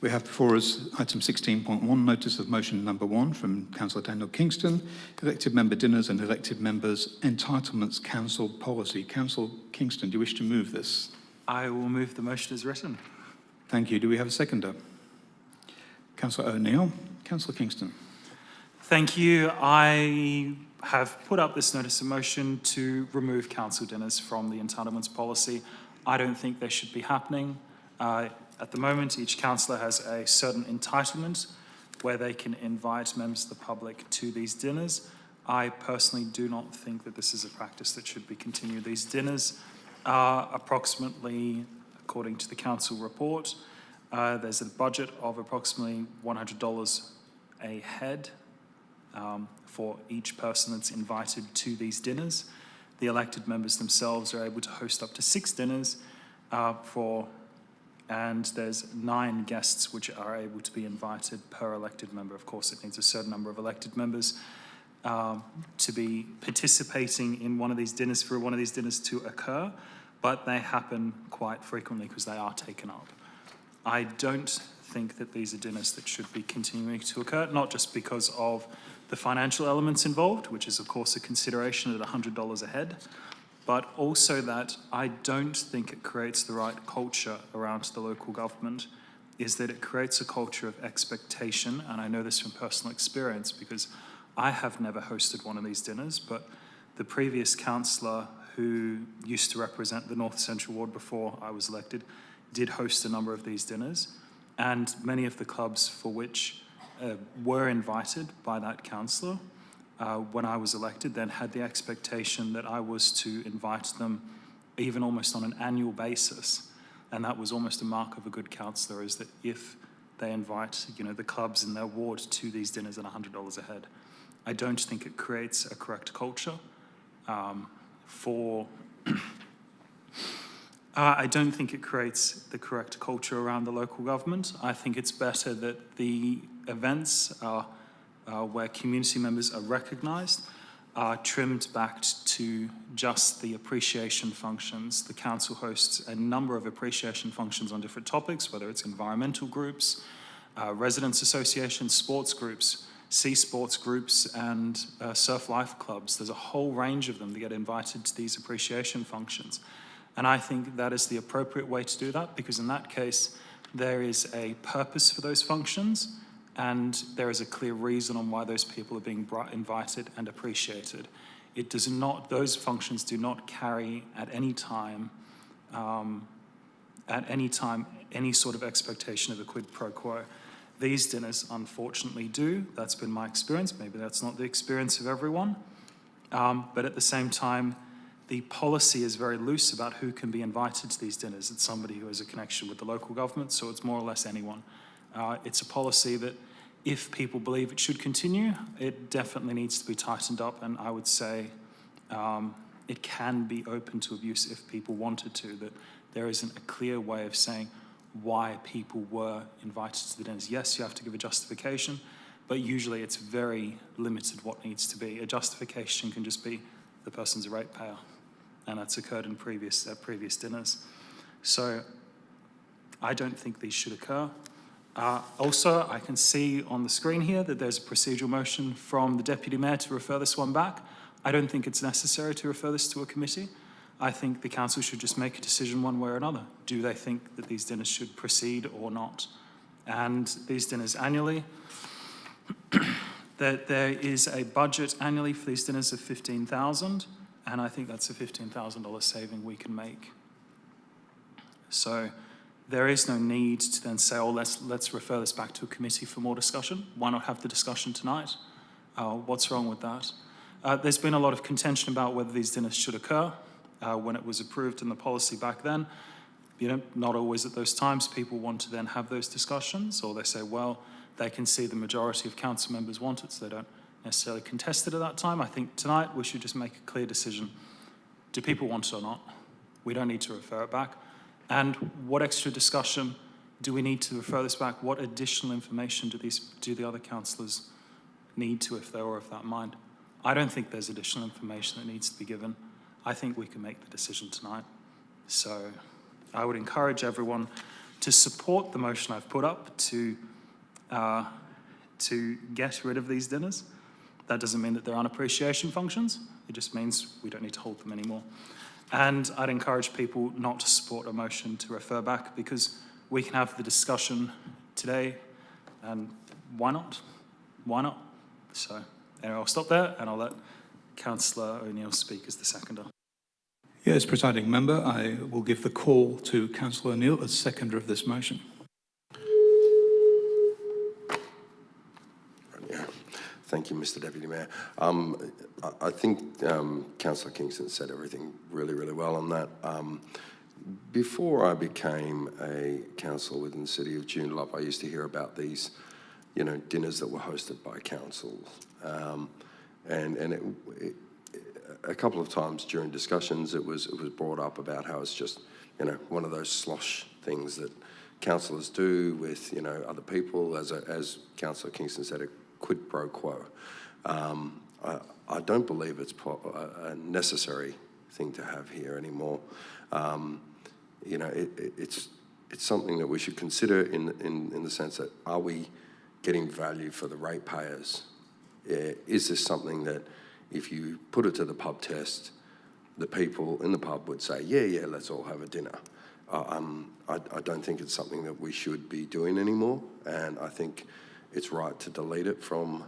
We have before us item 16.1, notice of motion number 1 from Councillor Daniel Kingston, elected member dinners and elected members entitlements council policy. Councillor Kingston, do you wish to move this? I will move the motion as written. Thank you. Do we have a seconder? Councillor O'Neill. Councillor Kingston. Thank you. I have put up this notice of motion to remove council dinners from the entitlements policy. I don't think they should be happening. At the moment, each councillor has a certain entitlement where they can invite members of the public to these dinners. I personally do not think that this is a practice that should be continued. These dinners are approximately, according to the council report, there's a budget of approximately $100 a head for each person that's invited to these dinners. The elected members themselves are able to host up to 6 dinners and there's 9 guests which are able to be invited per elected member. Of course, it needs a certain number of elected members to be participating in one of these dinners for one of these dinners to occur, but they happen quite frequently because they are taken up. I don't think that these are dinners that should be continuing to occur, not just because of the financial elements involved, which is of course a consideration at $100 a head, but also that I don't think it creates the right culture around the local government, is that it creates a culture of expectation, and I know this from personal experience because I have never hosted one of these dinners, but the previous councillor who used to represent the North Central Ward before I was elected did host a number of these dinners, and many of the clubs for which were invited by that councillor when I was elected then had the expectation that I was to invite them even almost on an annual basis, and that was almost a mark of a good councillor, is that if they invite, the clubs in their ward to these dinners at $100 a head. I don't think it creates a correct culture I don't think it creates the correct culture around the local government. I think it's better that the events where community members are recognised are trimmed back to just the appreciation functions. The council hosts a number of appreciation functions on different topics, whether it's environmental groups, residents associations, sports groups, sea sports groups, and surf life clubs. There's a whole range of them that get invited to these appreciation functions. And I think that is the appropriate way to do that, because in that case, there is a purpose for those functions, and there is a clear reason on why those people are being invited and appreciated. It does not; those functions do not carry at any time any sort of expectation of a quid pro quo. These dinners, unfortunately, do. That's been my experience. Maybe that's not the experience of everyone, but at the same time, the policy is very loose about who can be invited to these dinners. It's somebody who has a connection with the local government, so it's more or less anyone. It's a policy that, if people believe it should continue, it definitely needs to be tightened up, and I would say it can be open to abuse if people wanted to, that there isn't a clear way of saying why people were invited to the dinners. Yes, you have to give a justification, but usually it's very limited what needs to be. A justification can just be the person's a ratepayer, and that's occurred in previous dinners. So I don't think these should occur. Also, I can see on the screen here that there's a procedural motion from the Deputy Mayor to refer this one back. I don't think it's necessary to refer this to a committee. I think the council should just make a decision one way or another. Do they think that these dinners should proceed or not? And these dinners annually, there is a budget annually for these dinners of $15,000, and I think that's a $15,000 saving we can make. So there is no need to then say, oh, let's refer this back to a committee for more discussion. Why not have the discussion tonight? What's wrong with that? There's been a lot of contention about whether these dinners should occur when it was approved in the policy back then. Not always at those times. People want to then have those discussions, or they say, well, they can see the majority of council members want it, so they don't necessarily contest it at that time. I think tonight we should just make a clear decision. Do people want it or not? We don't need to refer it back. And what extra discussion do we need to refer this back? What additional information do the other councillors need to, if they were of that mind? I don't think there's additional information that needs to be given. I think we can make the decision tonight. So I would encourage everyone to support the motion I've put up to get rid of these dinners. That doesn't mean that they're unappreciation functions. It just means we don't need to hold them anymore. And I'd encourage people not to support a motion to refer back, because we can have the discussion today, and why not? Why not? So anyway, I'll stop there, and I'll let Councillor O'Neill speak as the seconder. Yes, presiding member, I will give the call to Councillor O'Neill as seconder of this motion. Thank you, Mr. Deputy Mayor. I think Councillor Kingston said everything really, really well on that. Before I became a councillor within the city of Joondalup, I used to hear about these, dinners that were hosted by councils. And a couple of times during discussions, it was brought up about how it's just, one of those slosh things that councillors do with, other people, as Councillor Kingston said, a quid pro quo. I don't believe it's a necessary thing to have here anymore. It's something that we should consider in the sense that, are we getting value for the ratepayers? Is this something that, if you put it to the pub test, the people in the pub would say, yeah, let's all have a dinner? I don't think it's something that we should be doing anymore, and I think it's right to delete it from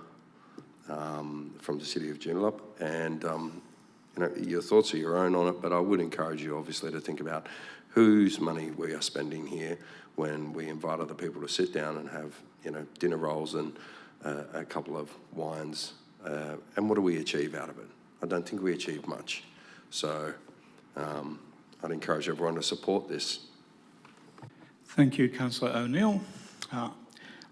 the city of Joondalup. And your thoughts are your own on it, but I would encourage you, obviously, to think about whose money we are spending here when we invite other people to sit down and have, dinner rolls and a couple of wines. And what do we achieve out of it? I don't think we achieve much. So I'd encourage everyone to support this. Thank you, Councillor O'Neill.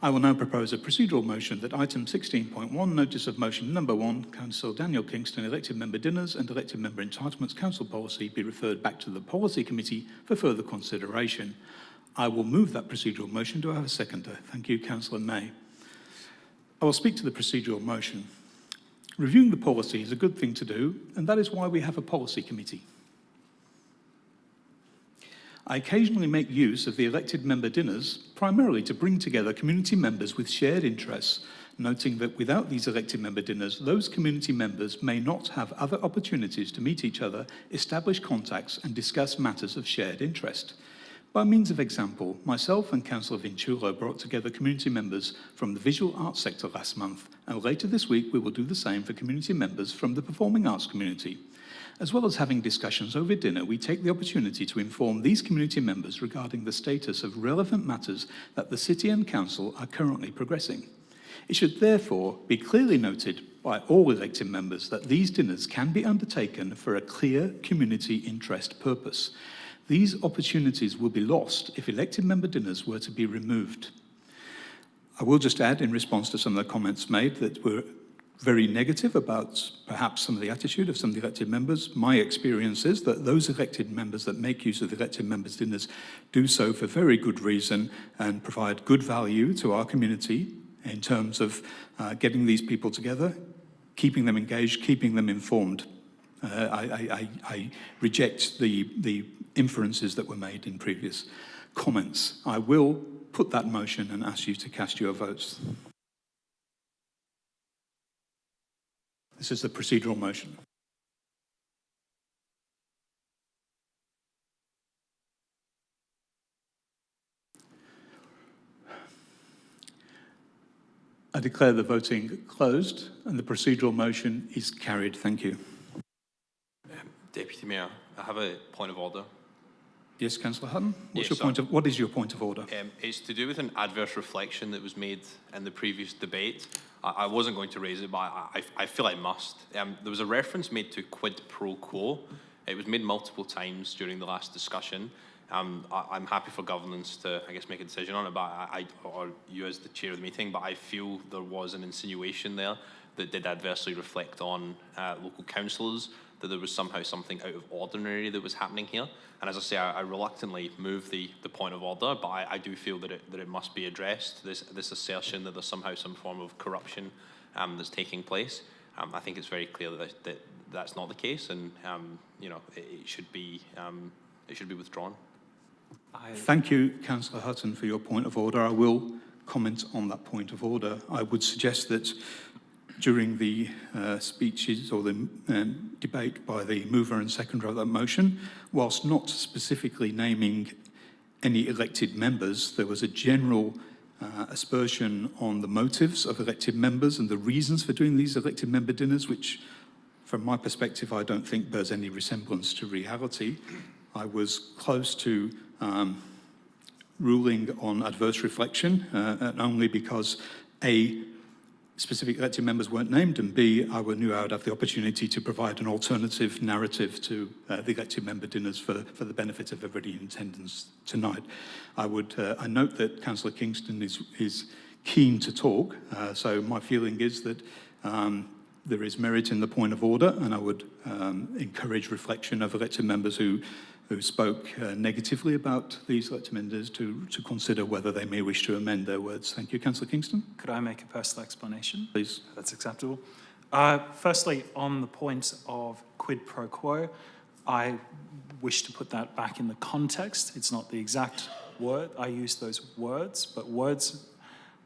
I will now propose a procedural motion that item 16.1, notice of motion number 1, Councillor Daniel Kingston, elected member dinners and elected member entitlements council policy be referred back to the policy committee for further consideration. I will move that procedural motion. Do I have a seconder? Thank you, Councillor May. I will speak to the procedural motion. Reviewing the policy is a good thing to do, and that is why we have a policy committee. I occasionally make use of the elected member dinners primarily to bring together community members with shared interests, noting that without these elected member dinners, those community members may not have other opportunities to meet each other, establish contacts and discuss matters of shared interest. By means of example, myself and Councillor Vinchulo brought together community members from the visual arts sector last month, and later this week we will do the same for community members from the performing arts community. As well as having discussions over dinner, we take the opportunity to inform these community members regarding the status of relevant matters that the City and Council are currently progressing. It should therefore be clearly noted by all elected members that these dinners can be undertaken for a clear community interest purpose. These opportunities will be lost if elected member dinners were to be removed. I will just add, in response to some of the comments made that were very negative about perhaps some of the attitude of some of the elected members. My experience is that those elected members that make use of the elected members' dinners do so for very good reason and provide good value to our community in terms of getting these people together, keeping them engaged, keeping them informed. I reject the inferences that were made in previous comments. I will put that motion and ask you to cast your votes. This is the procedural motion. I declare the voting closed and the procedural motion is carried. Thank you. Deputy Mayor, I have a point of order. Yes, Councillor Hutton. Yes, What is your point of order? It's to do with an adverse reflection that was made in the previous debate. I wasn't going to raise it, but I feel I must. There was a reference made to quid pro quo. It was made multiple times during the last discussion. I'm happy for governance to, I guess, make a decision on it, but or you as the chair of the meeting, but I feel there was an insinuation there that did adversely reflect on local councillors, that there was somehow something out of ordinary that was happening here. And as I say, I reluctantly move the point of order, but I do feel that it must be addressed, this assertion that there's somehow some form of corruption that's taking place. I think it's very clear that that's not the case, and you know, it should be withdrawn. Thank you, Councillor Hutton, for your point of order. I will comment on that point of order. I would suggest that during the speeches or the debate by the mover and seconder of that motion, whilst not specifically naming any elected members, there was a general aspersion on the motives of elected members and the reasons for doing these elected member dinners, which, from my perspective, I don't think bears any resemblance to reality. I was close to ruling on adverse reflection, and only because A, specific elected members weren't named, and B, I knew I would have the opportunity to provide an alternative narrative to the elected member dinners for the benefit of everybody in attendance tonight. I note that Councillor Kingston is keen to talk, so my feeling is that there is merit in the point of order, and I would encourage reflection of elected members who spoke negatively about these elected members to consider whether they may wish to amend their words. Thank you. Councillor Kingston? Could I make a personal explanation? Please. That's acceptable. Firstly, on the point of quid pro quo, I wish to put that back in the context. It's not the exact word. I use those words, but words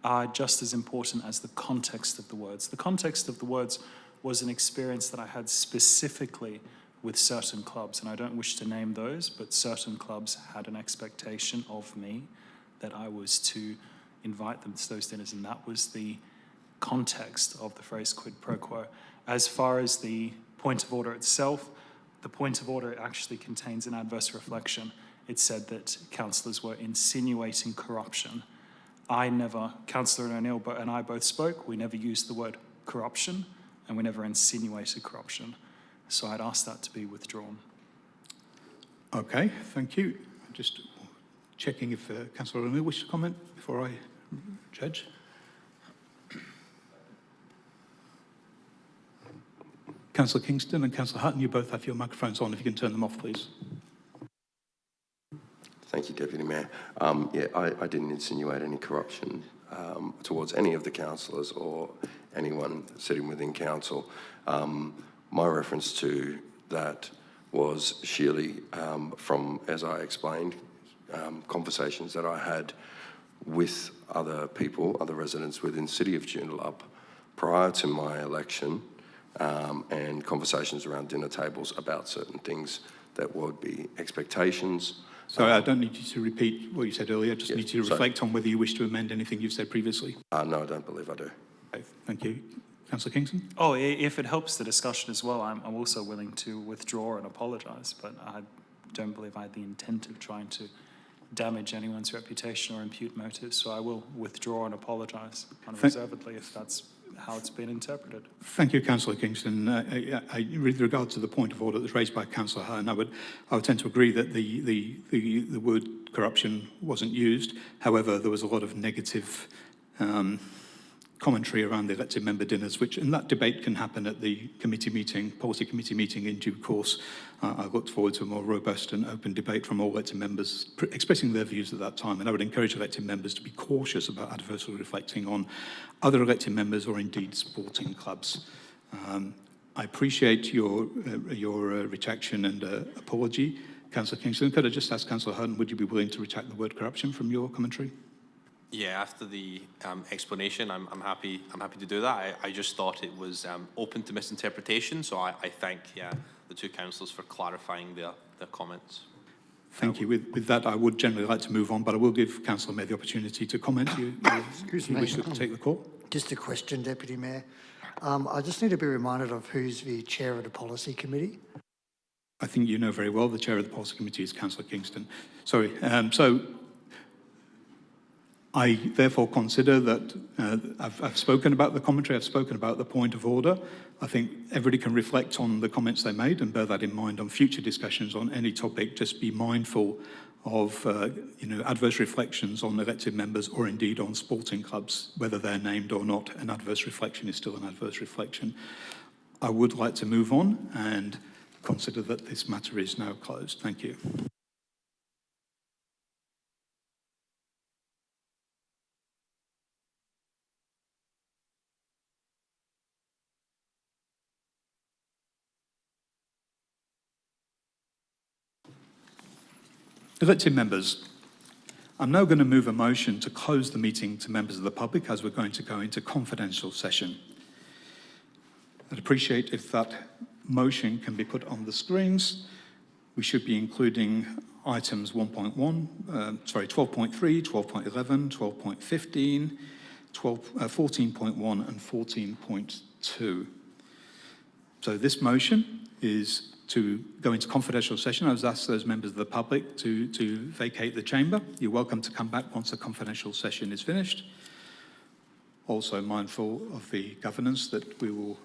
are just as important as the context of the words. The context of the words was an experience that I had specifically with certain clubs, and I don't wish to name those, but certain clubs had an expectation of me that I was to invite them to those dinners, and that was the context of the phrase quid pro quo. As far as the point of order itself, the point of order actually contains an adverse reflection. It said that councillors were insinuating corruption. Councillor O'Neill and I both spoke, we never used the word corruption, and we never insinuated corruption. So I'd ask that to be withdrawn. Okay, thank you. Just checking if Councillor O'Neill wishes to comment before I Judge? Councillor Kingston and Councillor Hutton, you both have your microphones on. If you can turn them off, please. Thank you, Deputy Mayor. Yeah, I didn't insinuate any corruption towards any of the councillors or anyone sitting within council. My reference to that was sheerly from, as I explained, conversations that I had with other people, other residents within the City of Joondalup prior to my election, and conversations around dinner tables about certain things that would be expectations. Sorry, I don't need you to repeat what you said earlier. I just Yes, need you to reflect on whether you wish to amend anything you've said previously. No, I don't believe I do. Okay, thank you. Councillor Kingston? Oh, if it helps the discussion as well, I'm also willing to withdraw and apologise, but I don't believe I had the intent of trying to damage anyone's reputation or impute motives, so I will withdraw and apologise unreservedly if that's how it's been interpreted. Thank you, Councillor Kingston. With regard to the point of order that's raised by Councillor Hutton, I would tend to agree that the word corruption wasn't used. However, there was a lot of negative commentary around the elected member dinners, and that debate can happen at the committee meeting, policy committee meeting in due course. I looked forward to a more robust and open debate from all elected members expressing their views at that time, and I would encourage elected members to be cautious about adversely reflecting on other elected members or indeed sporting clubs. I appreciate your retraction and apology. Councillor Kingston, could I just ask Councillor Hutton, would you be willing to retract the word corruption from your commentary? Yeah, after the explanation, I'm happy to do that. I just thought it was open to misinterpretation, so I thank the two councillors for clarifying their comments. Thank you. With that, I would generally like to move on, but I will give Councillor May the opportunity to comment. Excuse you me. wish to take the call? Just a question, Deputy Mayor. I just need to be reminded of who's the chair of the policy committee. I think you know very well the chair of the policy committee is Councillor Kingston. Sorry. So I therefore consider that I've spoken about the commentary, I've spoken about the point of order. I think everybody can reflect on the comments they made and bear that in mind on future discussions on any topic. Just be mindful of adverse reflections on elected members or indeed on sporting clubs, whether they're named or not. An adverse reflection is still an adverse reflection. I would like to move on and consider that this matter is now closed. Thank you. Elected members, I'm now going to move a motion to close the meeting to members of the public as we're going to go into confidential session. I'd appreciate if that motion can be put on the screens. We should be including items 12.3, 12.11, 12.15, 14.1 and 14.2. So this motion is to go into confidential session. I was asked those members of the public to vacate the chamber. You're welcome to come back once the confidential session is finished. Also mindful of the governance that we will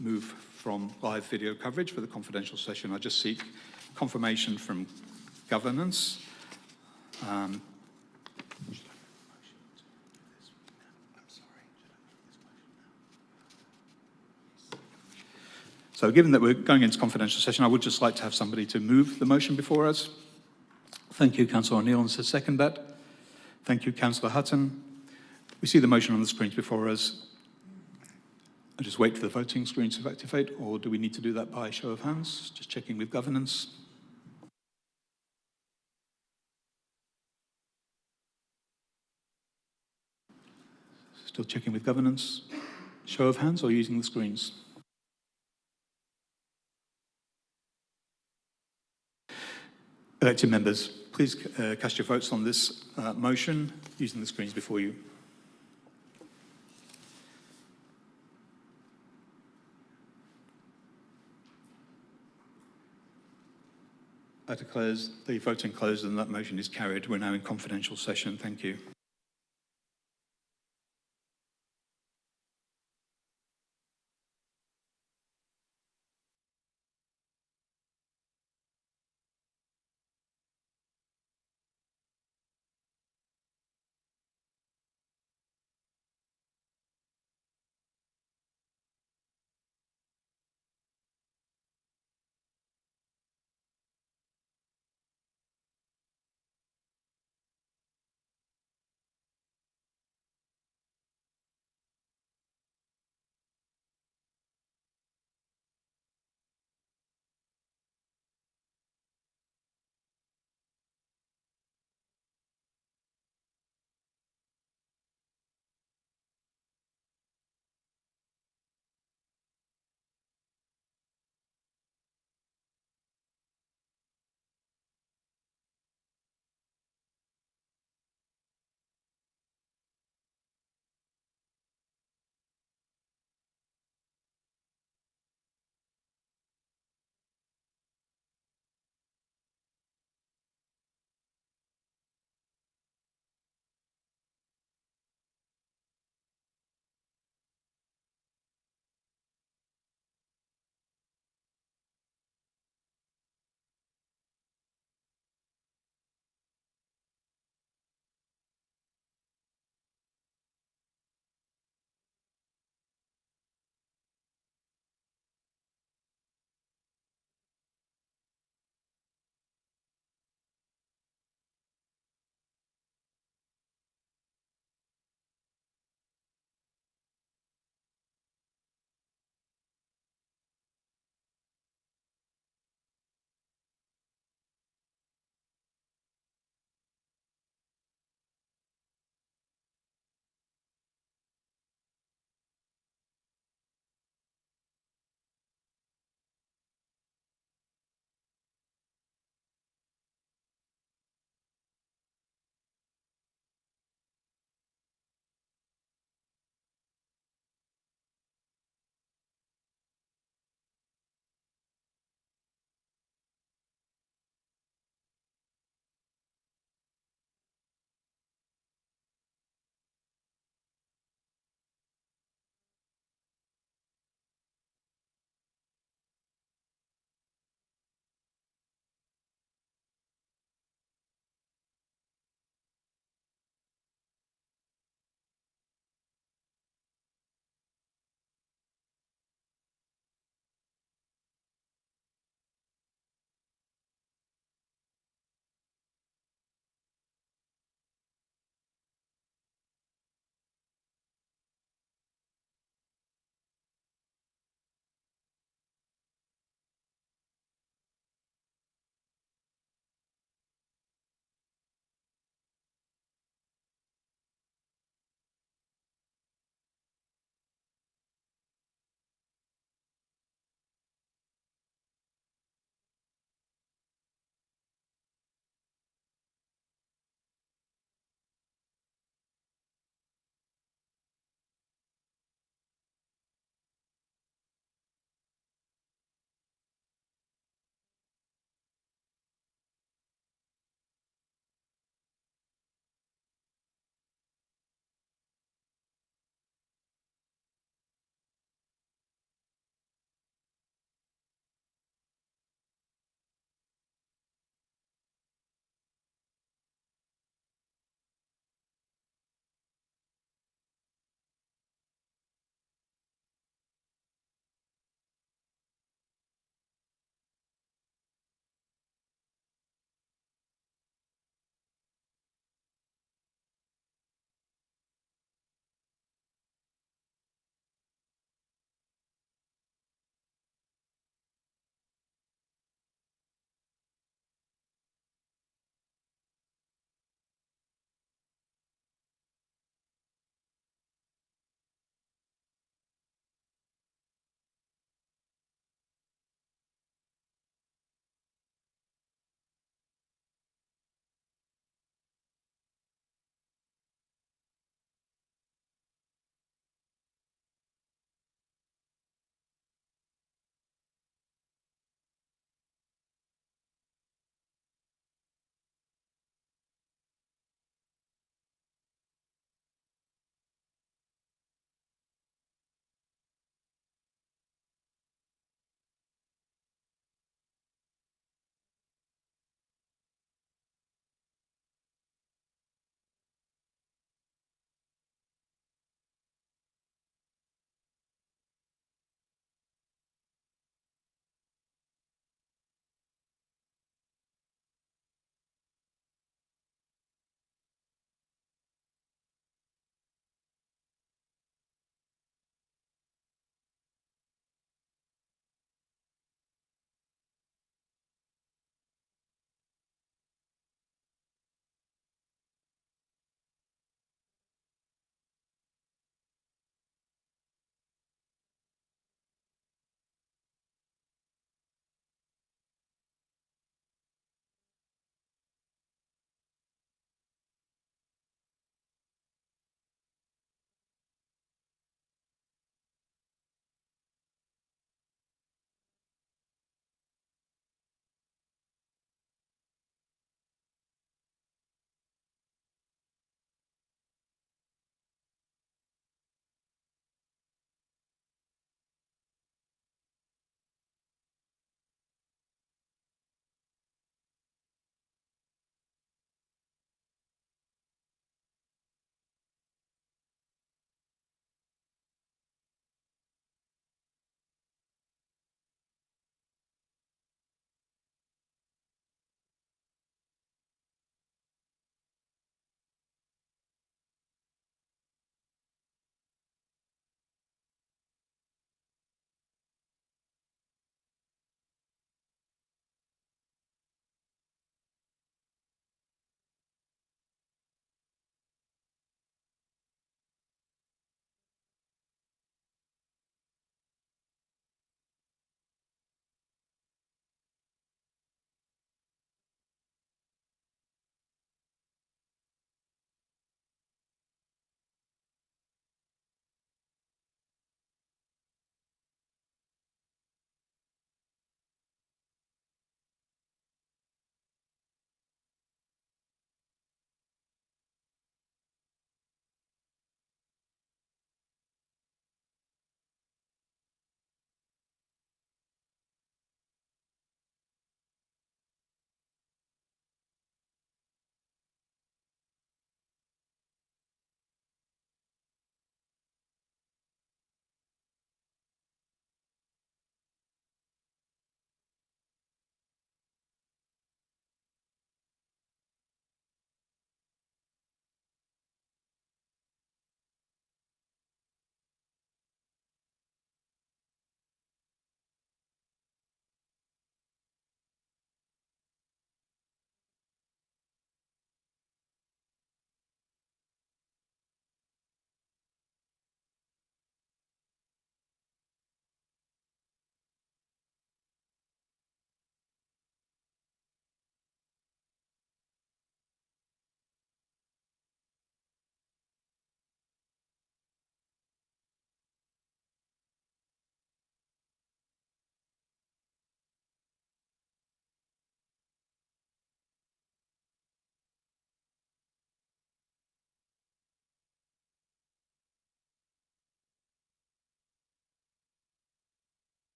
move from live video coverage for the confidential session. I just seek confirmation from governance. So given that we're going into confidential session, I would just like to have somebody to move the motion before us. Thank you, Councillor O'Neill, and to second that. Thank you, Councillor Hutton. We see the motion on the screens before us. I'll just wait for the voting screen to activate, or do we need to do that by show of hands? Just checking with governance. Still checking with governance. Show of hands or using the screens? Elected members, please cast your votes on this motion using the screens before you. I declare the voting closed and that motion is carried. We're now in confidential session. Thank you.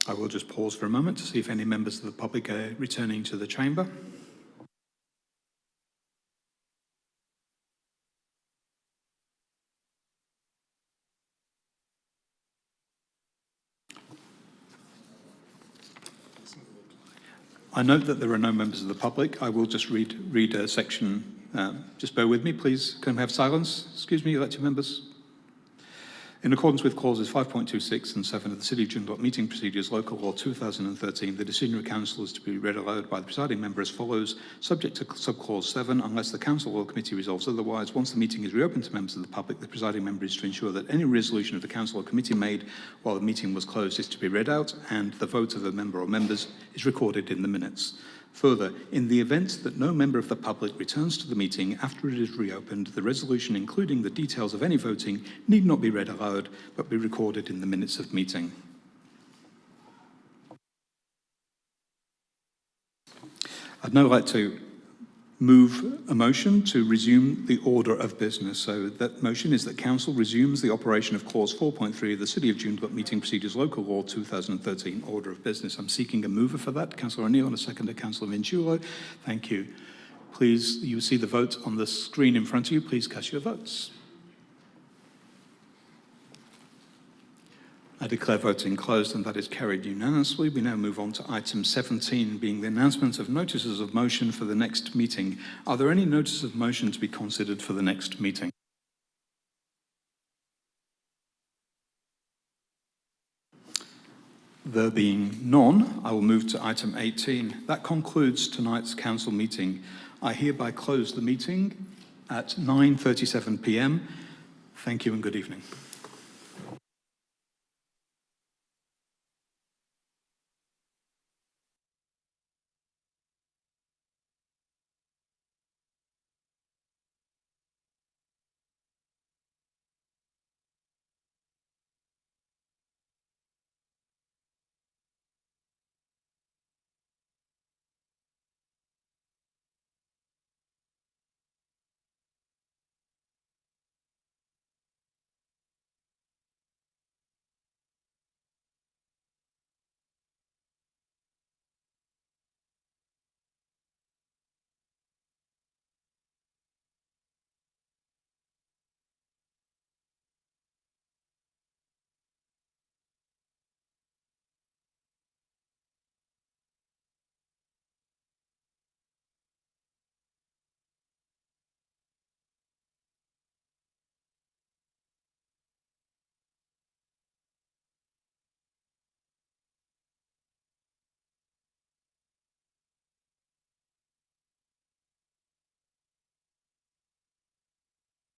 I will just pause for a moment to see if any members of the public are returning to the chamber. I note that there are no members of the public. I will just read a section. Just bear with me, please. Can we have silence? Excuse me, elected members. In accordance with clauses 5.26 and 7 of the City of Joondalup Meeting Procedures Local Law 2013, the decision of council is to be read aloud by the presiding member as follows, subject to subclause 7, unless the council or committee resolves otherwise. Once the meeting is reopened to members of the public, the presiding member is to ensure that any resolution of the council or committee made while the meeting was closed is to be read out, and the vote of a member or members is recorded in the minutes. Further, in the event that no member of the public returns to the meeting after it is reopened, the resolution, including the details of any voting, need not be read aloud, but be recorded in the minutes of meeting. I'd now like to move a motion to resume the order of business. So that motion is that Council resumes the operation of Clause 4.3 of the City of Joondalup Meeting Procedures Local Law 2013 Order of Business. I'm seeking a mover for that. Councillor O'Neill and a seconder, Councillor Vinciulo. Thank you. Please, you see the vote on the screen in front of you. Please cast your votes. I declare voting closed and that is carried unanimously. We now move on to item 17, being the announcement of notices of motion for the next meeting. Are there any notices of motion to be considered for the next meeting? There being none, I will move to item 18. That concludes tonight's council meeting. I hereby close the meeting at 9:37 p.m. Thank you and good evening.